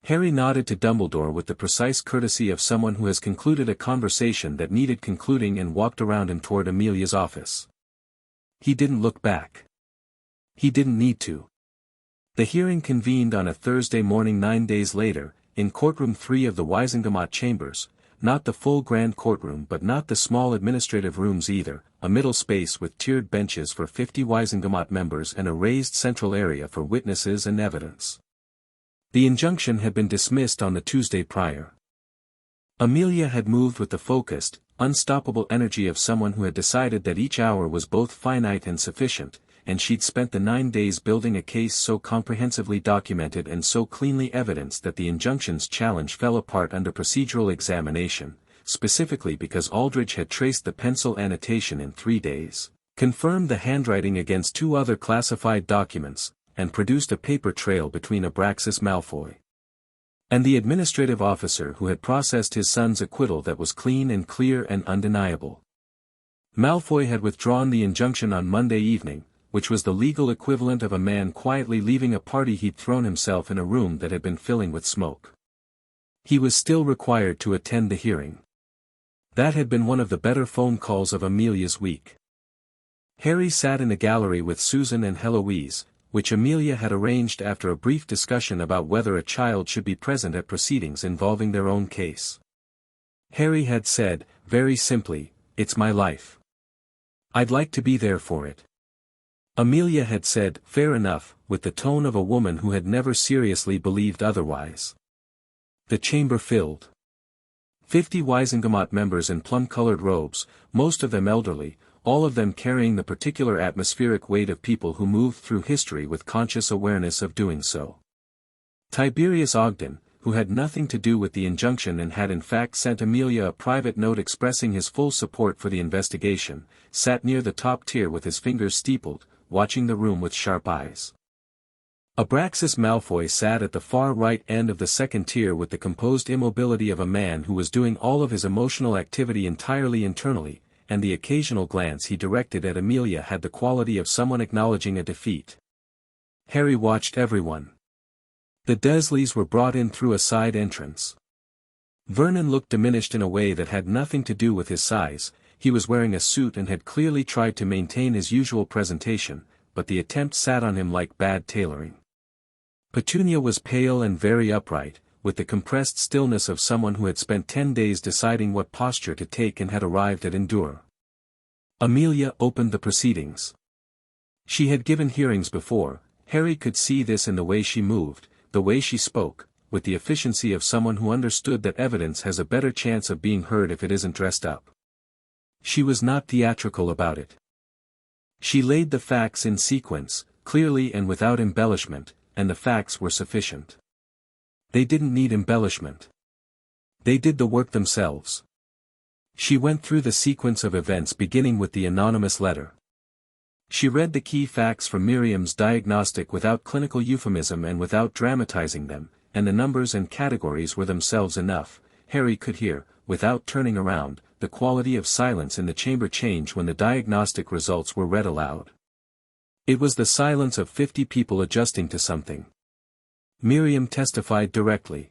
Harry nodded to Dumbledore with the precise courtesy of someone who has concluded a conversation that needed concluding and walked around him toward Amelia's office. He didn't look back. He didn't need to. The hearing convened on a Thursday morning 9 days later, in courtroom 3 of the Wisingamot chambers, not the full grand courtroom but not the small administrative rooms either, a middle space with tiered benches for 50 Wisingamot members and a raised central area for witnesses and evidence. The injunction had been dismissed on the Tuesday prior. Amelia had moved with the focused, unstoppable energy of someone who had decided that each hour was both finite and sufficient, and she'd spent the 9 days building a case so comprehensively documented and so cleanly evidenced that the injunction's challenge fell apart under procedural examination, specifically because Aldridge had traced the pencil annotation in 3 days, confirmed the handwriting against 2 other classified documents, and produced a paper trail between Abraxas Malfoy and the administrative officer who had processed his son's acquittal that was clean and clear and undeniable. Malfoy had withdrawn the injunction on Monday evening, which was the legal equivalent of a man quietly leaving a party he'd thrown himself in a room that had been filling with smoke. He was still required to attend the hearing. That had been one of the better phone calls of Amelia's week. Harry sat in the gallery with Susan and Heloise, which Amelia had arranged after a brief discussion about whether a child should be present at proceedings involving their own case. Harry had said, very simply, "It's my life. I'd like to be there for it." Amelia had said, "Fair enough," with the tone of a woman who had never seriously believed otherwise. The chamber filled. 50 Wisingamot members in plum-colored robes, most of them elderly, all of them carrying the particular atmospheric weight of people who moved through history with conscious awareness of doing so. Tiberius Ogden, who had nothing to do with the injunction and had in fact sent Amelia a private note expressing his full support for the investigation, sat near the top tier with his fingers steepled, watching the room with sharp eyes. Abraxas Malfoy sat at the far right end of the second tier with the composed immobility of a man who was doing all of his emotional activity entirely internally, and the occasional glance he directed at Amelia had the quality of someone acknowledging a defeat. Harry watched everyone. The Dursleys were brought in through a side entrance. Vernon looked diminished in a way that had nothing to do with his size. He was wearing a suit and had clearly tried to maintain his usual presentation, but the attempt sat on him like bad tailoring. Petunia was pale and very upright, with the compressed stillness of someone who had spent 10 days deciding what posture to take and had arrived at endure. Amelia opened the proceedings. She had given hearings before. Harry could see this in the way she moved, the way she spoke, with the efficiency of someone who understood that evidence has a better chance of being heard if it isn't dressed up. She was not theatrical about it. She laid the facts in sequence, clearly and without embellishment, and the facts were sufficient. They didn't need embellishment. They did the work themselves. She went through the sequence of events beginning with the anonymous letter. She read the key facts from Miriam's diagnostic without clinical euphemism and without dramatizing them, and the numbers and categories were themselves enough. Harry could hear, without turning around, the quality of silence in the chamber change when the diagnostic results were read aloud. It was the silence of 50 people adjusting to something. Miriam testified directly.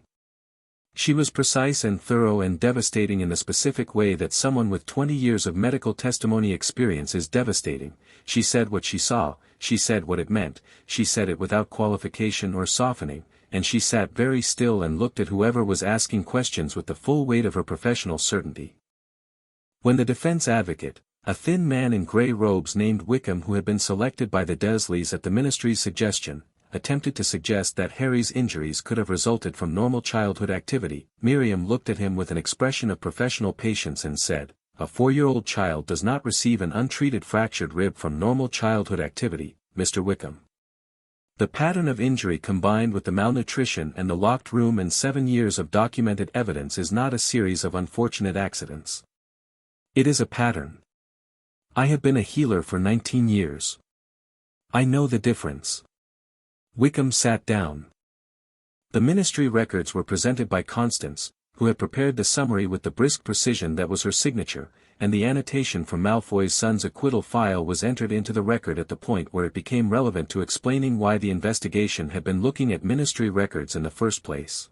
She was precise and thorough and devastating in the specific way that someone with 20 years of medical testimony experience is devastating. She said what she saw, she said what it meant, she said it without qualification or softening, and she sat very still and looked at whoever was asking questions with the full weight of her professional certainty. When the defense advocate, a thin man in grey robes named Wickham who had been selected by the Dursleys at the ministry's suggestion, attempted to suggest that Harry's injuries could have resulted from normal childhood activity, Miriam looked at him with an expression of professional patience and said, "A 4-year-old child does not receive an untreated fractured rib from normal childhood activity, Mr. Wickham. The pattern of injury combined with the malnutrition and the locked room and 7 years of documented evidence is not a series of unfortunate accidents. It is a pattern. I have been a healer for 19 years. I know the difference." Wickham sat down. The ministry records were presented by Constance, who had prepared the summary with the brisk precision that was her signature, and the annotation from Malfoy's son's acquittal file was entered into the record at the point where it became relevant to explaining why the investigation had been looking at ministry records in the first place.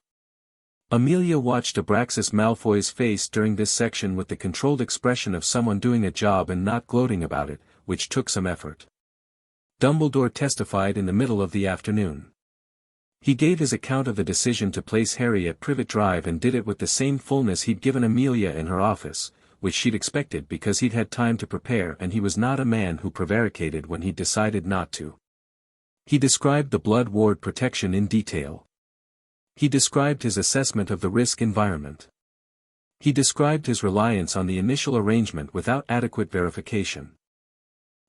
Amelia watched Abraxas Malfoy's face during this section with the controlled expression of someone doing a job and not gloating about it, which took some effort. Dumbledore testified in the middle of the afternoon. He gave his account of the decision to place Harry at Privet Drive and did it with the same fullness he'd given Amelia in her office, which she'd expected because he'd had time to prepare and he was not a man who prevaricated when he decided not to. He described the blood ward protection in detail. He described his assessment of the risk environment. He described his reliance on the initial arrangement without adequate verification.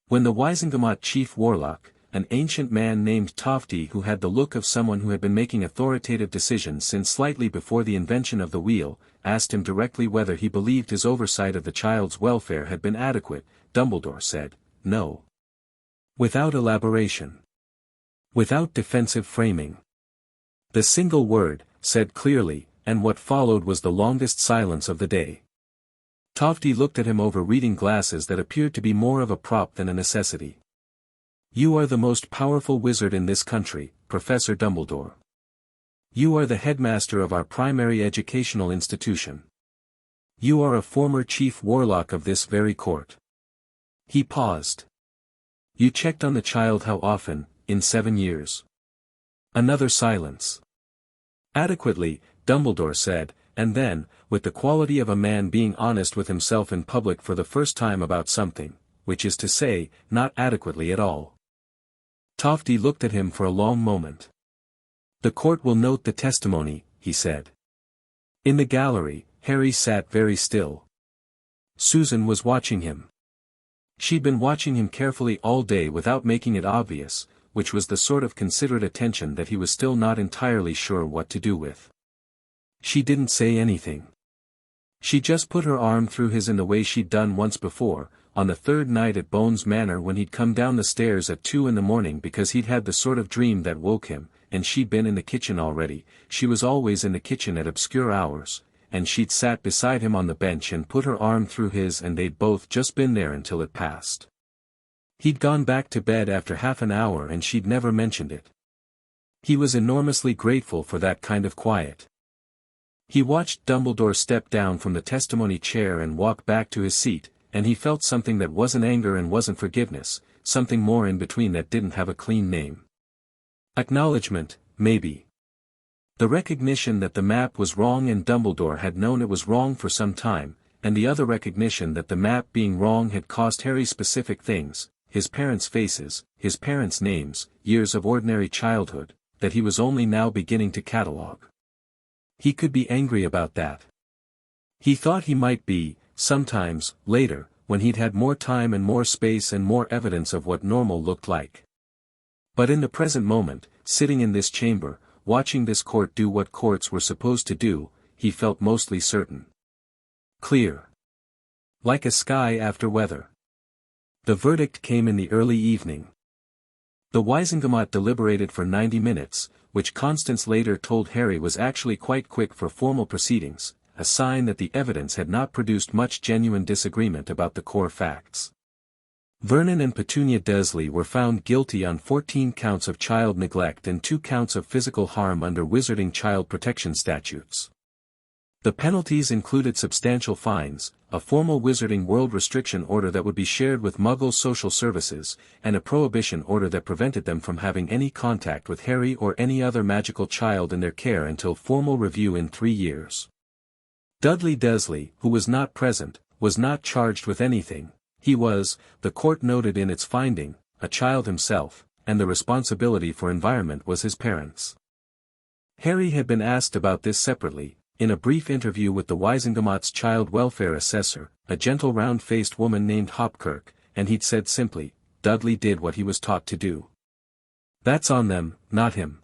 When the Wisengamot chief warlock, an ancient man named Tofty who had the look of someone who had been making authoritative decisions since slightly before the invention of the wheel, asked him directly whether he believed his oversight of the child's welfare had been adequate, Dumbledore said, "No." Without elaboration. Without defensive framing. The single word, said clearly, and what followed was the longest silence of the day. Tofty looked at him over reading glasses that appeared to be more of a prop than a necessity. "You are the most powerful wizard in this country, Professor Dumbledore. You are the headmaster of our primary educational institution. You are a former chief warlock of this very court." He paused. "You checked on the child how often, in 7 years?" Another silence. "Adequately," Dumbledore said, and then, with the quality of a man being honest with himself in public for the first time about something, which is to say, not adequately at all. Tofty looked at him for a long moment. "The court will note the testimony," he said. In the gallery, Harry sat very still. Susan was watching him. She'd been watching him carefully all day without making it obvious, which was the sort of considerate attention that he was still not entirely sure what to do with. She didn't say anything. She just put her arm through his in the way she'd done once before, on the third night at Bones Manor when he'd come down the stairs at 2 in the morning because he'd had the sort of dream that woke him, and she'd been in the kitchen already. She was always in the kitchen at obscure hours, and she'd sat beside him on the bench and put her arm through his and they'd both just been there until it passed. He'd gone back to bed after half an hour and she'd never mentioned it. He was enormously grateful for that kind of quiet. He watched Dumbledore step down from the testimony chair and walk back to his seat, and he felt something that wasn't anger and wasn't forgiveness, something more in between that didn't have a clean name. Acknowledgement, maybe. The recognition that the map was wrong and Dumbledore had known it was wrong for some time, and the other recognition that the map being wrong had cost Harry specific things, his parents' faces, his parents' names, years of ordinary childhood, that he was only now beginning to catalogue. He could be angry about that. He thought he might be, sometimes, later, when he'd had more time and more space and more evidence of what normal looked like. But in the present moment, sitting in this chamber, watching this court do what courts were supposed to do, he felt mostly certain. Clear. Like a sky after weather. The verdict came in the early evening. The Wisingamot deliberated for 90 minutes, which Constance later told Harry was actually quite quick for formal proceedings, a sign that the evidence had not produced much genuine disagreement about the core facts. Vernon and Petunia Dursley were found guilty on 14 counts of child neglect and 2 counts of physical harm under Wizarding child protection statutes. The penalties included substantial fines, a formal Wizarding World restriction order that would be shared with Muggle social services, and a prohibition order that prevented them from having any contact with Harry or any other magical child in their care until formal review in 3 years. Dudley Dursley, who was not present, was not charged with anything. He was, the court noted in its finding, a child himself, and the responsibility for environment was his parents'. Harry had been asked about this separately, in a brief interview with the Wisingamot's child welfare assessor, a gentle round-faced woman named Hopkirk, and he'd said simply, Dudley did what he was taught to do. That's on them, not him.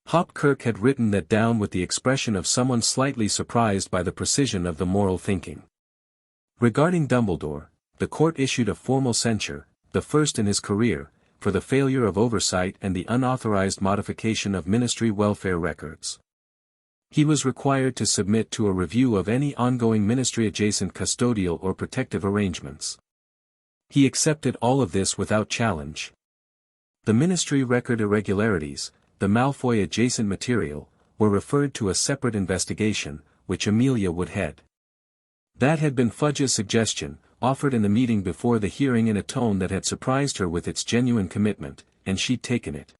Hopkirk had written that down with the expression of someone slightly surprised by the precision of the moral thinking. Regarding Dumbledore, the court issued a formal censure, the first in his career, for the failure of oversight and the unauthorized modification of ministry welfare records. He was required to submit to a review of any ongoing ministry-adjacent custodial or protective arrangements. He accepted all of this without challenge. The ministry record irregularities, the Malfoy-adjacent material, were referred to a separate investigation, which Amelia would head. That had been Fudge's suggestion, offered in the meeting before the hearing in a tone that had surprised her with its genuine commitment, and she'd taken it.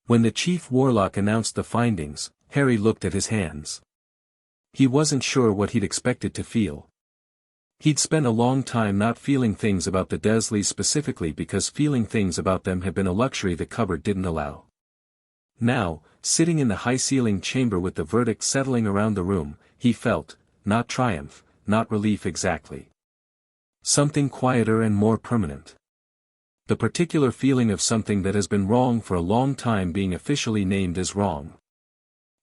When the chief warlock announced the findings, Harry looked at his hands. He wasn't sure what he'd expected to feel. He'd spent a long time not feeling things about the Dursleys specifically because feeling things about them had been a luxury the cupboard didn't allow. Now, sitting in the high-ceilinged chamber with the verdict settling around the room, he felt, not triumph, not relief exactly. Something quieter and more permanent. The particular feeling of something that has been wrong for a long time being officially named as wrong.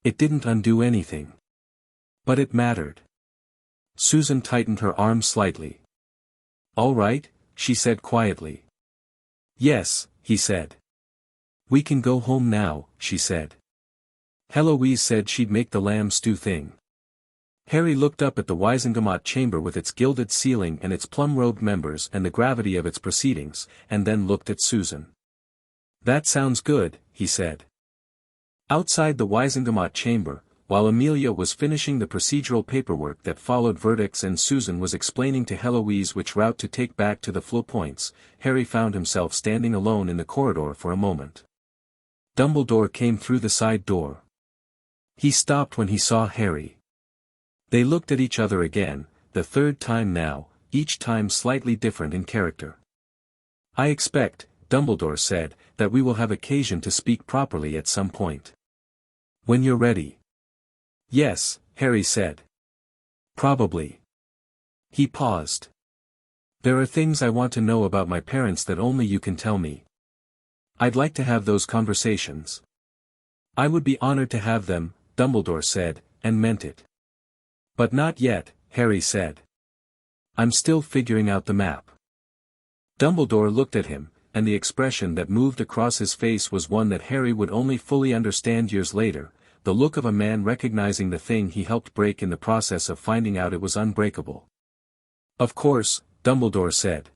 It didn't undo anything. But it mattered. Susan tightened her arm slightly. All right, she said quietly. Yes, he said. We can go home now, she said. Heloise said she'd make the lamb stew thing. Harry looked up at the Wisingamot chamber with its gilded ceiling and its plum-robed members and the gravity of its proceedings, and then looked at Susan. That sounds good, he said. Outside the Wisingamot chamber, while Amelia was finishing the procedural paperwork that followed verdicts and Susan was explaining to Heloise which route to take back to the flow points, Harry found himself standing alone in the corridor for a moment. Dumbledore came through the side door. He stopped when he saw Harry. They looked at each other again, the third time now, each time slightly different in character. I expect, Dumbledore said, that we will have occasion to speak properly at some point. When you're ready. Yes, Harry said. Probably. He paused. There are things I want to know about my parents that only you can tell me. I'd like to have those conversations. I would be honored to have them, Dumbledore said, and meant it. But not yet, Harry said. I'm still figuring out the map. Dumbledore looked at him, and the expression that moved across his face was one that Harry would only fully understand years later, the look of a man recognizing the thing he helped break in the process of finding out it was unbreakable. Of course, Dumbledore said.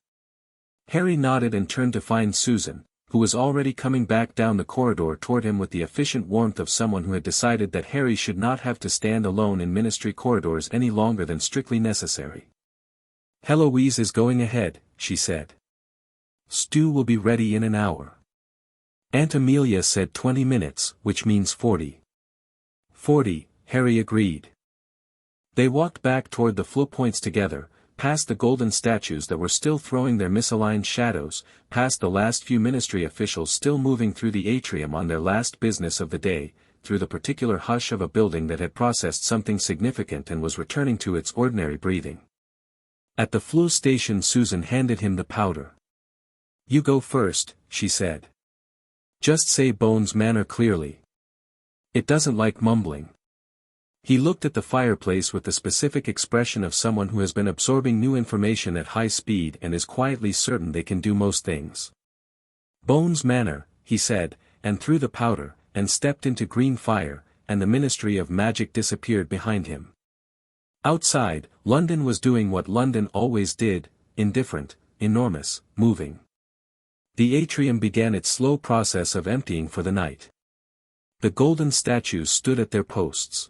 Harry nodded and turned to find Susan, who was already coming back down the corridor toward him with the efficient warmth of someone who had decided that Harry should not have to stand alone in ministry corridors any longer than strictly necessary. Heloise is going ahead, she said. Stew will be ready in an hour. Aunt Amelia said 20 minutes, which means 40. 40, Harry agreed. They walked back toward the flow points together, past the golden statues that were still throwing their misaligned shadows, past the last few ministry officials still moving through the atrium on their last business of the day, through the particular hush of a building that had processed something significant and was returning to its ordinary breathing. At the flu station, Susan handed him the powder. "You go first," she said. "Just say Bones Manor clearly. It doesn't like mumbling." He looked at the fireplace with the specific expression of someone who has been absorbing new information at high speed and is quietly certain they can do most things. "Bones Manor," he said, and threw the powder, and stepped into green fire, and the Ministry of Magic disappeared behind him. Outside, London was doing what London always did, indifferent, enormous, moving. The atrium began its slow process of emptying for the night. The golden statues stood at their posts.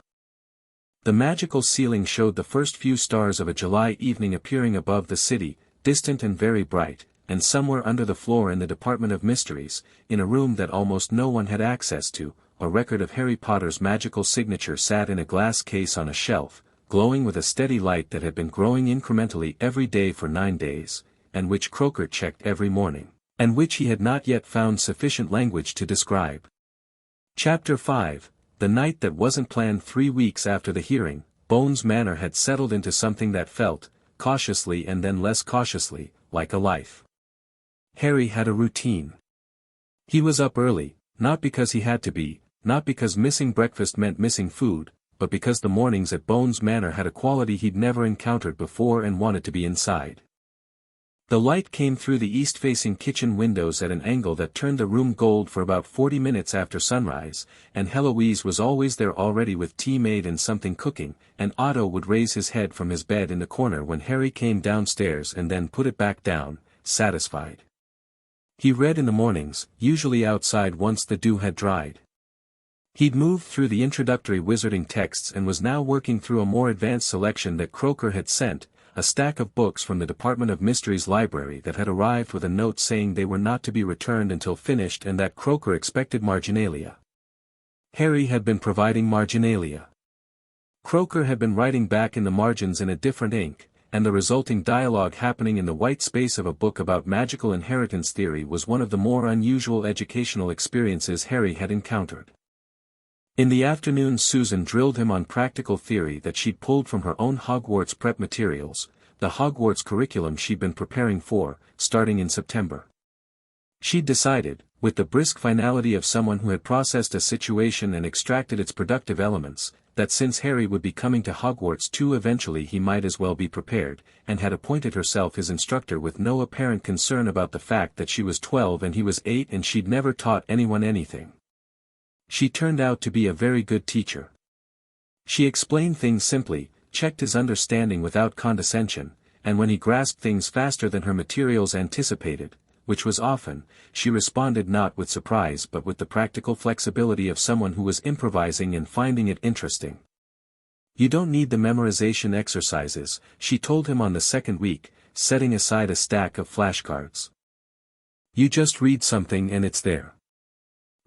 The magical ceiling showed the first few stars of a July evening appearing above the city, distant and very bright, and somewhere under the floor in the Department of Mysteries, in a room that almost no one had access to, a record of Harry Potter's magical signature sat in a glass case on a shelf, glowing with a steady light that had been growing incrementally every day for 9 days, and which Croaker checked every morning, and which he had not yet found sufficient language to describe. Chapter 5. The night that wasn't planned. 3 weeks after the hearing, Bones Manor had settled into something that felt, cautiously and then less cautiously, like a life. Harry had a routine. He was up early, not because he had to be, not because missing breakfast meant missing food, but because the mornings at Bones Manor had a quality he'd never encountered before and wanted to be inside. The light came through the east-facing kitchen windows at an angle that turned the room gold for about 40 minutes after sunrise, and Heloise was always there already with tea made and something cooking, and Otto would raise his head from his bed in the corner when Harry came downstairs and then put it back down, satisfied. He read in the mornings, usually outside once the dew had dried. He'd moved through the introductory wizarding texts and was now working through a more advanced selection that Croaker had sent, a stack of books from the Department of Mysteries library that had arrived with a note saying they were not to be returned until finished and that Croaker expected marginalia. Harry had been providing marginalia. Croaker had been writing back in the margins in a different ink, and the resulting dialogue happening in the white space of a book about magical inheritance theory was one of the more unusual educational experiences Harry had encountered. In the afternoon, Susan drilled him on practical theory that she'd pulled from her own Hogwarts prep materials, the Hogwarts curriculum she'd been preparing for, starting in September. She'd decided, with the brisk finality of someone who had processed a situation and extracted its productive elements, that since Harry would be coming to Hogwarts too eventually he might as well be prepared, and had appointed herself his instructor with no apparent concern about the fact that she was 12 and he was 8 and she'd never taught anyone anything. She turned out to be a very good teacher. She explained things simply, checked his understanding without condescension, and when he grasped things faster than her materials anticipated, which was often, she responded not with surprise but with the practical flexibility of someone who was improvising and finding it interesting. "You don't need the memorization exercises," she told him on the second week, setting aside a stack of flashcards. "You just read something and it's there."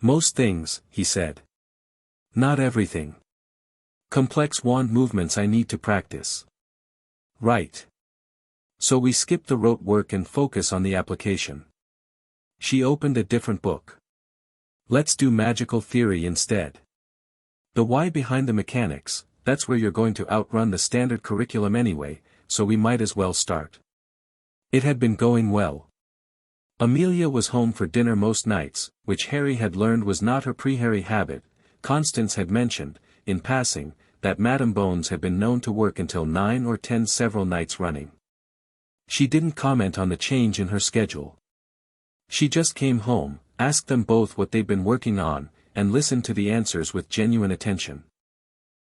"Most things," he said. "Not everything. Complex wand movements I need to practice." "Right. So we skip the rote work and focus on the application." She opened a different book. "Let's do magical theory instead. The why behind the mechanics, that's where you're going to outrun the standard curriculum anyway, so we might as well start." It had been going well. Amelia was home for dinner most nights, which Harry had learned was not her pre-Harry habit. Constance had mentioned, in passing, that Madame Bones had been known to work until 9 or 10 several nights running. She didn't comment on the change in her schedule. She just came home, asked them both what they'd been working on, and listened to the answers with genuine attention.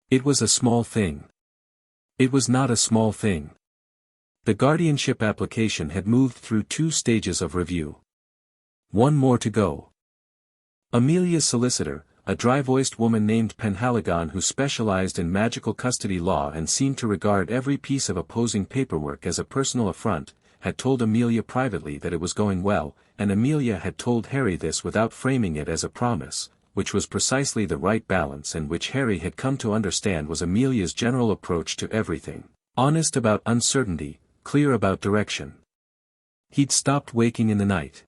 It was a small thing. It was not a small thing. The guardianship application had moved through 2 stages of review. 1 more to go. Amelia's solicitor, a dry-voiced woman named Penhaligon who specialized in magical custody law and seemed to regard every piece of opposing paperwork as a personal affront, had told Amelia privately that it was going well, and Amelia had told Harry this without framing it as a promise, which was precisely the right balance and which Harry had come to understand was Amelia's general approach to everything. Honest about uncertainty, clear about direction. He'd stopped waking in the night.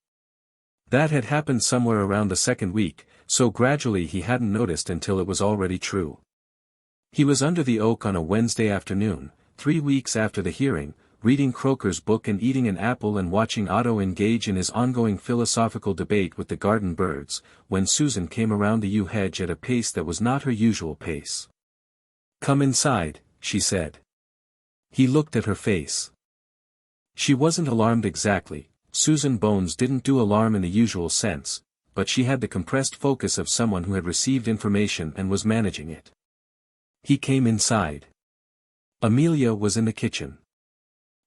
That had happened somewhere around the second week, so gradually he hadn't noticed until it was already true. He was under the oak on a Wednesday afternoon, 3 weeks after the hearing, reading Croker's book and eating an apple and watching Otto engage in his ongoing philosophical debate with the garden birds, when Susan came around the yew hedge at a pace that was not her usual pace. "Come inside," she said. He looked at her face. She wasn't alarmed exactly. Susan Bones didn't do alarm in the usual sense, but she had the compressed focus of someone who had received information and was managing it. He came inside. Amelia was in the kitchen.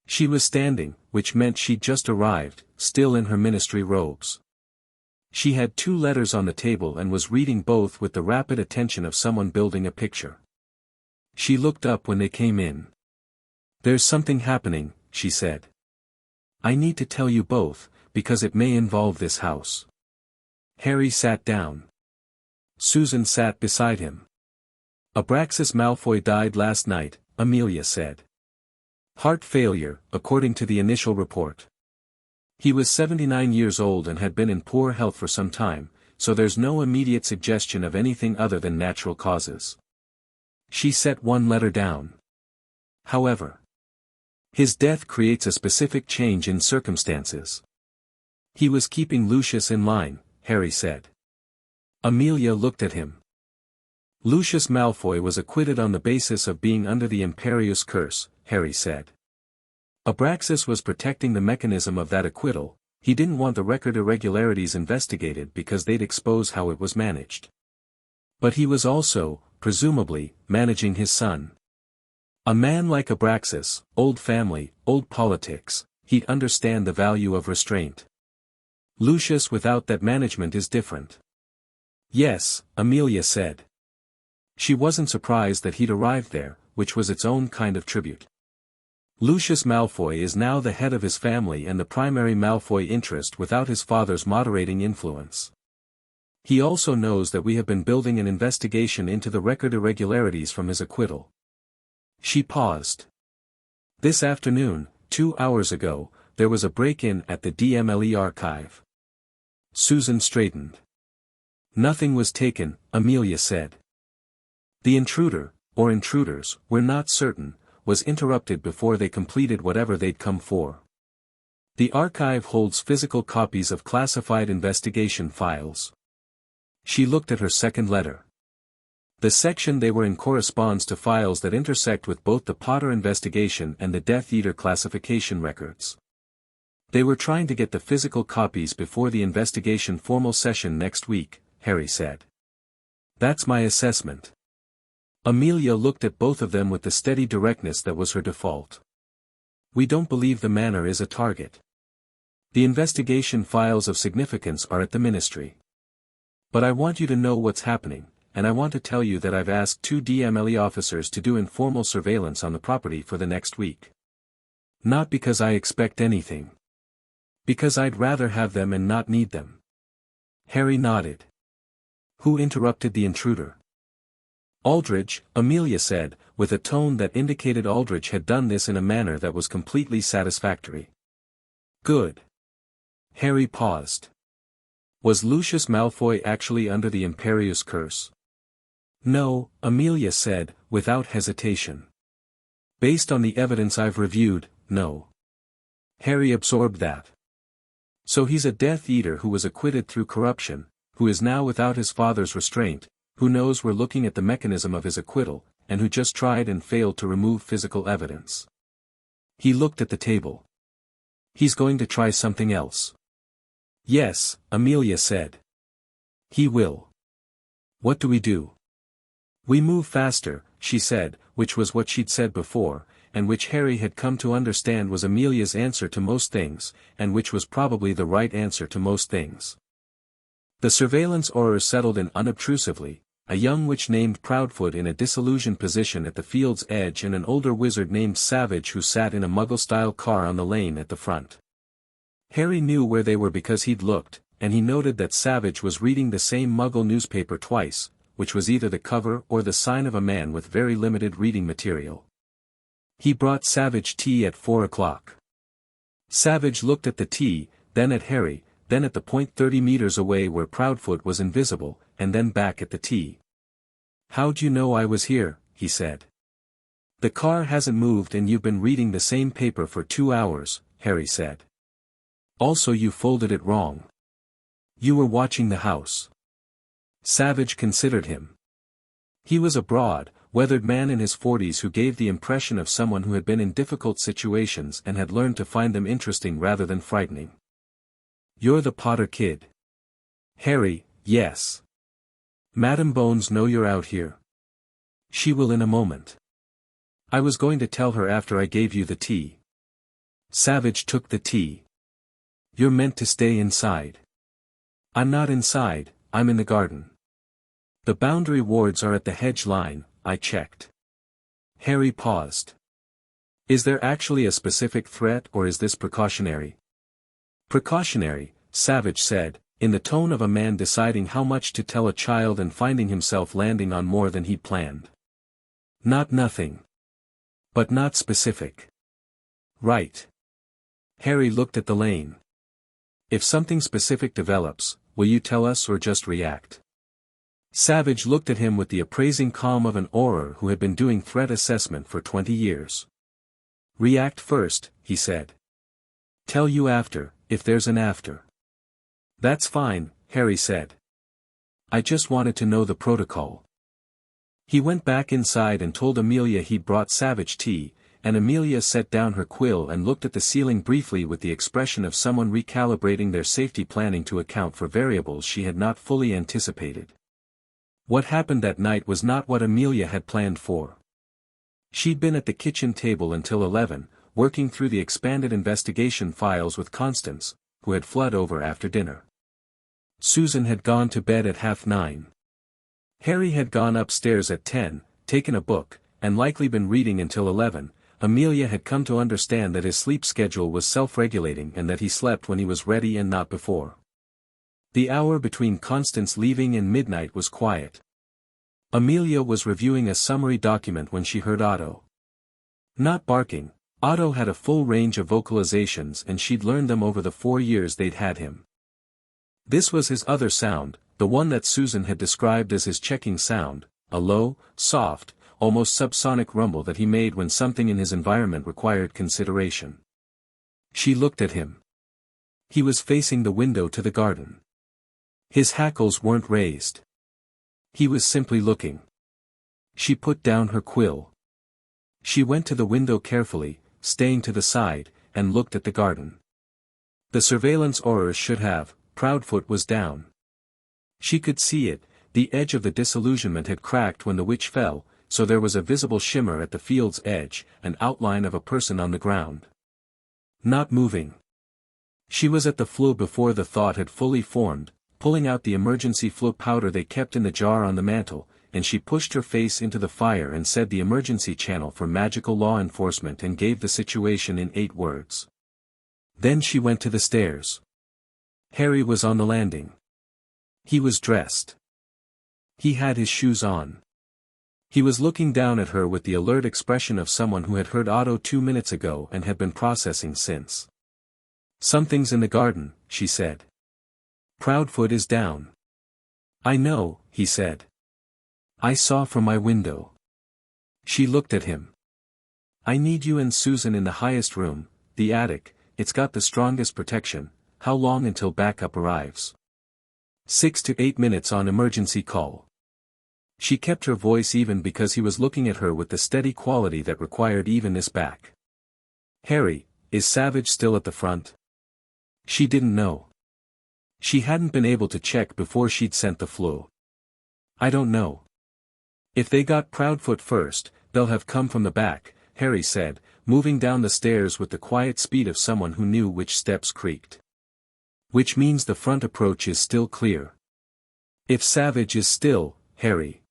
She was standing, which meant she'd just arrived, still in her ministry robes. She had 2 letters on the table and was reading both with the rapid attention of someone building a picture. She looked up when they came in. "There's something happening," she said. "I need to tell you both, because it may involve this house." Harry sat down. Susan sat beside him. "Abraxas Malfoy died last night," Amelia said. "Heart failure, according to the initial report. He was 79 years old and had been in poor health for some time, so there's no immediate suggestion of anything other than natural causes." She set one letter down. "However, his death creates a specific change in circumstances. He was keeping Lucius in line," Harry said. Amelia looked at him. "Lucius Malfoy was acquitted on the basis of being under the Imperius curse," Harry said. "Abraxas was protecting the mechanism of that acquittal. He didn't want the record irregularities investigated because they'd expose how it was managed. But he was also, presumably, managing his son. A man like Abraxas, old family, old politics, he'd understand the value of restraint. Lucius without that management is different." "Yes," Amelia said. She wasn't surprised that he'd arrived there, which was its own kind of tribute. "Lucius Malfoy is now the head of his family and the primary Malfoy interest without his father's moderating influence. He also knows that we have been building an investigation into the record irregularities from his acquittal." She paused. "This afternoon, 2 hours ago, there was a break-in at the DMLE archive." Susan straightened. "Nothing was taken," Amelia said. "The intruder, or intruders, we're not certain, was interrupted before they completed whatever they'd come for. The archive holds physical copies of classified investigation files." She looked at her second letter. "The section they were in corresponds to files that intersect with both the Potter investigation and the Death Eater classification records. They were trying to get the physical copies before the investigation formal session next week," Harry said. "That's my assessment." Amelia looked at both of them with the steady directness that was her default. "We don't believe the manor is a target. The investigation files of significance are at the ministry. But I want you to know what's happening, and I want to tell you that I've asked 2 DMLE officers to do informal surveillance on the property for the next week. Not because I expect anything. Because I'd rather have them and not need them." Harry nodded. "Who interrupted the intruder?" "Aldridge," Amelia said, with a tone that indicated Aldridge had done this in a manner that was completely satisfactory. "Good." Harry paused. "Was Lucius Malfoy actually under the Imperius curse?" "No," Amelia said, without hesitation. "Based on the evidence I've reviewed, no." Harry absorbed that. "So he's a Death Eater who was acquitted through corruption, who is now without his father's restraint, who knows we're looking at the mechanism of his acquittal, and who just tried and failed to remove physical evidence." He looked at the table. "He's going to try something else." "Yes," Amelia said. "He will." "What do we do?" "We move faster," she said, which was what she'd said before, and which Harry had come to understand was Amelia's answer to most things, and which was probably the right answer to most things. The surveillance aurors settled in unobtrusively, a young witch named Proudfoot in a disillusioned position at the field's edge and an older wizard named Savage who sat in a Muggle-style car on the lane at the front. Harry knew where they were because he'd looked, and he noted that Savage was reading the same Muggle newspaper twice, which was either the cover or the sign of a man with very limited reading material. He brought Savage tea at 4 o'clock. Savage looked at the tea, then at Harry, then at the point 30 meters away where Proudfoot was invisible, and then back at the tea. "How'd you know I was here?" he said. "The car hasn't moved and you've been reading the same paper for 2 hours, Harry said. "Also you folded it wrong. You were watching the house." Savage considered him. He was a broad, weathered man in his 40s who gave the impression of someone who had been in difficult situations and had learned to find them interesting rather than frightening. "You're the Potter kid." "Harry, yes. Madam Bones know you're out here?" "She will in a moment. I was going to tell her after I gave you the tea." Savage took the tea. "You're meant to stay inside." "I'm not inside, I'm in the garden. The boundary wards are at the hedge line, I checked." Harry paused. "Is there actually a specific threat or is this precautionary?" "Precautionary," Savage said, in the tone of a man deciding how much to tell a child and finding himself landing on more than he'd planned. "Not nothing. But not specific." "Right." Harry looked at the lane. "If something specific develops, will you tell us or just react?" Savage looked at him with the appraising calm of an orar who had been doing threat assessment for 20 years. "React first," he said. "Tell you after, if there's an after." "That's fine," Harry said. "I just wanted to know the protocol." He went back inside and told Amelia he'd brought Savage tea, and Amelia set down her quill and looked at the ceiling briefly with the expression of someone recalibrating their safety planning to account for variables she had not fully anticipated. What happened that night was not what Amelia had planned for. She'd been at the kitchen table until 11, working through the expanded investigation files with Constance, who had fled over after dinner. Susan had gone to bed at 9:30. Harry had gone upstairs at 10, taken a book, and likely been reading until 11. Amelia had come to understand that his sleep schedule was self-regulating and that he slept when he was ready and not before. The hour between Constance leaving and midnight was quiet. Amelia was reviewing a summary document when she heard Otto. Not barking. Otto had a full range of vocalizations and she'd learned them over the 4 years they'd had him. This was his other sound, the one that Susan had described as his checking sound, a low, soft, almost subsonic rumble that he made when something in his environment required consideration. She looked at him. He was facing the window to the garden. His hackles weren't raised. He was simply looking. She put down her quill. She went to the window carefully, staying to the side, and looked at the garden. The surveillance aurors should have, Proudfoot was down. She could see it, the edge of the disillusionment had cracked when the witch fell, so there was a visible shimmer at the field's edge, an outline of a person on the ground. Not moving. She was at the flue before the thought had fully formed, pulling out the emergency flue powder they kept in the jar on the mantel, and she pushed her face into the fire and said the emergency channel for magical law enforcement and gave the situation in 8 words. Then she went to the stairs. Harry was on the landing. He was dressed. He had his shoes on. He was looking down at her with the alert expression of someone who had heard Otto 2 minutes ago and had been processing since. "Something's in the garden," she said. "Proudfoot is down." "I know," he said. "I saw from my window." She looked at him. "I need you and Susan in the highest room, the attic, it's got the strongest protection. How long until backup arrives?" 6 to 8 minutes on emergency call. She kept her voice even because he was looking at her with the steady quality that required evenness back. "Harry, is Savage still at the front?" She didn't know. She hadn't been able to check before she'd sent the flue. "I don't know. If they got Proudfoot first, they'll have come from the back," Harry said, moving down the stairs with the quiet speed of someone who knew which steps creaked. "Which means the front approach is still clear." "If Savage is still, Harry."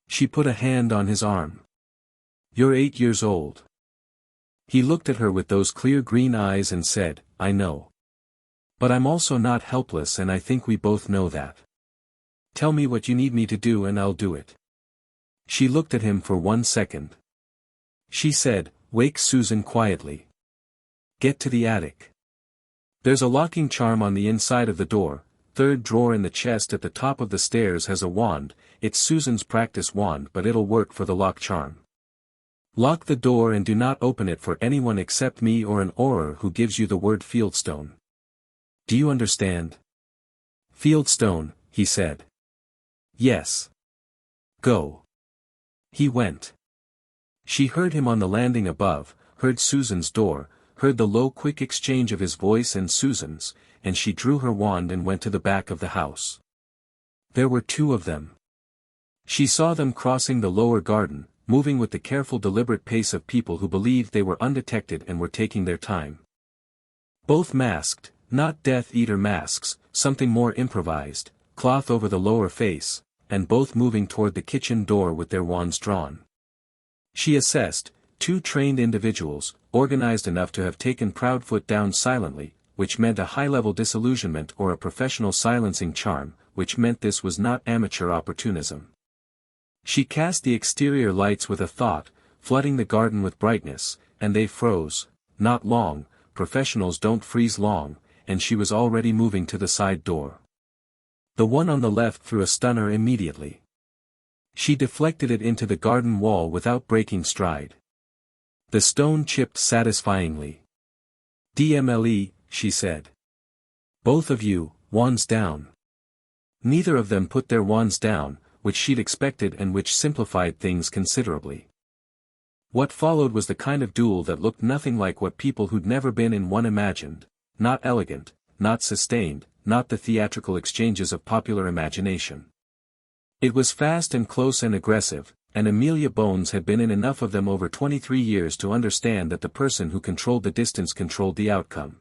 She put a hand on his arm. "You're 8 years old." He looked at her with those clear green eyes and said, "I know. But I'm also not helpless and I think we both know that. Tell me what you need me to do and I'll do it." She looked at him for 1 second. She said, Wake Susan quietly. Get to the attic. There's a locking charm on the inside of the door. Third drawer in the chest at the top of the stairs has a wand. It's Susan's practice wand, but it'll work for the lock charm. Lock the door and do not open it for anyone except me or an auror who gives you the word Fieldstone. Do you understand? Fieldstone, he said. Yes. Go. He went. She heard him on the landing above, heard Susan's door, heard the low quick exchange of his voice and Susan's, and she drew her wand and went to the back of the house. There were two of them. She saw them crossing the lower garden, moving with the careful deliberate pace of people who believed they were undetected and were taking their time. Both masked, not Death Eater masks, something more improvised, cloth over the lower face, and both moving toward the kitchen door with their wands drawn. She assessed, two trained individuals, organized enough to have taken Proudfoot down silently, which meant a high-level disillusionment, or a professional silencing charm, which meant this was not amateur opportunism. She cast the exterior lights with a thought, flooding the garden with brightness, and they froze, not long, professionals don't freeze long, and she was already moving to the side door. The one on the left threw a stunner immediately. She deflected it into the garden wall without breaking stride. The stone chipped satisfyingly. DMLE, she said. Both of you, wands down. Neither of them put their wands down, which she'd expected and which simplified things considerably. What followed was the kind of duel that looked nothing like what people who'd never been in one imagined, not elegant, not sustained, not the theatrical exchanges of popular imagination. It was fast and close and aggressive, and Amelia Bones had been in enough of them over 23 years to understand that the person who controlled the distance controlled the outcome.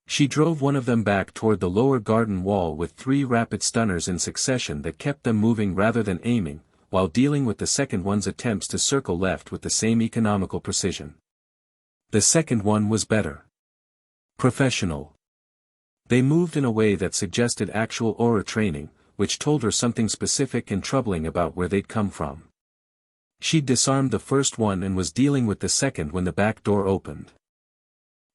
She drove one of them back toward the lower garden wall with 3 rapid stunners in succession that kept them moving rather than aiming, while dealing with the second one's attempts to circle left with the same economical precision. The second one was better. Professional. They moved in a way that suggested actual aura training, which told her something specific and troubling about where they'd come from. She'd disarmed the first one and was dealing with the second when the back door opened.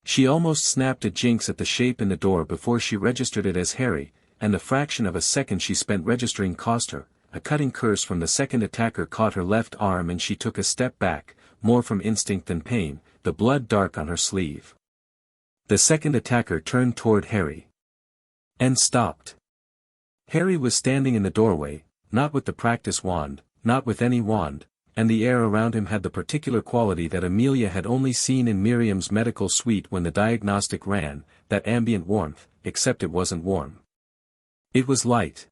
She almost snapped a jinx at the shape in the door before she registered it as Harry, and the fraction of a second she spent registering cost her. A cutting curse from the second attacker caught her left arm and she took a step back, more from instinct than pain, the blood dark on her sleeve. The second attacker turned toward Harry. And stopped. Harry was standing in the doorway, not with the practice wand, not with any wand, and the air around him had the particular quality that Amelia had only seen in Miriam's medical suite when the diagnostic ran, that ambient warmth, except it wasn't warm. It was light.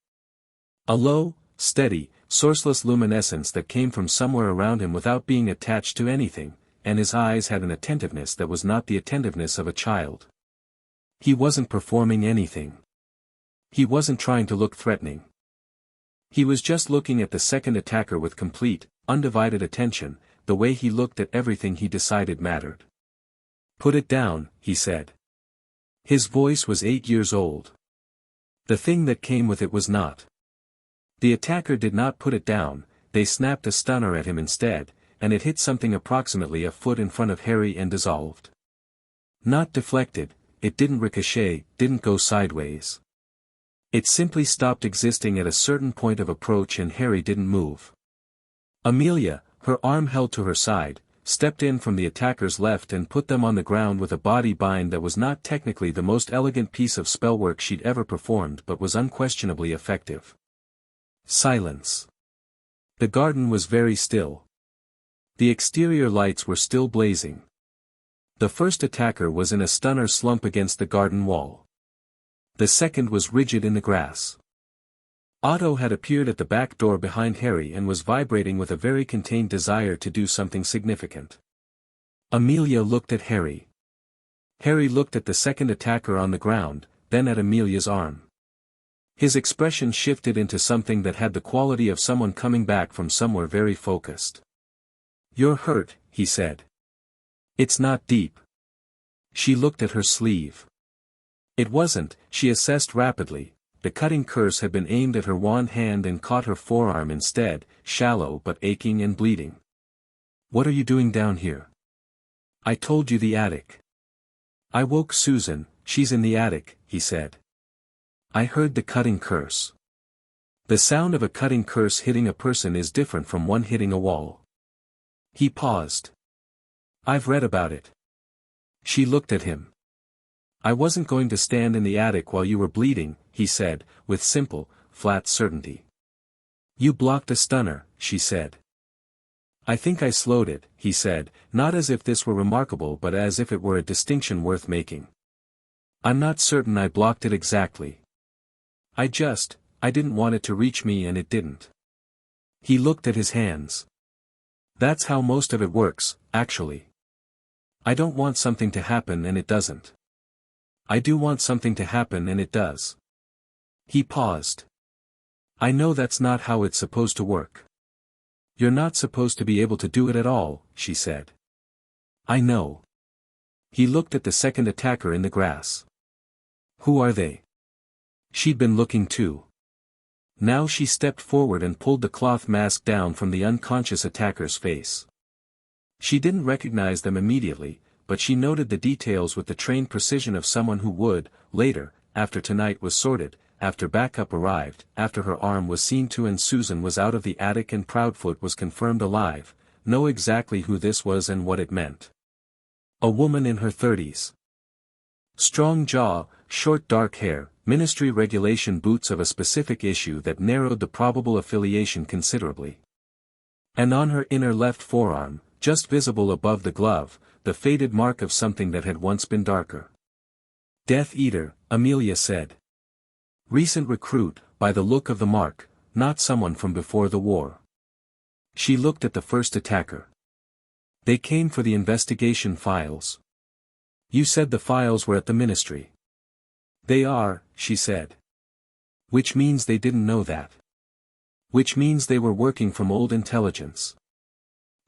A low, steady, sourceless luminescence that came from somewhere around him without being attached to anything, and his eyes had an attentiveness that was not the attentiveness of a child. He wasn't performing anything. He wasn't trying to look threatening. He was just looking at the second attacker with complete, undivided attention, the way he looked at everything he decided mattered. Put it down, he said. His voice was 8 years old. The thing that came with it was not. The attacker did not put it down, they snapped a stunner at him instead, and it hit something approximately a foot in front of Harry and dissolved. Not deflected, it didn't ricochet, didn't go sideways. It simply stopped existing at a certain point of approach and Harry didn't move. Amelia, her arm held to her side, stepped in from the attacker's left and put them on the ground with a body bind that was not technically the most elegant piece of spellwork she'd ever performed but was unquestionably effective. Silence. The garden was very still. The exterior lights were still blazing. The first attacker was in a stunner slump against the garden wall. The second was rigid in the grass. Otto had appeared at the back door behind Harry and was vibrating with a very contained desire to do something significant. Amelia looked at Harry. Harry looked at the second attacker on the ground, then at Amelia's arm. His expression shifted into something that had the quality of someone coming back from somewhere very focused. "You're hurt," he said. "It's not deep." She looked at her sleeve. It wasn't, she assessed rapidly. The cutting curse had been aimed at her wand hand and caught her forearm instead, shallow but aching and bleeding. "What are you doing down here?" I told you the attic. I woke Susan, she's in the attic, he said. I heard the cutting curse. The sound of a cutting curse hitting a person is different from one hitting a wall. He paused. I've read about it. She looked at him. I wasn't going to stand in the attic while you were bleeding, he said, with simple, flat certainty. You blocked a stunner, she said. I think I slowed it, he said, not as if this were remarkable but as if it were a distinction worth making. I'm not certain I blocked it exactly. I didn't want it to reach me and it didn't. He looked at his hands. That's how most of it works, actually. I don't want something to happen and it doesn't. I do want something to happen and it does. He paused. I know that's not how it's supposed to work. You're not supposed to be able to do it at all, she said. I know. He looked at the second attacker in the grass. Who are they? She'd been looking too. Now she stepped forward and pulled the cloth mask down from the unconscious attacker's face. She didn't recognize them immediately, but she noted the details with the trained precision of someone who would, later, after tonight was sorted, after backup arrived, after her arm was seen to and Susan was out of the attic and Proudfoot was confirmed alive, know exactly who this was and what it meant. A woman in her 30s. Strong jaw, short dark hair, ministry regulation boots of a specific issue that narrowed the probable affiliation considerably. And on her inner left forearm, just visible above the glove, the faded mark of something that had once been darker. Death Eater, Amelia said. Recent recruit, by the look of the mark, not someone from before the war. She looked at the first attacker. They came for the investigation files. You said the files were at the ministry. They are, she said. Which means they didn't know that. Which means they were working from old intelligence.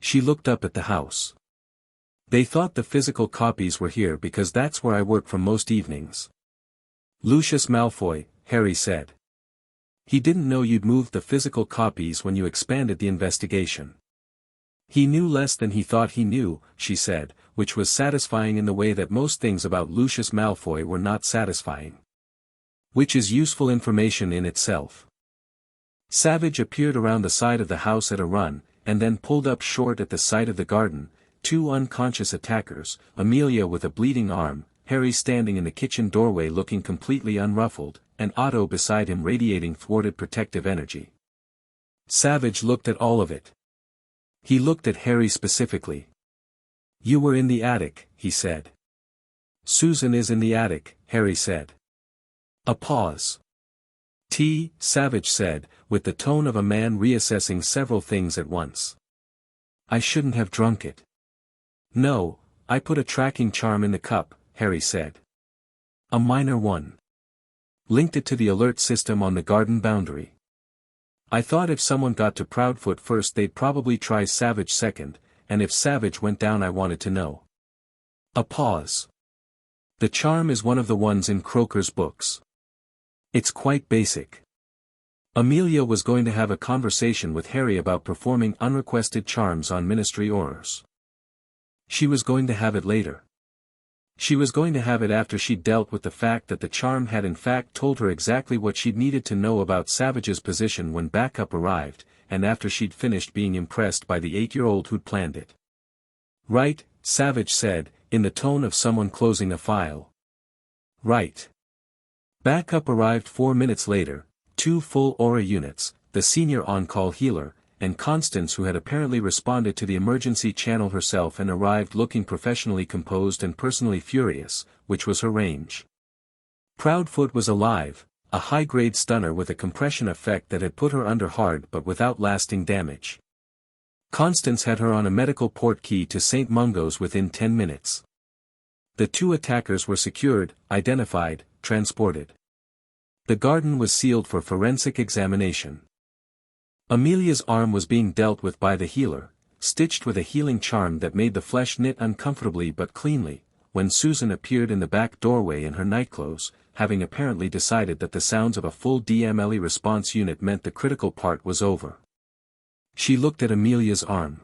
She looked up at the house. They thought the physical copies were here because that's where I work from most evenings. Lucius Malfoy, Harry said. He didn't know you'd moved the physical copies when you expanded the investigation. He knew less than he thought he knew, she said, which was satisfying in the way that most things about Lucius Malfoy were not satisfying. Which is useful information in itself. Savage appeared around the side of the house at a run, and then pulled up short at the sight of the garden, two unconscious attackers, Amelia with a bleeding arm, Harry standing in the kitchen doorway looking completely unruffled, and Otto beside him radiating thwarted protective energy. Savage looked at all of it. He looked at Harry specifically. You were in the attic, he said. Susan is in the attic, Harry said. A pause. Savage said, with the tone of a man reassessing several things at once. I shouldn't have drunk it. No, I put a tracking charm in the cup, Harry said. A minor one. Linked it to the alert system on the garden boundary. I thought if someone got to Proudfoot first they'd probably try Savage second, and if Savage went down I wanted to know. A pause. The charm is one of the ones in Croker's books. It's quite basic. Amelia was going to have a conversation with Harry about performing unrequested charms on ministry orders. She was going to have it later. She was going to have it after she'd dealt with the fact that the charm had in fact told her exactly what she'd needed to know about Savage's position when backup arrived, and after she'd finished being impressed by the 8-year-old who'd planned it. Right, Savage said, in the tone of someone closing a file. Right. Backup arrived 4 minutes later, 2 full aura units, the senior on-call healer, and Constance who had apparently responded to the emergency channel herself and arrived looking professionally composed and personally furious, which was her range. Proudfoot was alive, a high-grade stunner with a compression effect that had put her under hard but without lasting damage. Constance had her on a medical port key to St. Mungo's within 10 minutes. The 2 attackers were secured, identified, transported. The garden was sealed for forensic examination. Amelia's arm was being dealt with by the healer, stitched with a healing charm that made the flesh knit uncomfortably but cleanly, when Susan appeared in the back doorway in her nightclothes, having apparently decided that the sounds of a full DMLE response unit meant the critical part was over. She looked at Amelia's arm.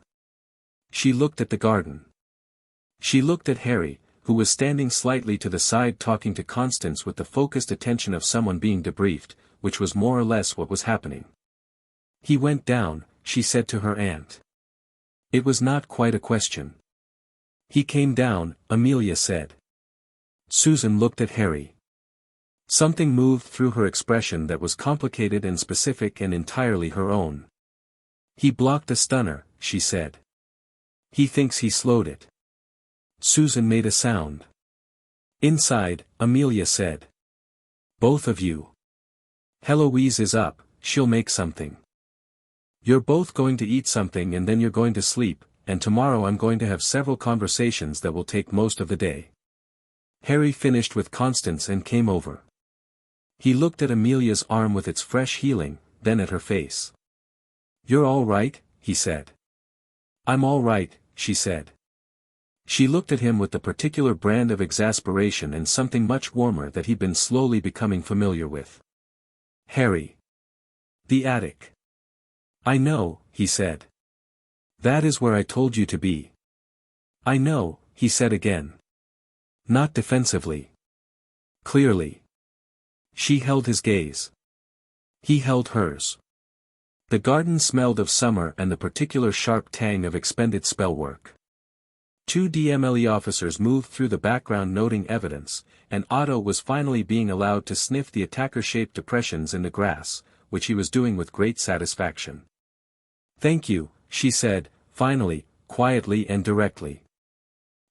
She looked at the garden. She looked at Harry, who was standing slightly to the side talking to Constance with the focused attention of someone being debriefed, which was more or less what was happening. "He went down," she said to her aunt. It was not quite a question. "He came down," Amelia said. Susan looked at Harry. Something moved through her expression that was complicated and specific and entirely her own. "He blocked the stunner," she said. "He thinks he slowed it." Susan made a sound. "Inside," Amelia said. "Both of you. Heloise is up, she'll make something. You're both going to eat something and then you're going to sleep, and tomorrow I'm going to have several conversations that will take most of the day." Harry finished with Constance and came over. He looked at Amelia's arm with its fresh healing, then at her face. "You're all right?" he said. "I'm all right," she said. She looked at him with the particular brand of exasperation and something much warmer that he'd been slowly becoming familiar with. "Harry. The attic." "I know," he said. "That is where I told you to be." "I know," he said again. Not defensively. Clearly. She held his gaze. He held hers. The garden smelled of summer and the particular sharp tang of expended spell work. Two DMLE officers moved through the background noting evidence, and Otto was finally being allowed to sniff the attacker-shaped depressions in the grass, which he was doing with great satisfaction. "Thank you," she said, finally, quietly and directly.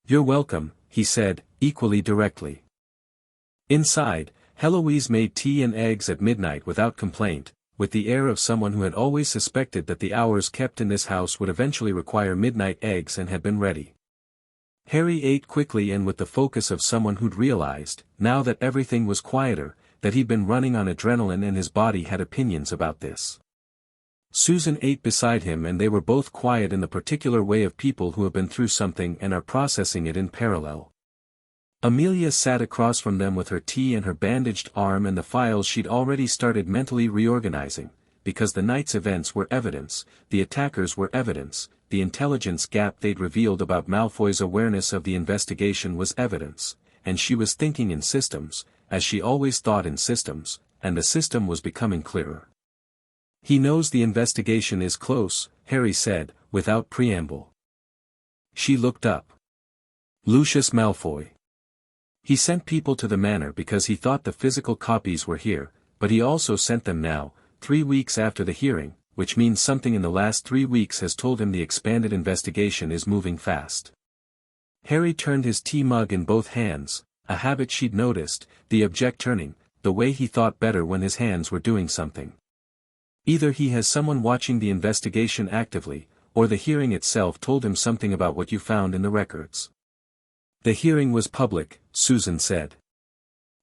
"You're welcome," he said, equally directly. Inside, Heloise made tea and eggs at midnight without complaint, with the air of someone who had always suspected that the hours kept in this house would eventually require midnight eggs and had been ready. Harry ate quickly and with the focus of someone who'd realized, now that everything was quieter, that he'd been running on adrenaline and his body had opinions about this. Susan ate beside him and they were both quiet in the particular way of people who have been through something and are processing it in parallel. Amelia sat across from them with her tea and her bandaged arm and the files she'd already started mentally reorganizing, because the night's events were evidence, the attackers were evidence, the intelligence gap they'd revealed about Malfoy's awareness of the investigation was evidence, and she was thinking in systems, as she always thought in systems, and the system was becoming clearer. "He knows the investigation is close," Harry said, without preamble. She looked up. "Lucius Malfoy. He sent people to the manor because he thought the physical copies were here, but he also sent them now, 3 weeks after the hearing, which means something in the last 3 weeks has told him the expanded investigation is moving fast." Harry turned his tea mug in both hands, a habit she'd noticed, the object turning, the way he thought better when his hands were doing something. Either he has someone watching the investigation actively, or the hearing itself told him something about what you found in the records. "The hearing was public," Susan said.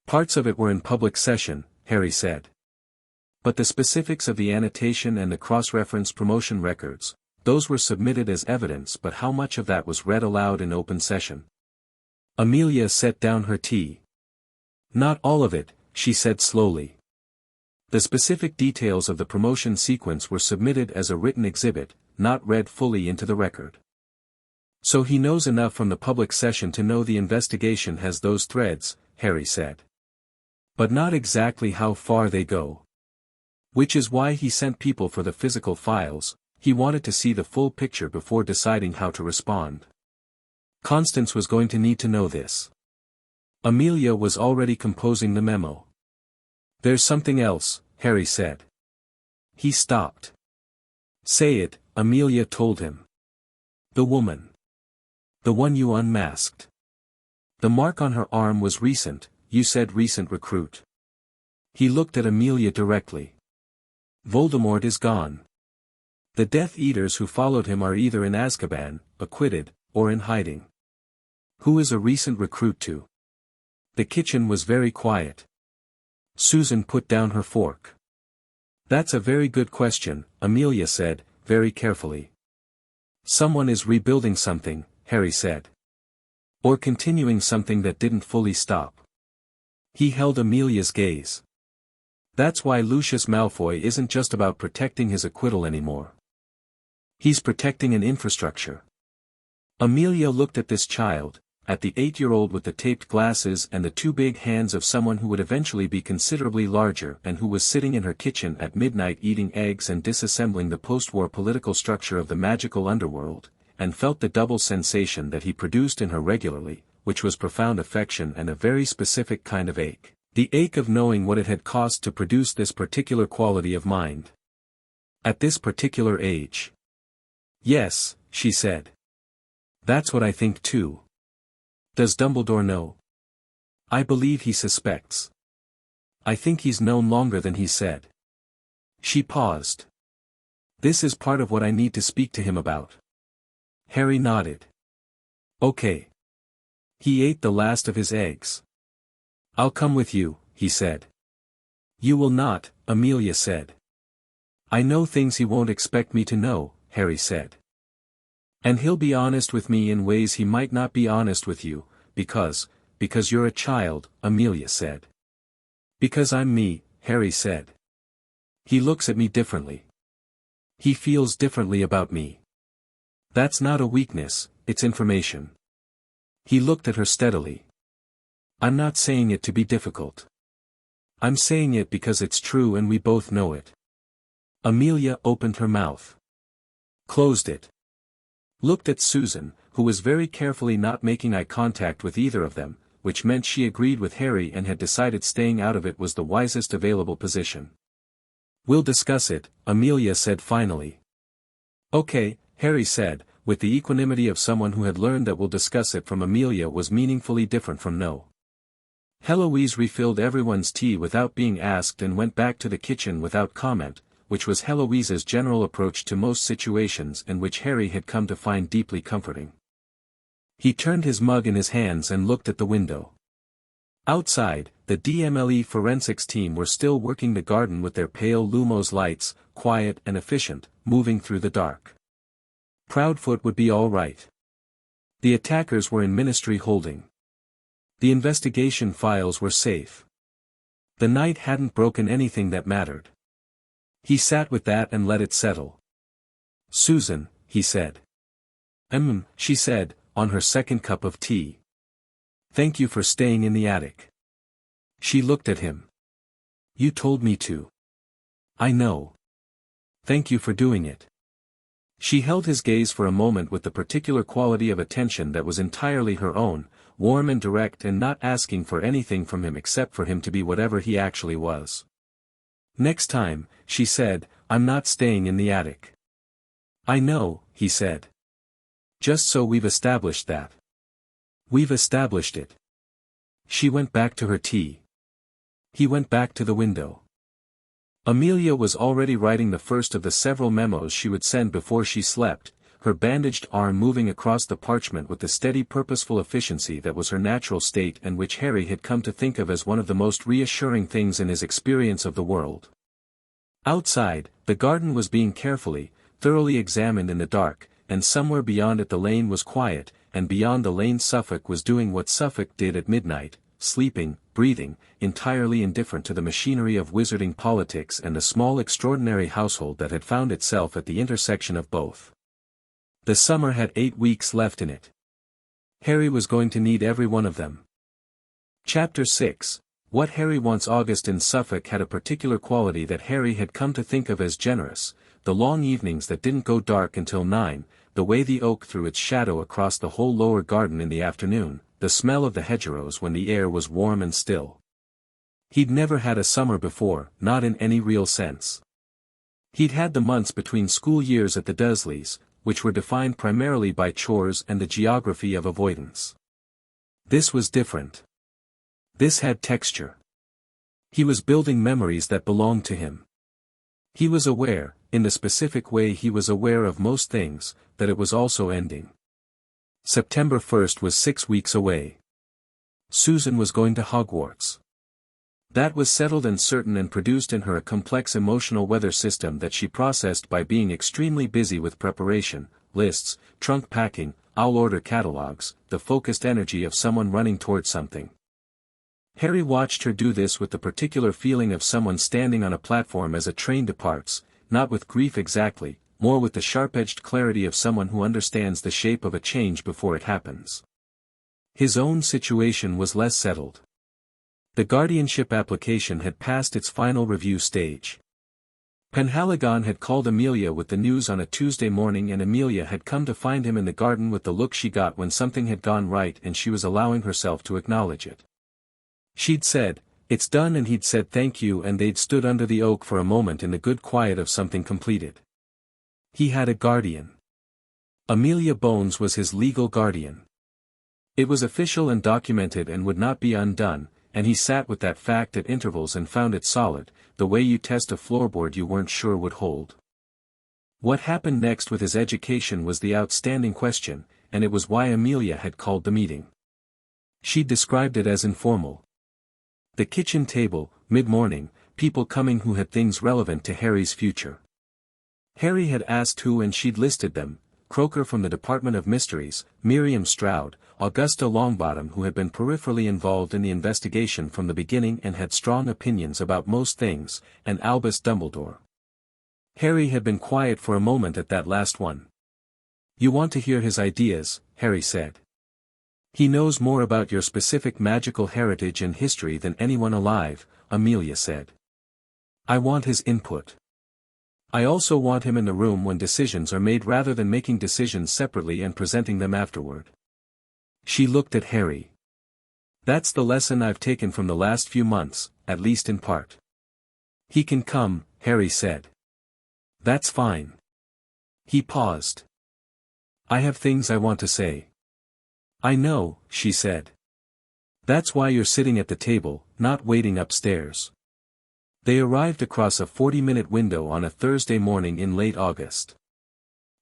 "Parts of it were in public session," Harry said. "But the specifics of the annotation and the cross-reference promotion records, those were submitted as evidence, but how much of that was read aloud in open session?" Amelia set down her tea. "Not all of it," she said slowly. "The specific details of the promotion sequence were submitted as a written exhibit, not read fully into the record. So he knows enough from the public session to know the investigation has those threads," Harry said. "But not exactly how far they go. Which is why he sent people for the physical files, he wanted to see the full picture before deciding how to respond. Constance was going to need to know this." Amelia was already composing the memo. "There's something else," Harry said. He stopped. "Say it," Amelia told him. "The woman. The one you unmasked. The mark on her arm was recent, you said recent recruit." He looked at Amelia directly. "Voldemort is gone. The Death Eaters who followed him are either in Azkaban, acquitted, or in hiding. Who is a recent recruit to?" The kitchen was very quiet. Susan put down her fork. "That's a very good question," Amelia said, very carefully. "Someone is rebuilding something," Harry said. "Or continuing something that didn't fully stop." He held Amelia's gaze. "That's why Lucius Malfoy isn't just about protecting his acquittal anymore. He's protecting an infrastructure. Amelia looked at this child, at the 8-year-old with the taped glasses and the two big hands of someone who would eventually be considerably larger and who was sitting in her kitchen at midnight eating eggs and disassembling the post-war political structure of the magical underworld, and felt the double sensation that he produced in her regularly, which was profound affection and a very specific kind of ache, the ache of knowing what it had cost to produce this particular quality of mind. At this particular age. Yes, she said. That's what I think too. Does Dumbledore know? I believe he suspects. I think he's known longer than he said. She paused. This is part of what I need to speak to him about. Harry nodded. Okay. He ate the last of his eggs. I'll come with you, he said. You will not, Amelia said. I know things he won't expect me to know, Harry said. And he'll be honest with me in ways he might not be honest with you, because you're a child, Amelia said. Because I'm me, Harry said. He looks at me differently. He feels differently about me. That's not a weakness, it's information. He looked at her steadily. I'm not saying it to be difficult. I'm saying it because it's true and we both know it. Amelia opened her mouth. Closed it. Looked at Susan, who was very carefully not making eye contact with either of them, which meant she agreed with Harry and had decided staying out of it was the wisest available position. We'll discuss it, Amelia said finally. Okay, Harry said, with the equanimity of someone who had learned that we'll discuss it from Amelia was meaningfully different from no. Heloise refilled everyone's tea without being asked and went back to the kitchen without comment, which was Heloise's general approach to most situations and which Harry had come to find deeply comforting. He turned his mug in his hands and looked at the window. Outside, the DMLE forensics team were still working the garden with their pale Lumos lights, quiet and efficient, moving through the dark. Proudfoot would be all right. The attackers were in Ministry holding. The investigation files were safe. The night hadn't broken anything that mattered. He sat with that and let it settle. Susan, he said. She said, on her second cup of tea. Thank you for staying in the attic. She looked at him. You told me to. I know. Thank you for doing it. She held his gaze for a moment with the particular quality of attention that was entirely her own, warm and direct and not asking for anything from him except for him to be whatever he actually was. Next time, she said, I'm not staying in the attic. I know, he said. Just so we've established that. We've established it. She went back to her tea. He went back to the window. Amelia was already writing the first of the several memos she would send before she slept, her bandaged arm moving across the parchment with the steady purposeful efficiency that was her natural state and which Harry had come to think of as one of the most reassuring things in his experience of the world. Outside, the garden was being carefully, thoroughly examined in the dark, and somewhere beyond it the lane was quiet, and beyond the lane Suffolk was doing what Suffolk did at midnight, sleeping, breathing, entirely indifferent to the machinery of wizarding politics and the small extraordinary household that had found itself at the intersection of both. The summer had 8 weeks left in it. Harry was going to need every one of them. Chapter 6. What Harry Wants. August in Suffolk had a particular quality that Harry had come to think of as generous, the long evenings that didn't go dark until 9, the way the oak threw its shadow across the whole lower garden in the afternoon, the smell of the hedgerows when the air was warm and still. He'd never had a summer before, not in any real sense. He'd had the months between school years at the Dursleys, which were defined primarily by chores and the geography of avoidance. This was different. This had texture. He was building memories that belonged to him. He was aware, in the specific way he was aware of most things, that it was also ending. September 1st was 6 weeks away. Susan was going to Hogwarts. That was settled and certain and produced in her a complex emotional weather system that she processed by being extremely busy with preparation, lists, trunk packing, I'll-order catalogs, the focused energy of someone running toward something. Harry watched her do this with the particular feeling of someone standing on a platform as a train departs, not with grief exactly, more with the sharp-edged clarity of someone who understands the shape of a change before it happens. His own situation was less settled. The guardianship application had passed its final review stage. Penhaligon had called Amelia with the news on a Tuesday morning, and Amelia had come to find him in the garden with the look she got when something had gone right and she was allowing herself to acknowledge it. She'd said, "It's done," and he'd said thank you, and they'd stood under the oak for a moment in the good quiet of something completed. He had a guardian. Amelia Bones was his legal guardian. It was official and documented and would not be undone, and he sat with that fact at intervals and found it solid, the way you test a floorboard you weren't sure would hold. What happened next with his education was the outstanding question, and it was why Amelia had called the meeting. She described it as informal. The kitchen table, mid-morning, people coming who had things relevant to Harry's future. Harry had asked who and she'd listed them: Croker from the Department of Mysteries, Miriam Stroud, Augusta Longbottom, who had been peripherally involved in the investigation from the beginning and had strong opinions about most things, and Albus Dumbledore. Harry had been quiet for a moment at that last one. "You want to hear his ideas," Harry said. "He knows more about your specific magical heritage and history than anyone alive," Amelia said. "I want his input. I also want him in the room when decisions are made rather than making decisions separately and presenting them afterward." She looked at Harry. "That's the lesson I've taken from the last few months, at least in part." "He can come," Harry said. "That's fine." He paused. "I have things I want to say." "I know," she said. "That's why you're sitting at the table, not waiting upstairs." They arrived across a 40-minute window on a Thursday morning in late August.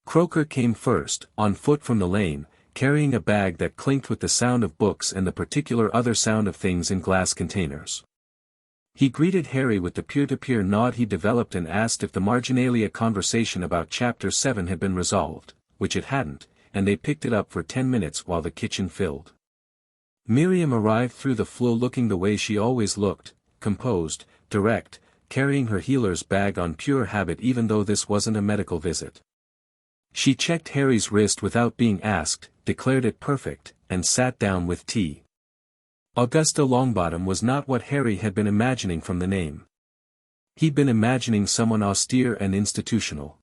Croker came first, on foot from the lane, carrying a bag that clinked with the sound of books and the particular other sound of things in glass containers. He greeted Harry with the peer-to-peer nod he developed and asked if the marginalia conversation about Chapter 7 had been resolved, which it hadn't, and they picked it up for 10 minutes while the kitchen filled. Miriam arrived through the floor looking the way she always looked, composed, direct, carrying her healer's bag on pure habit even though this wasn't a medical visit. She checked Harry's wrist without being asked, declared it perfect, and sat down with tea. Augusta Longbottom was not what Harry had been imagining from the name. He'd been imagining someone austere and institutional.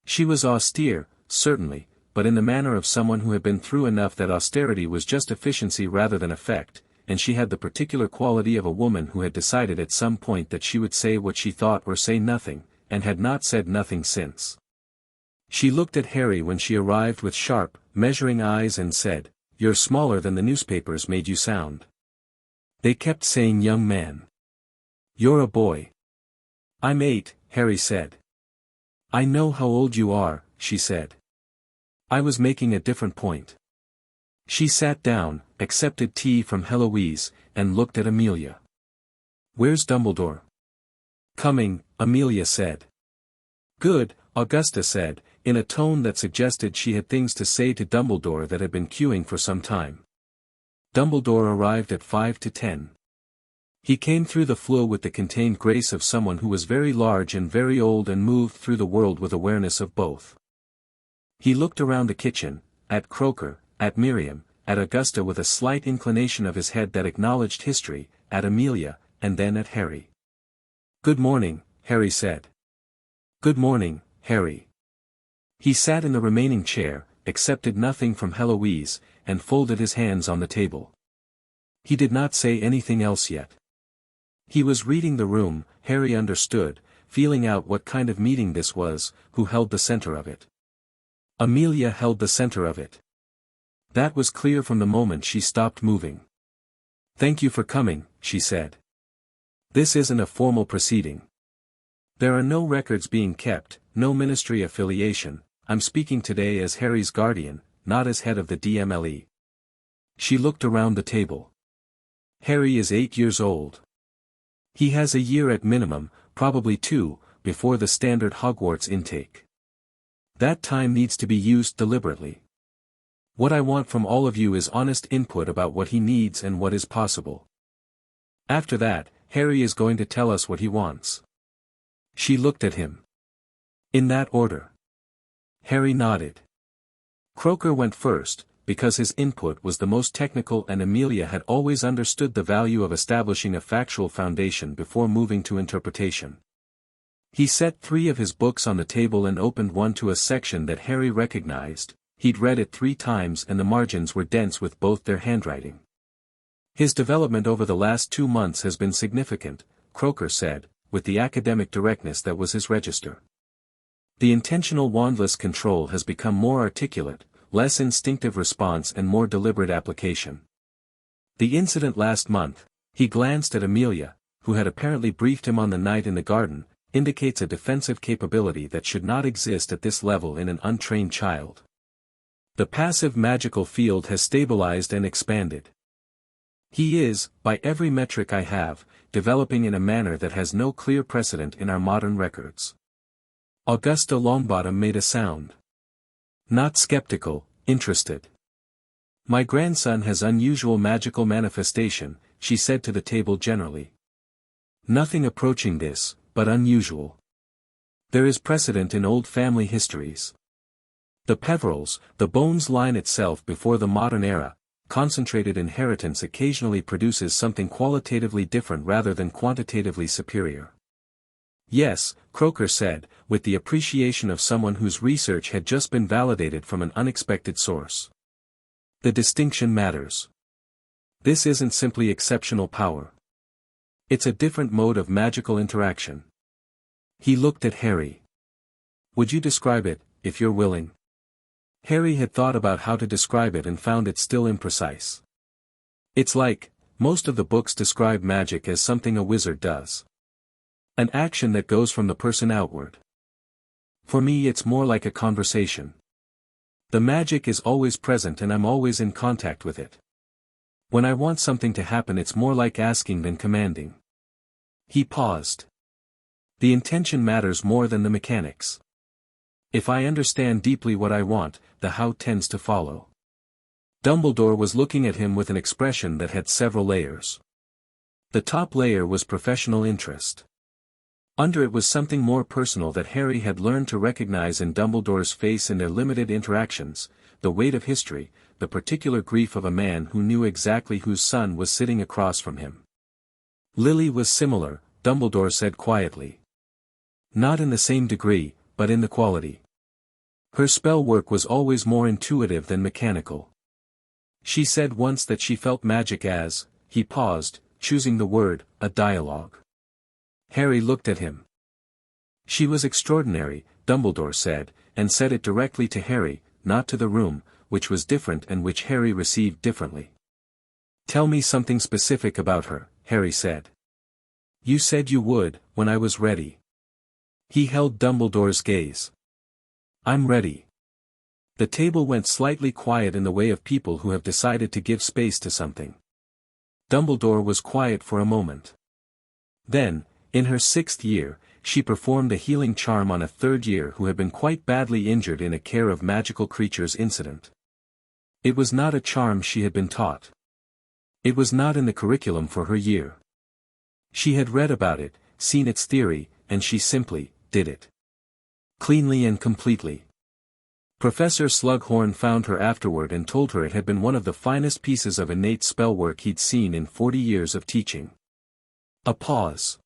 She was austere, certainly, but in the manner of someone who had been through enough that austerity was just efficiency rather than effect, and she had the particular quality of a woman who had decided at some point that she would say what she thought or say nothing, and had not said nothing since. She looked at Harry when she arrived with sharp, measuring eyes and said, "You're smaller than the newspapers made you sound." They kept saying young man. "You're a boy." "I'm 8, Harry said. "I know how old you are," she said. "I was making a different point." She sat down, accepted tea from Heloise, and looked at Amelia. "Where's Dumbledore?" "Coming," Amelia said. "Good," Augusta said, in a tone that suggested she had things to say to Dumbledore that had been queuing for some time. Dumbledore arrived at 5 to 10. He came through the flue with the contained grace of someone who was very large and very old and moved through the world with awareness of both. He looked around the kitchen, at Croker, at Miriam, at Augusta with a slight inclination of his head that acknowledged history, at Amelia, and then at Harry. "Good morning," Harry said. "Good morning, Harry." He sat in the remaining chair, accepted nothing from Heloise, and folded his hands on the table. He did not say anything else yet. He was reading the room, Harry understood, feeling out what kind of meeting this was, who held the center of it. Amelia held the center of it. That was clear from the moment she stopped moving. "Thank you for coming," she said. "This isn't a formal proceeding. There are no records being kept, no ministry affiliation. I'm speaking today as Harry's guardian, not as head of the DMLE. She looked around the table. Harry is 8 years old. He has a year at minimum, probably 2, before the standard Hogwarts intake. That time needs to be used deliberately. What I want from all of you is honest input about what he needs and what is possible. After that, Harry is going to tell us what he wants." She looked at him. "In that order." Harry nodded. Croker went first, because his input was the most technical and Amelia had always understood the value of establishing a factual foundation before moving to interpretation. He set 3 of his books on the table and opened one to a section that Harry recognized. He'd read it 3 times and the margins were dense with both their handwriting. His development over the last 2 months has been significant, Croker said, with the academic directness that was his register. The intentional wandless control has become more articulate, less instinctive response and more deliberate application. The incident last month, he glanced at Amelia, who had apparently briefed him on the night in the garden, indicates a defensive capability that should not exist at this level in an untrained child. The passive magical field has stabilized and expanded. He is, by every metric I have, developing in a manner that has no clear precedent in our modern records. Augusta Longbottom made a sound. Not skeptical, interested. My grandson has unusual magical manifestation, she said to the table generally. Nothing approaching this, but unusual. There is precedent in old family histories. The Peverills, the Bones line itself before the modern era, concentrated inheritance occasionally produces something qualitatively different rather than quantitatively superior. Yes, Croker said, with the appreciation of someone whose research had just been validated from an unexpected source. The distinction matters. This isn't simply exceptional power. It's a different mode of magical interaction. He looked at Harry. Would you describe it, if you're willing? Harry had thought about how to describe it and found it still imprecise. It's like, most of the books describe magic as something a wizard does. An action that goes from the person outward. For me it's more like a conversation. The magic is always present and I'm always in contact with it. When I want something to happen it's more like asking than commanding. He paused. The intention matters more than the mechanics. If I understand deeply what I want, the how tends to follow. Dumbledore was looking at him with an expression that had several layers. The top layer was professional interest. Under it was something more personal that Harry had learned to recognize in Dumbledore's face in their limited interactions, the weight of history, the particular grief of a man who knew exactly whose son was sitting across from him. Lily was similar, Dumbledore said quietly. Not in the same degree, but in the quality. Her spell work was always more intuitive than mechanical. She said once that she felt magic as, he paused, choosing the word, a dialogue. Harry looked at him. She was extraordinary, Dumbledore said, and said it directly to Harry, not to the room, which was different and which Harry received differently. Tell me something specific about her, Harry said. You said you would, when I was ready. He held Dumbledore's gaze. I'm ready. The table went slightly quiet in the way of people who have decided to give space to something. Dumbledore was quiet for a moment. Then, in her 6th year, she performed a healing charm on a 3rd year who had been quite badly injured in a care of magical creatures incident. It was not a charm she had been taught. It was not in the curriculum for her year. She had read about it, seen its theory, and she simply did it. Cleanly and completely. Professor Slughorn found her afterward and told her it had been one of the finest pieces of innate spell work he'd seen in 40 years of teaching. A pause.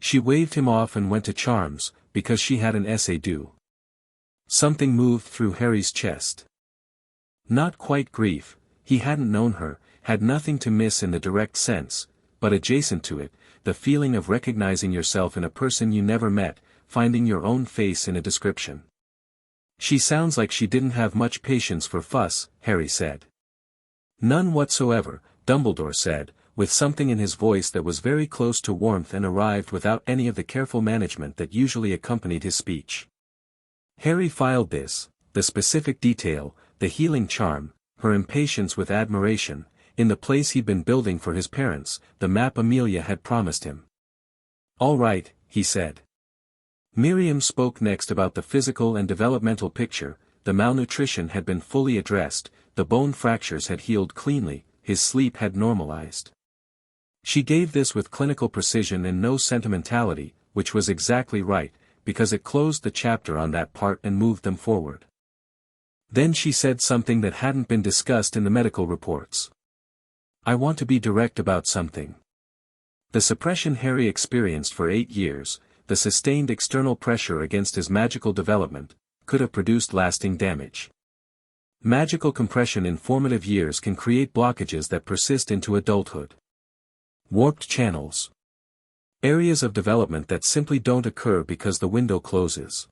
She waved him off and went to charms, because she had an essay due. Something moved through Harry's chest. Not quite grief, he hadn't known her, had nothing to miss in the direct sense, but adjacent to it, the feeling of recognizing yourself in a person you never met, finding your own face in a description. She sounds like she didn't have much patience for fuss, Harry said. None whatsoever, Dumbledore said, with something in his voice that was very close to warmth and arrived without any of the careful management that usually accompanied his speech. Harry filed this, the specific detail, the healing charm, her impatience with admiration, in the place he'd been building for his parents, the map Amelia had promised him. All right, he said. Miriam spoke next about the physical and developmental picture. The malnutrition had been fully addressed, the bone fractures had healed cleanly, his sleep had normalized. She gave this with clinical precision and no sentimentality, which was exactly right, because it closed the chapter on that part and moved them forward. Then she said something that hadn't been discussed in the medical reports. I want to be direct about something. The suppression Harry experienced for 8 years, the sustained external pressure against his magical development, could have produced lasting damage. Magical compression in formative years can create blockages that persist into adulthood. Warped channels. Areas of development that simply don't occur because the window closes.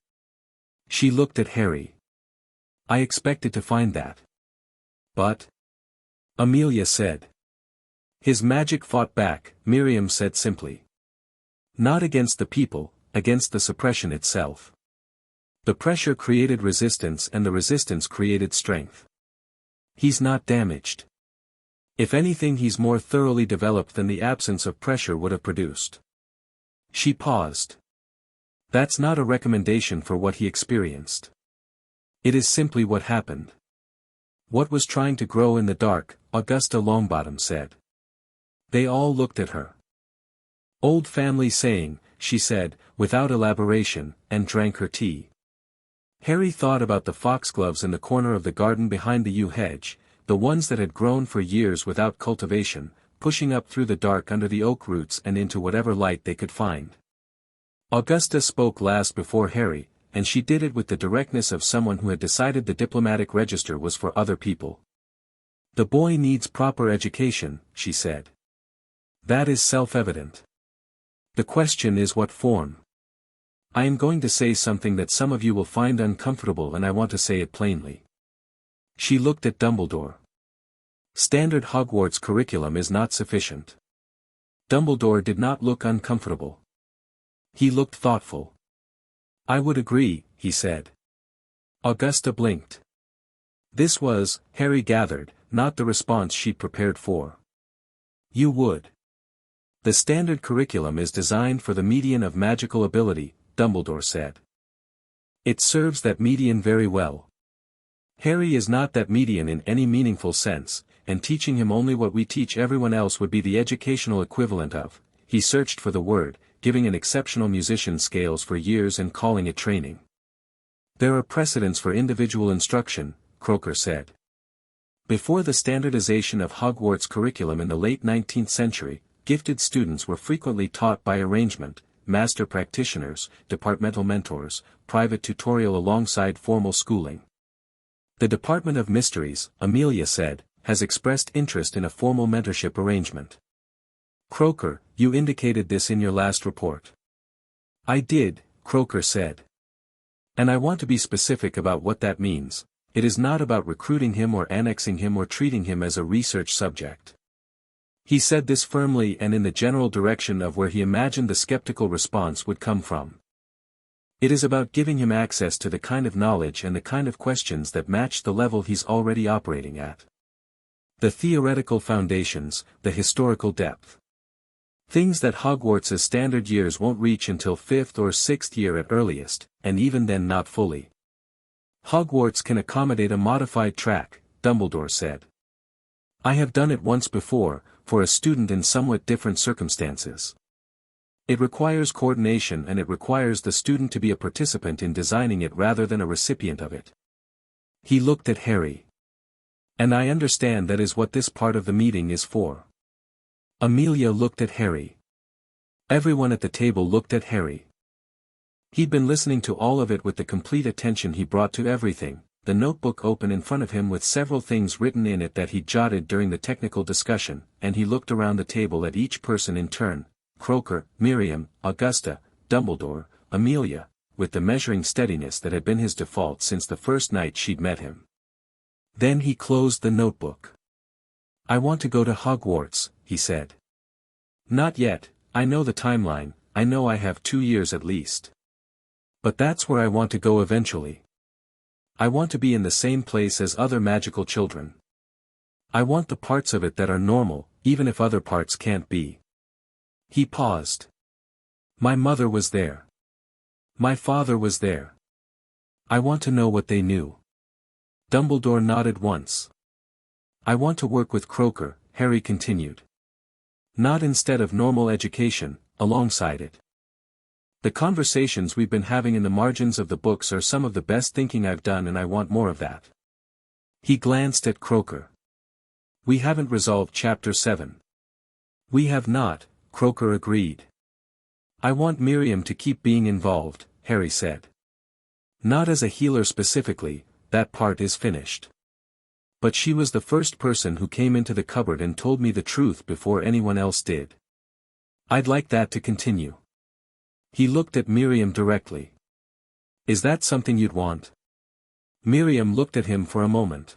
She looked at Harry. I expected to find that. But? Amelia said. His magic fought back, Miriam said simply. Not against the people, against the suppression itself. The pressure created resistance and the resistance created strength. He's not damaged. If anything, he's more thoroughly developed than the absence of pressure would have produced. She paused. That's not a recommendation for what he experienced. It is simply what happened. What was trying to grow in the dark, Augusta Longbottom said. They all looked at her. Old family saying, she said, without elaboration, and drank her tea. Harry thought about the foxgloves in the corner of the garden behind the yew hedge, the ones that had grown for years without cultivation, pushing up through the dark under the oak roots and into whatever light they could find. Augusta spoke last before Harry, and she did it with the directness of someone who had decided the diplomatic register was for other people. The boy needs proper education, she said. That is self-evident. The question is what form. I am going to say something that some of you will find uncomfortable, and I want to say it plainly. She looked at Dumbledore. Standard Hogwarts curriculum is not sufficient. Dumbledore did not look uncomfortable. He looked thoughtful. I would agree, he said. Augusta blinked. This was, Harry gathered, not the response she'd prepared for. You would. The standard curriculum is designed for the median of magical ability, Dumbledore said. It serves that median very well. Harry is not that median in any meaningful sense, and teaching him only what we teach everyone else would be the educational equivalent of, he searched for the word, giving an exceptional musician scales for years and calling it training. There are precedents for individual instruction, Croker said. Before the standardization of Hogwarts curriculum in the late 19th century, gifted students were frequently taught by arrangement, master practitioners, departmental mentors, private tutorial alongside formal schooling. The Department of Mysteries, Amelia said, has expressed interest in a formal mentorship arrangement. Croker, you indicated this in your last report. I did, Croker said. And I want to be specific about what that means. It is not about recruiting him or annexing him or treating him as a research subject. He said this firmly and in the general direction of where he imagined the skeptical response would come from. It is about giving him access to the kind of knowledge and the kind of questions that match the level he's already operating at. The theoretical foundations, the historical depth. Things that Hogwarts' standard years won't reach until 5th or 6th year at earliest, and even then not fully. Hogwarts can accommodate a modified track, Dumbledore said. I have done it once before, for a student in somewhat different circumstances. It requires coordination and it requires the student to be a participant in designing it rather than a recipient of it. He looked at Harry. And I understand that is what this part of the meeting is for. Amelia looked at Harry. Everyone at the table looked at Harry. He'd been listening to all of it with the complete attention he brought to everything, the notebook open in front of him with several things written in it that he'd jotted during the technical discussion, and he looked around the table at each person in turn, Croker, Miriam, Augusta, Dumbledore, Amelia, with the measuring steadiness that had been his default since the first night she'd met him. Then he closed the notebook. I want to go to Hogwarts, he said. Not yet, I know the timeline, I know I have 2 years at least. But that's where I want to go eventually. I want to be in the same place as other magical children. I want the parts of it that are normal, even if other parts can't be. He paused. My mother was there. My father was there. I want to know what they knew. Dumbledore nodded once. I want to work with Croker, Harry continued. Not instead of normal education, alongside it. The conversations we've been having in the margins of the books are some of the best thinking I've done, and I want more of that. He glanced at Croaker. We haven't resolved Chapter 7. We have not, Croaker agreed. I want Miriam to keep being involved, Harry said. Not as a healer specifically, that part is finished. But she was the first person who came into the cupboard and told me the truth before anyone else did. I'd like that to continue. He looked at Miriam directly. Is that something you'd want? Miriam looked at him for a moment.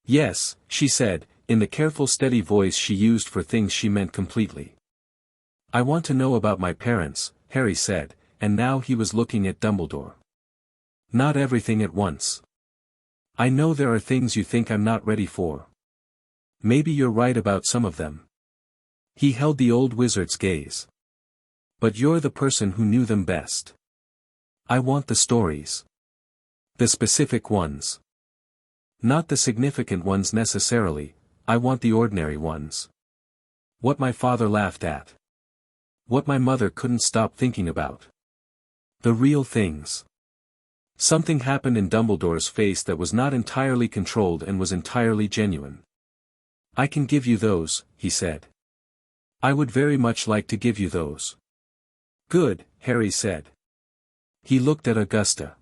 Yes, she said, in the careful steady voice she used for things she meant completely. I want to know about my parents, Harry said, and now he was looking at Dumbledore. Not everything at once. I know there are things you think I'm not ready for. Maybe you're right about some of them. He held the old wizard's gaze. But you're the person who knew them best. I want the stories. The specific ones. Not the significant ones necessarily, I want the ordinary ones. What my father laughed at. What my mother couldn't stop thinking about. The real things. Something happened in Dumbledore's face that was not entirely controlled and was entirely genuine. I can give you those, he said. I would very much like to give you those. Good, Harry said. He looked at Augusta.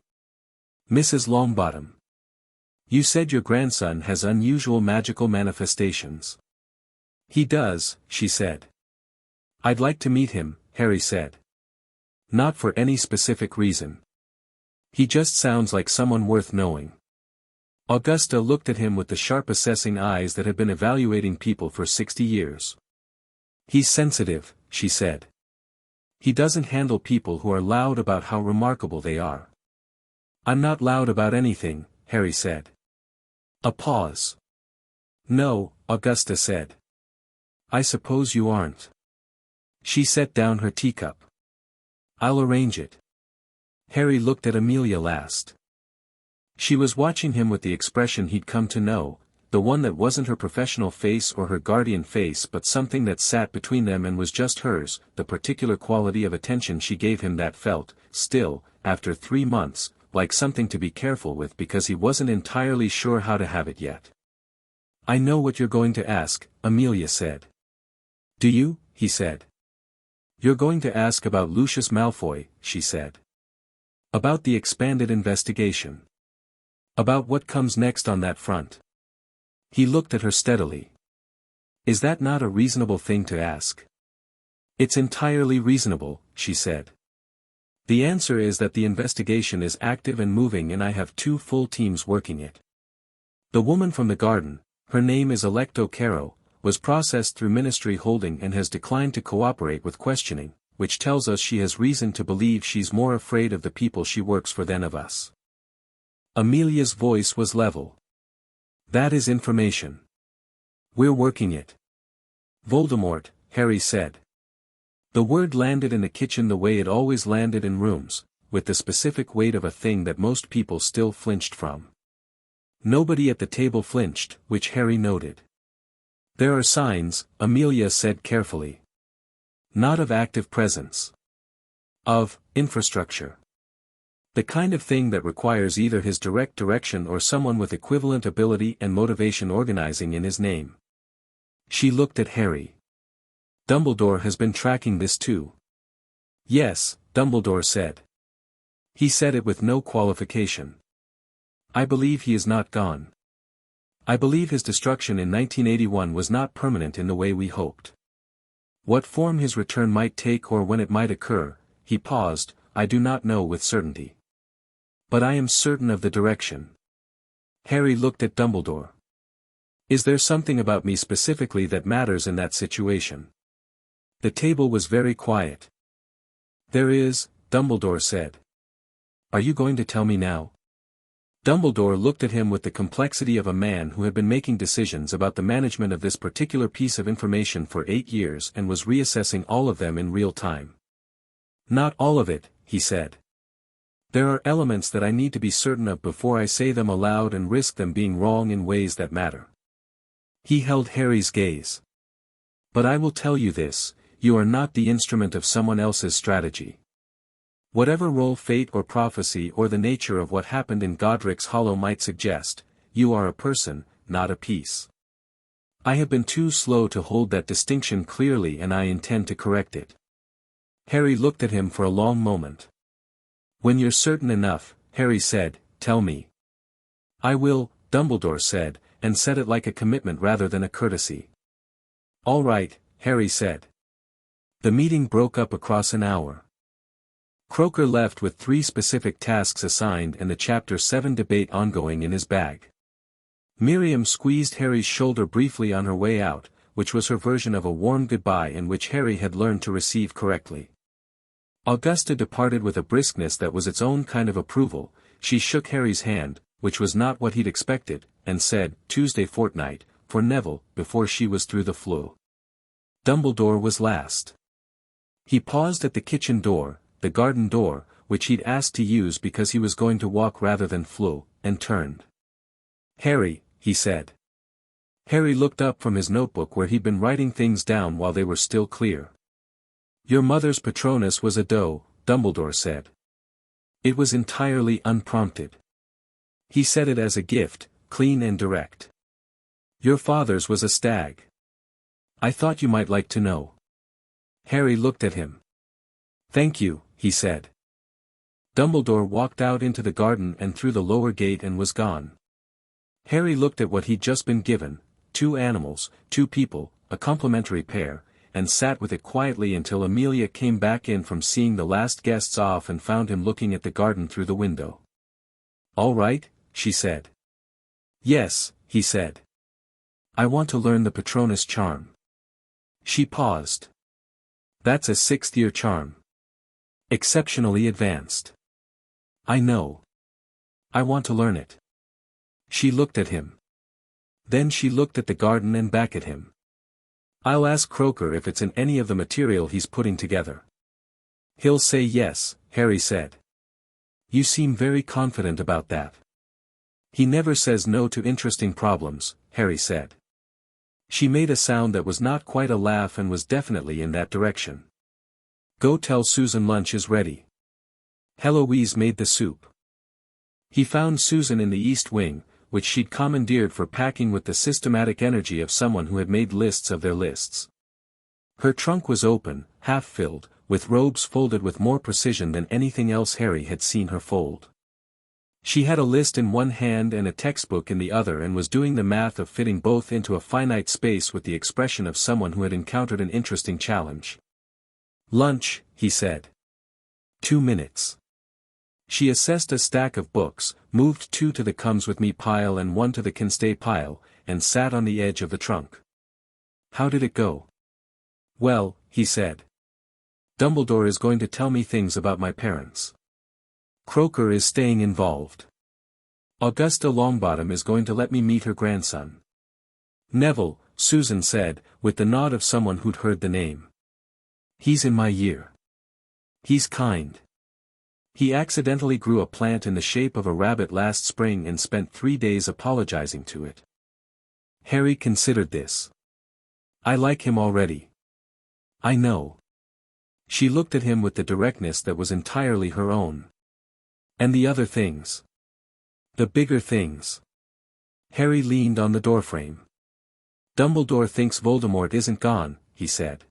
Mrs. Longbottom. You said your grandson has unusual magical manifestations. He does, she said. I'd like to meet him, Harry said. Not for any specific reason. He just sounds like someone worth knowing. Augusta looked at him with the sharp assessing eyes that had been evaluating people for 60 years. He's sensitive, she said. He doesn't handle people who are loud about how remarkable they are. I'm not loud about anything, Harry said. A pause. No, Augusta said. I suppose you aren't. She set down her teacup. I'll arrange it. Harry looked at Amelia last. She was watching him with the expression he'd come to know, the one that wasn't her professional face or her guardian face but something that sat between them and was just hers, the particular quality of attention she gave him that felt, still, after 3 months, like something to be careful with because he wasn't entirely sure how to have it yet. I know what you're going to ask, Amelia said. Do you? He said. You're going to ask about Lucius Malfoy, she said. About the expanded investigation. About what comes next on that front. He looked at her steadily. Is that not a reasonable thing to ask? It's entirely reasonable, she said. The answer is that the investigation is active and moving and I have 2 full teams working it. The woman from the garden, her name is Electo Caro, was processed through Ministry Holding and has declined to cooperate with questioning, which tells us she has reason to believe she's more afraid of the people she works for than of us. Amelia's voice was level. That is information. We're working it. Voldemort, Harry said. The word landed in the kitchen the way it always landed in rooms, with the specific weight of a thing that most people still flinched from. Nobody at the table flinched, which Harry noted. There are signs, Amelia said carefully. Not of active presence. Of infrastructure. The kind of thing that requires either his direct direction or someone with equivalent ability and motivation organizing in his name. She looked at Harry. Dumbledore has been tracking this too. Yes, Dumbledore said. He said it with no qualification. I believe he is not gone. I believe his destruction in 1981 was not permanent in the way we hoped. What form his return might take or when it might occur, he paused, I do not know with certainty. But I am certain of the direction. Harry looked at Dumbledore. Is there something about me specifically that matters in that situation? The table was very quiet. There is, Dumbledore said. Are you going to tell me now? Dumbledore looked at him with the complexity of a man who had been making decisions about the management of this particular piece of information for 8 years and was reassessing all of them in real time. Not all of it, he said. There are elements that I need to be certain of before I say them aloud and risk them being wrong in ways that matter. He held Harry's gaze. But I will tell you this, you are not the instrument of someone else's strategy. Whatever role fate or prophecy or the nature of what happened in Godric's Hollow might suggest, you are a person, not a piece. I have been too slow to hold that distinction clearly and I intend to correct it. Harry looked at him for a long moment. When you're certain enough, Harry said, tell me. I will, Dumbledore said, and said it like a commitment rather than a courtesy. All right, Harry said. The meeting broke up across an hour. Croaker left with 3 specific tasks assigned and the Chapter 7 debate ongoing in his bag. Miriam squeezed Harry's shoulder briefly on her way out, which was her version of a warm goodbye and which Harry had learned to receive correctly. Augusta departed with a briskness that was its own kind of approval. She shook Harry's hand, which was not what he'd expected, and said, Tuesday fortnight, for Neville, before she was through the flu. Dumbledore was last. He paused at the kitchen door, the garden door, which he'd asked to use because he was going to walk rather than flew, and turned. Harry, he said. Harry looked up from his notebook where he'd been writing things down while they were still clear. Your mother's Patronus was a doe, Dumbledore said. It was entirely unprompted. He said it as a gift, clean and direct. Your father's was a stag. I thought you might like to know. Harry looked at him. Thank you, he said. Dumbledore walked out into the garden and through the lower gate and was gone. Harry looked at what he'd just been given, 2 animals, 2 people, a complimentary pair, and sat with it quietly until Amelia came back in from seeing the last guests off and found him looking at the garden through the window. All right, she said. Yes, he said. I want to learn the Patronus charm. She paused. That's a 6th-year charm. Exceptionally advanced. I know. I want to learn it. She looked at him. Then she looked at the garden and back at him. I'll ask Croaker if it's in any of the material he's putting together. He'll say yes, Harry said. You seem very confident about that. He never says no to interesting problems, Harry said. She made a sound that was not quite a laugh and was definitely in that direction. Go tell Susan lunch is ready. Heloise made the soup. He found Susan in the East Wing, which she'd commandeered for packing with the systematic energy of someone who had made lists of their lists. Her trunk was open, half-filled, with robes folded with more precision than anything else Harry had seen her fold. She had a list in one hand and a textbook in the other and was doing the math of fitting both into a finite space with the expression of someone who had encountered an interesting challenge. Lunch, he said. 2 minutes. She assessed a stack of books, moved 2 to the comes with me pile and 1 to the can stay pile, and sat on the edge of the trunk. How did it go? Well, he said. Dumbledore is going to tell me things about my parents. Croaker is staying involved. Augusta Longbottom is going to let me meet her grandson. Neville, Susan said, with the nod of someone who'd heard the name. He's in my year. He's kind. He accidentally grew a plant in the shape of a rabbit last spring and spent 3 days apologizing to it. Harry considered this. I like him already. I know. She looked at him with the directness that was entirely her own. And the other things. The bigger things. Harry leaned on the doorframe. Dumbledore thinks Voldemort isn't gone, he said.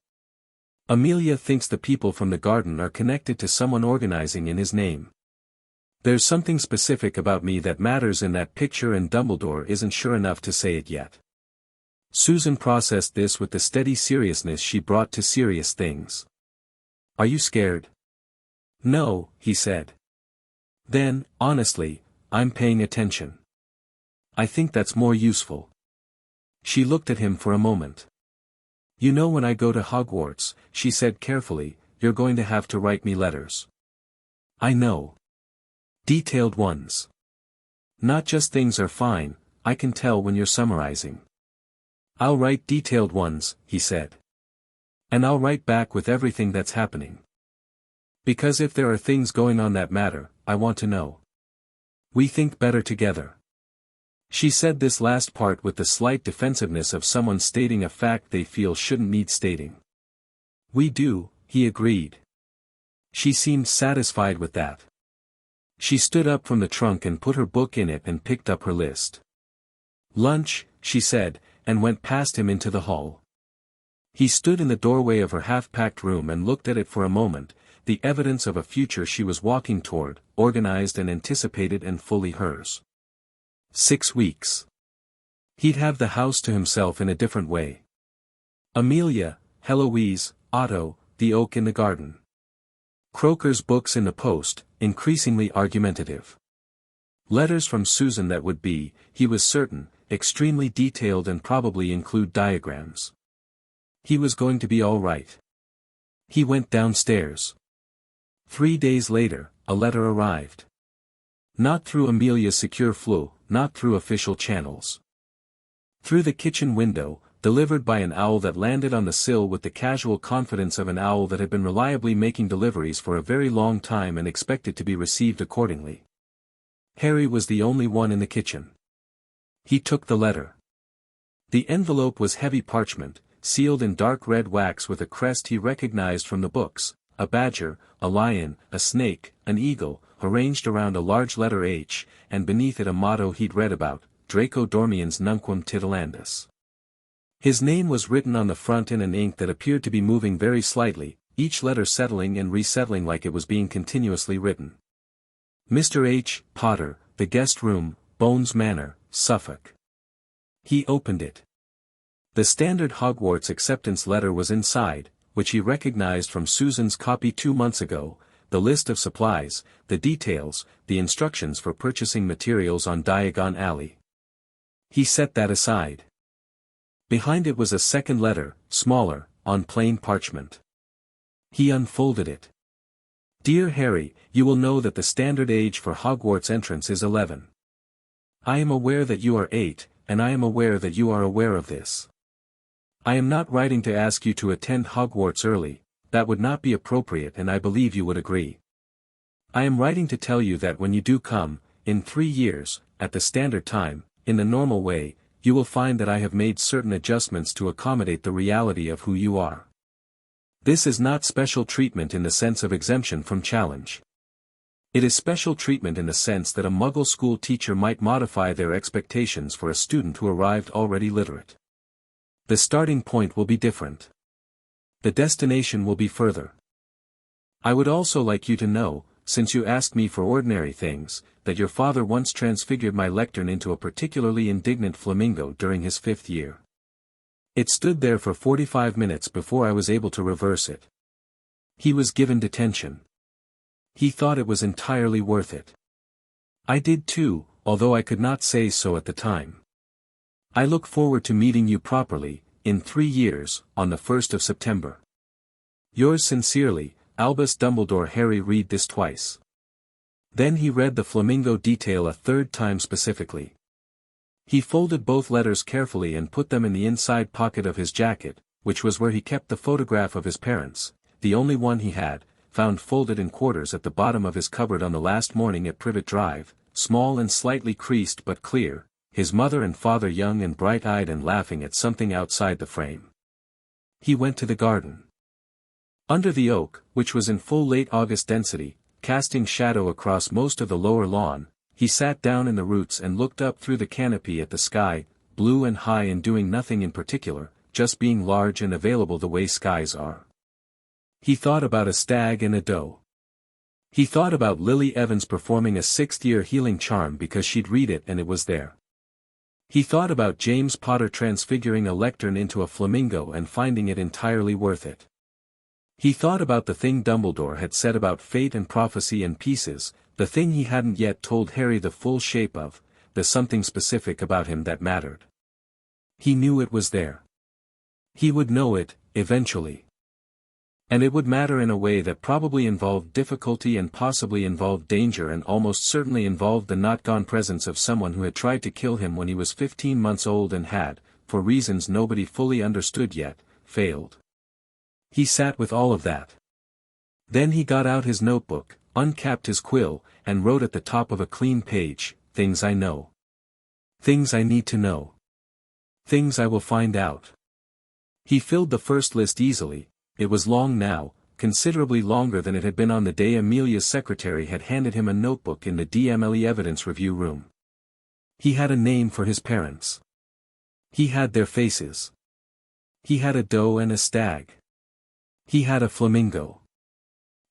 Amelia thinks the people from the garden are connected to someone organizing in his name. There's something specific about me that matters in that picture and Dumbledore isn't sure enough to say it yet. Susan processed this with the steady seriousness she brought to serious things. Are you scared? No, he said. Then, honestly, I'm paying attention. I think that's more useful. She looked at him for a moment. You know when I go to Hogwarts, she said carefully, you're going to have to write me letters. I know. Detailed ones. Not just things are fine, I can tell when you're summarizing. I'll write detailed ones, he said. And I'll write back with everything that's happening. Because if there are things going on that matter, I want to know. We think better together. She said this last part with the slight defensiveness of someone stating a fact they feel shouldn't need stating. We do, he agreed. She seemed satisfied with that. She stood up from the trunk and put her book in it and picked up her list. "Lunch," she said, and went past him into the hall. He stood in the doorway of her half-packed room and looked at it for a moment, the evidence of a future she was walking toward, organized and anticipated and fully hers. 6 weeks. He'd have the house to himself in a different way. Amelia, Heloise, Otto, the oak in the garden. Croker's books in the post, increasingly argumentative. Letters from Susan that would be, he was certain, extremely detailed and probably include diagrams. He was going to be all right. He went downstairs. 3 days later, a letter arrived. Not through Amelia's secure flow, not through official channels. Through the kitchen window, delivered by an owl that landed on the sill with the casual confidence of an owl that had been reliably making deliveries for a very long time and expected to be received accordingly. Harry was the only one in the kitchen. He took the letter. The envelope was heavy parchment, sealed in dark red wax with a crest he recognized from the books, a badger, a lion, a snake, an eagle, arranged around a large letter H, and beneath it a motto he'd read about, Draco Dormiens Nunquam Titilandus. His name was written on the front in an ink that appeared to be moving very slightly, each letter settling and resettling like it was being continuously written. Mr. H. Potter, The Guest Room, Bones Manor, Suffolk. He opened it. The standard Hogwarts acceptance letter was inside, which he recognized from Susan's copy 2 months ago, the list of supplies, the details, the instructions for purchasing materials on Diagon Alley. He set that aside. Behind it was a second letter, smaller, on plain parchment. He unfolded it. Dear Harry, you will know that the standard age for Hogwarts entrance is 11. I am aware that you are 8, and I am aware that you are aware of this. I am not writing to ask you to attend Hogwarts early, that would not be appropriate and I believe you would agree. I am writing to tell you that when you do come, in 3 years, at the standard time, in the normal way, you will find that I have made certain adjustments to accommodate the reality of who you are. This is not special treatment in the sense of exemption from challenge. It is special treatment in the sense that a Muggle school teacher might modify their expectations for a student who arrived already literate. The starting point will be different. The destination will be further. I would also like you to know, since you asked me for ordinary things, that your father once transfigured my lectern into a particularly indignant flamingo during his 5th year. It stood there for 45 minutes before I was able to reverse it. He was given detention. He thought it was entirely worth it. I did too, although I could not say so at the time. I look forward to meeting you properly, in 3 years, on the 1st of September. Yours sincerely, Albus Dumbledore. Harry read this twice. Then he read the flamingo detail a 3rd time specifically. He folded both letters carefully and put them in the inside pocket of his jacket, which was where he kept the photograph of his parents, the only one he had, found folded in quarters at the bottom of his cupboard on the last morning at Privet Drive, small and slightly creased but clear, his mother and father young and bright-eyed and laughing at something outside the frame. He went to the garden. Under the oak, which was in full late August density, casting shadow across most of the lower lawn, he sat down in the roots and looked up through the canopy at the sky, blue and high and doing nothing in particular, just being large and available the way skies are. He thought about a stag and a doe. He thought about Lily Evans performing a 6th-year healing charm because she'd read it and it was there. He thought about James Potter transfiguring a lectern into a flamingo and finding it entirely worth it. He thought about the thing Dumbledore had said about fate and prophecy and pieces, the thing he hadn't yet told Harry the full shape of, the something specific about him that mattered. He knew it was there. He would know it, eventually. And it would matter in a way that probably involved difficulty and possibly involved danger and almost certainly involved the not-gone presence of someone who had tried to kill him when he was 15 months old and had, for reasons nobody fully understood yet, failed. He sat with all of that. Then he got out his notebook, uncapped his quill, and wrote at the top of a clean page, "Things I know. Things I need to know. Things I will find out." He filled the first list easily. It was long now, considerably longer than it had been on the day Amelia's secretary had handed him a notebook in the DMLE evidence review room. He had a name for his parents. He had their faces. He had a doe and a stag. He had a flamingo.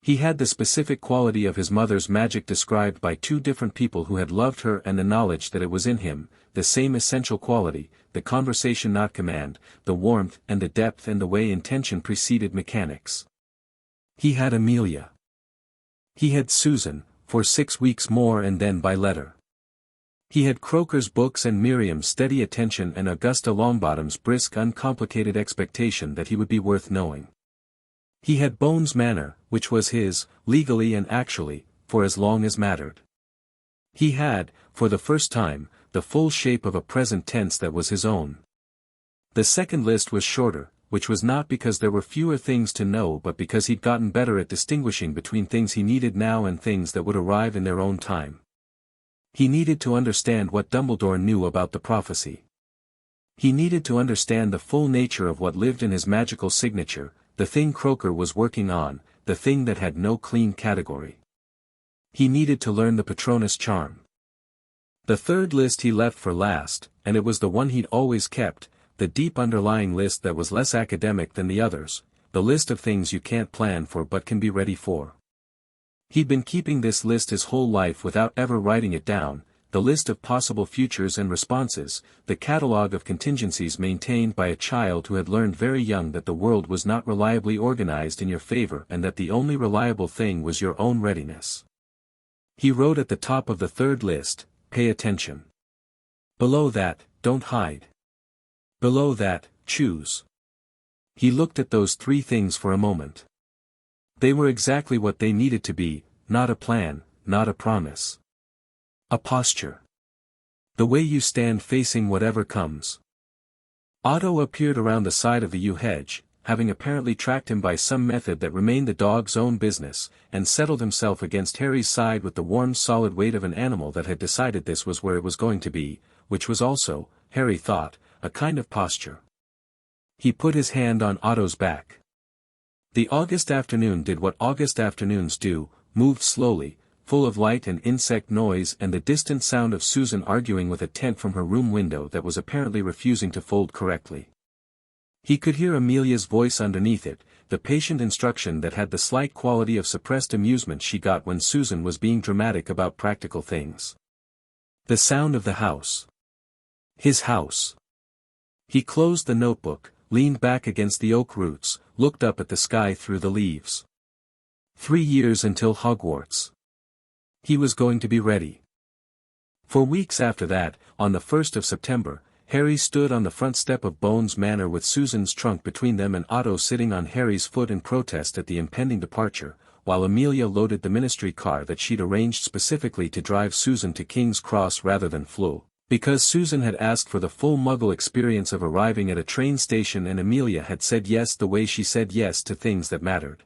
He had the specific quality of his mother's magic described by two different people who had loved her, and the knowledge that it was in him, the same essential quality, the conversation not command, the warmth and the depth and the way intention preceded mechanics. He had Amelia. He had Susan, for 6 weeks more and then by letter. He had Croker's books and Miriam's steady attention and Augusta Longbottom's brisk uncomplicated expectation that he would be worth knowing. He had Bones Manor, which was his, legally and actually, for as long as mattered. He had, for the first time, the full shape of a present tense that was his own. The second list was shorter, which was not because there were fewer things to know but because he'd gotten better at distinguishing between things he needed now and things that would arrive in their own time. He needed to understand what Dumbledore knew about the prophecy. He needed to understand the full nature of what lived in his magical signature, the thing Croker was working on, the thing that had no clean category. He needed to learn the Patronus charm. The third list he left for last, and it was the one he'd always kept, the deep underlying list that was less academic than the others, the list of things you can't plan for but can be ready for. He'd been keeping this list his whole life without ever writing it down, the list of possible futures and responses, the catalogue of contingencies maintained by a child who had learned very young that the world was not reliably organized in your favor and that the only reliable thing was your own readiness. He wrote at the top of the third list, "Pay attention." Below that, "Don't hide." Below that, "Choose." He looked at those three things for a moment. They were exactly what they needed to be, not a plan, not a promise. A posture. The way you stand facing whatever comes. Otto appeared around the side of the yew hedge, having apparently tracked him by some method that remained the dog's own business, and settled himself against Harry's side with the warm solid weight of an animal that had decided this was where it was going to be, which was also, Harry thought, a kind of posture. He put his hand on Otto's back. The August afternoon did what August afternoons do, moved slowly, full of light and insect noise and the distant sound of Susan arguing with a tent from her room window that was apparently refusing to fold correctly. He could hear Amelia's voice underneath it, the patient instruction that had the slight quality of suppressed amusement she got when Susan was being dramatic about practical things. The sound of the house. His house. He closed the notebook, leaned back against the oak roots, looked up at the sky through the leaves. 3 years until Hogwarts. He was going to be ready. For weeks after that, on the 1st of September, Harry stood on the front step of Bones Manor with Susan's trunk between them and Otto sitting on Harry's foot in protest at the impending departure, while Amelia loaded the ministry car that she'd arranged specifically to drive Susan to King's Cross rather than Flow, because Susan had asked for the full Muggle experience of arriving at a train station and Amelia had said yes the way she said yes to things that mattered.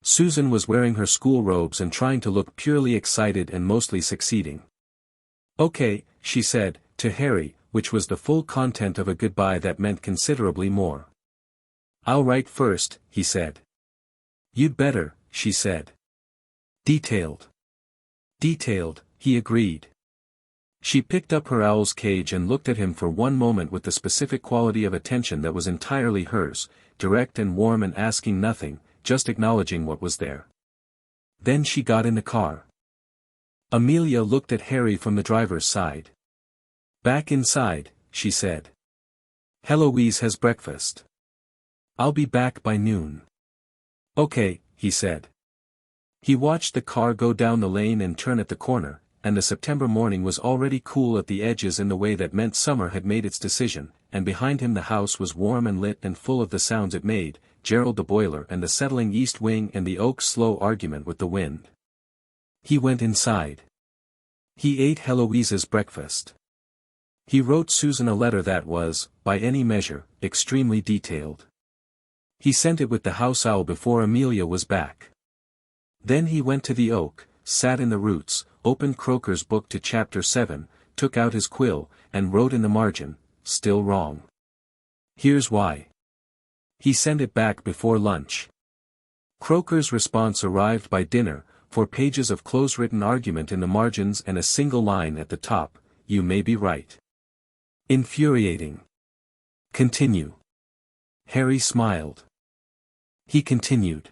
Susan was wearing her school robes and trying to look purely excited and mostly succeeding. "Okay," she said, to Harry, which was the full content of a goodbye that meant considerably more. "I'll write first," he said. "You'd better," she said. "Detailed." "Detailed," he agreed. She picked up her owl's cage and looked at him for one moment with the specific quality of attention that was entirely hers, direct and warm and asking nothing, just acknowledging what was there. Then she got in the car. Amelia looked at Harry from the driver's side. "Back inside," she said. "Heloise has breakfast. I'll be back by noon." "Okay," he said. He watched the car go down the lane and turn at the corner, and the September morning was already cool at the edges in the way that meant summer had made its decision, and behind him the house was warm and lit and full of the sounds it made, Gerald the boiler and the settling east wing and the oak's slow argument with the wind. He went inside. He ate Heloise's breakfast. He wrote Susan a letter that was, by any measure, extremely detailed. He sent it with the house owl before Amelia was back. Then he went to the oak, sat in the roots, opened Croker's book to chapter 7, took out his quill, and wrote in the margin, "Still wrong. Here's why." He sent it back before lunch. Croker's response arrived by dinner, 4 pages of close-written argument in the margins and a single line at the top, "You may be right." Infuriating. Continue. Harry smiled. He continued.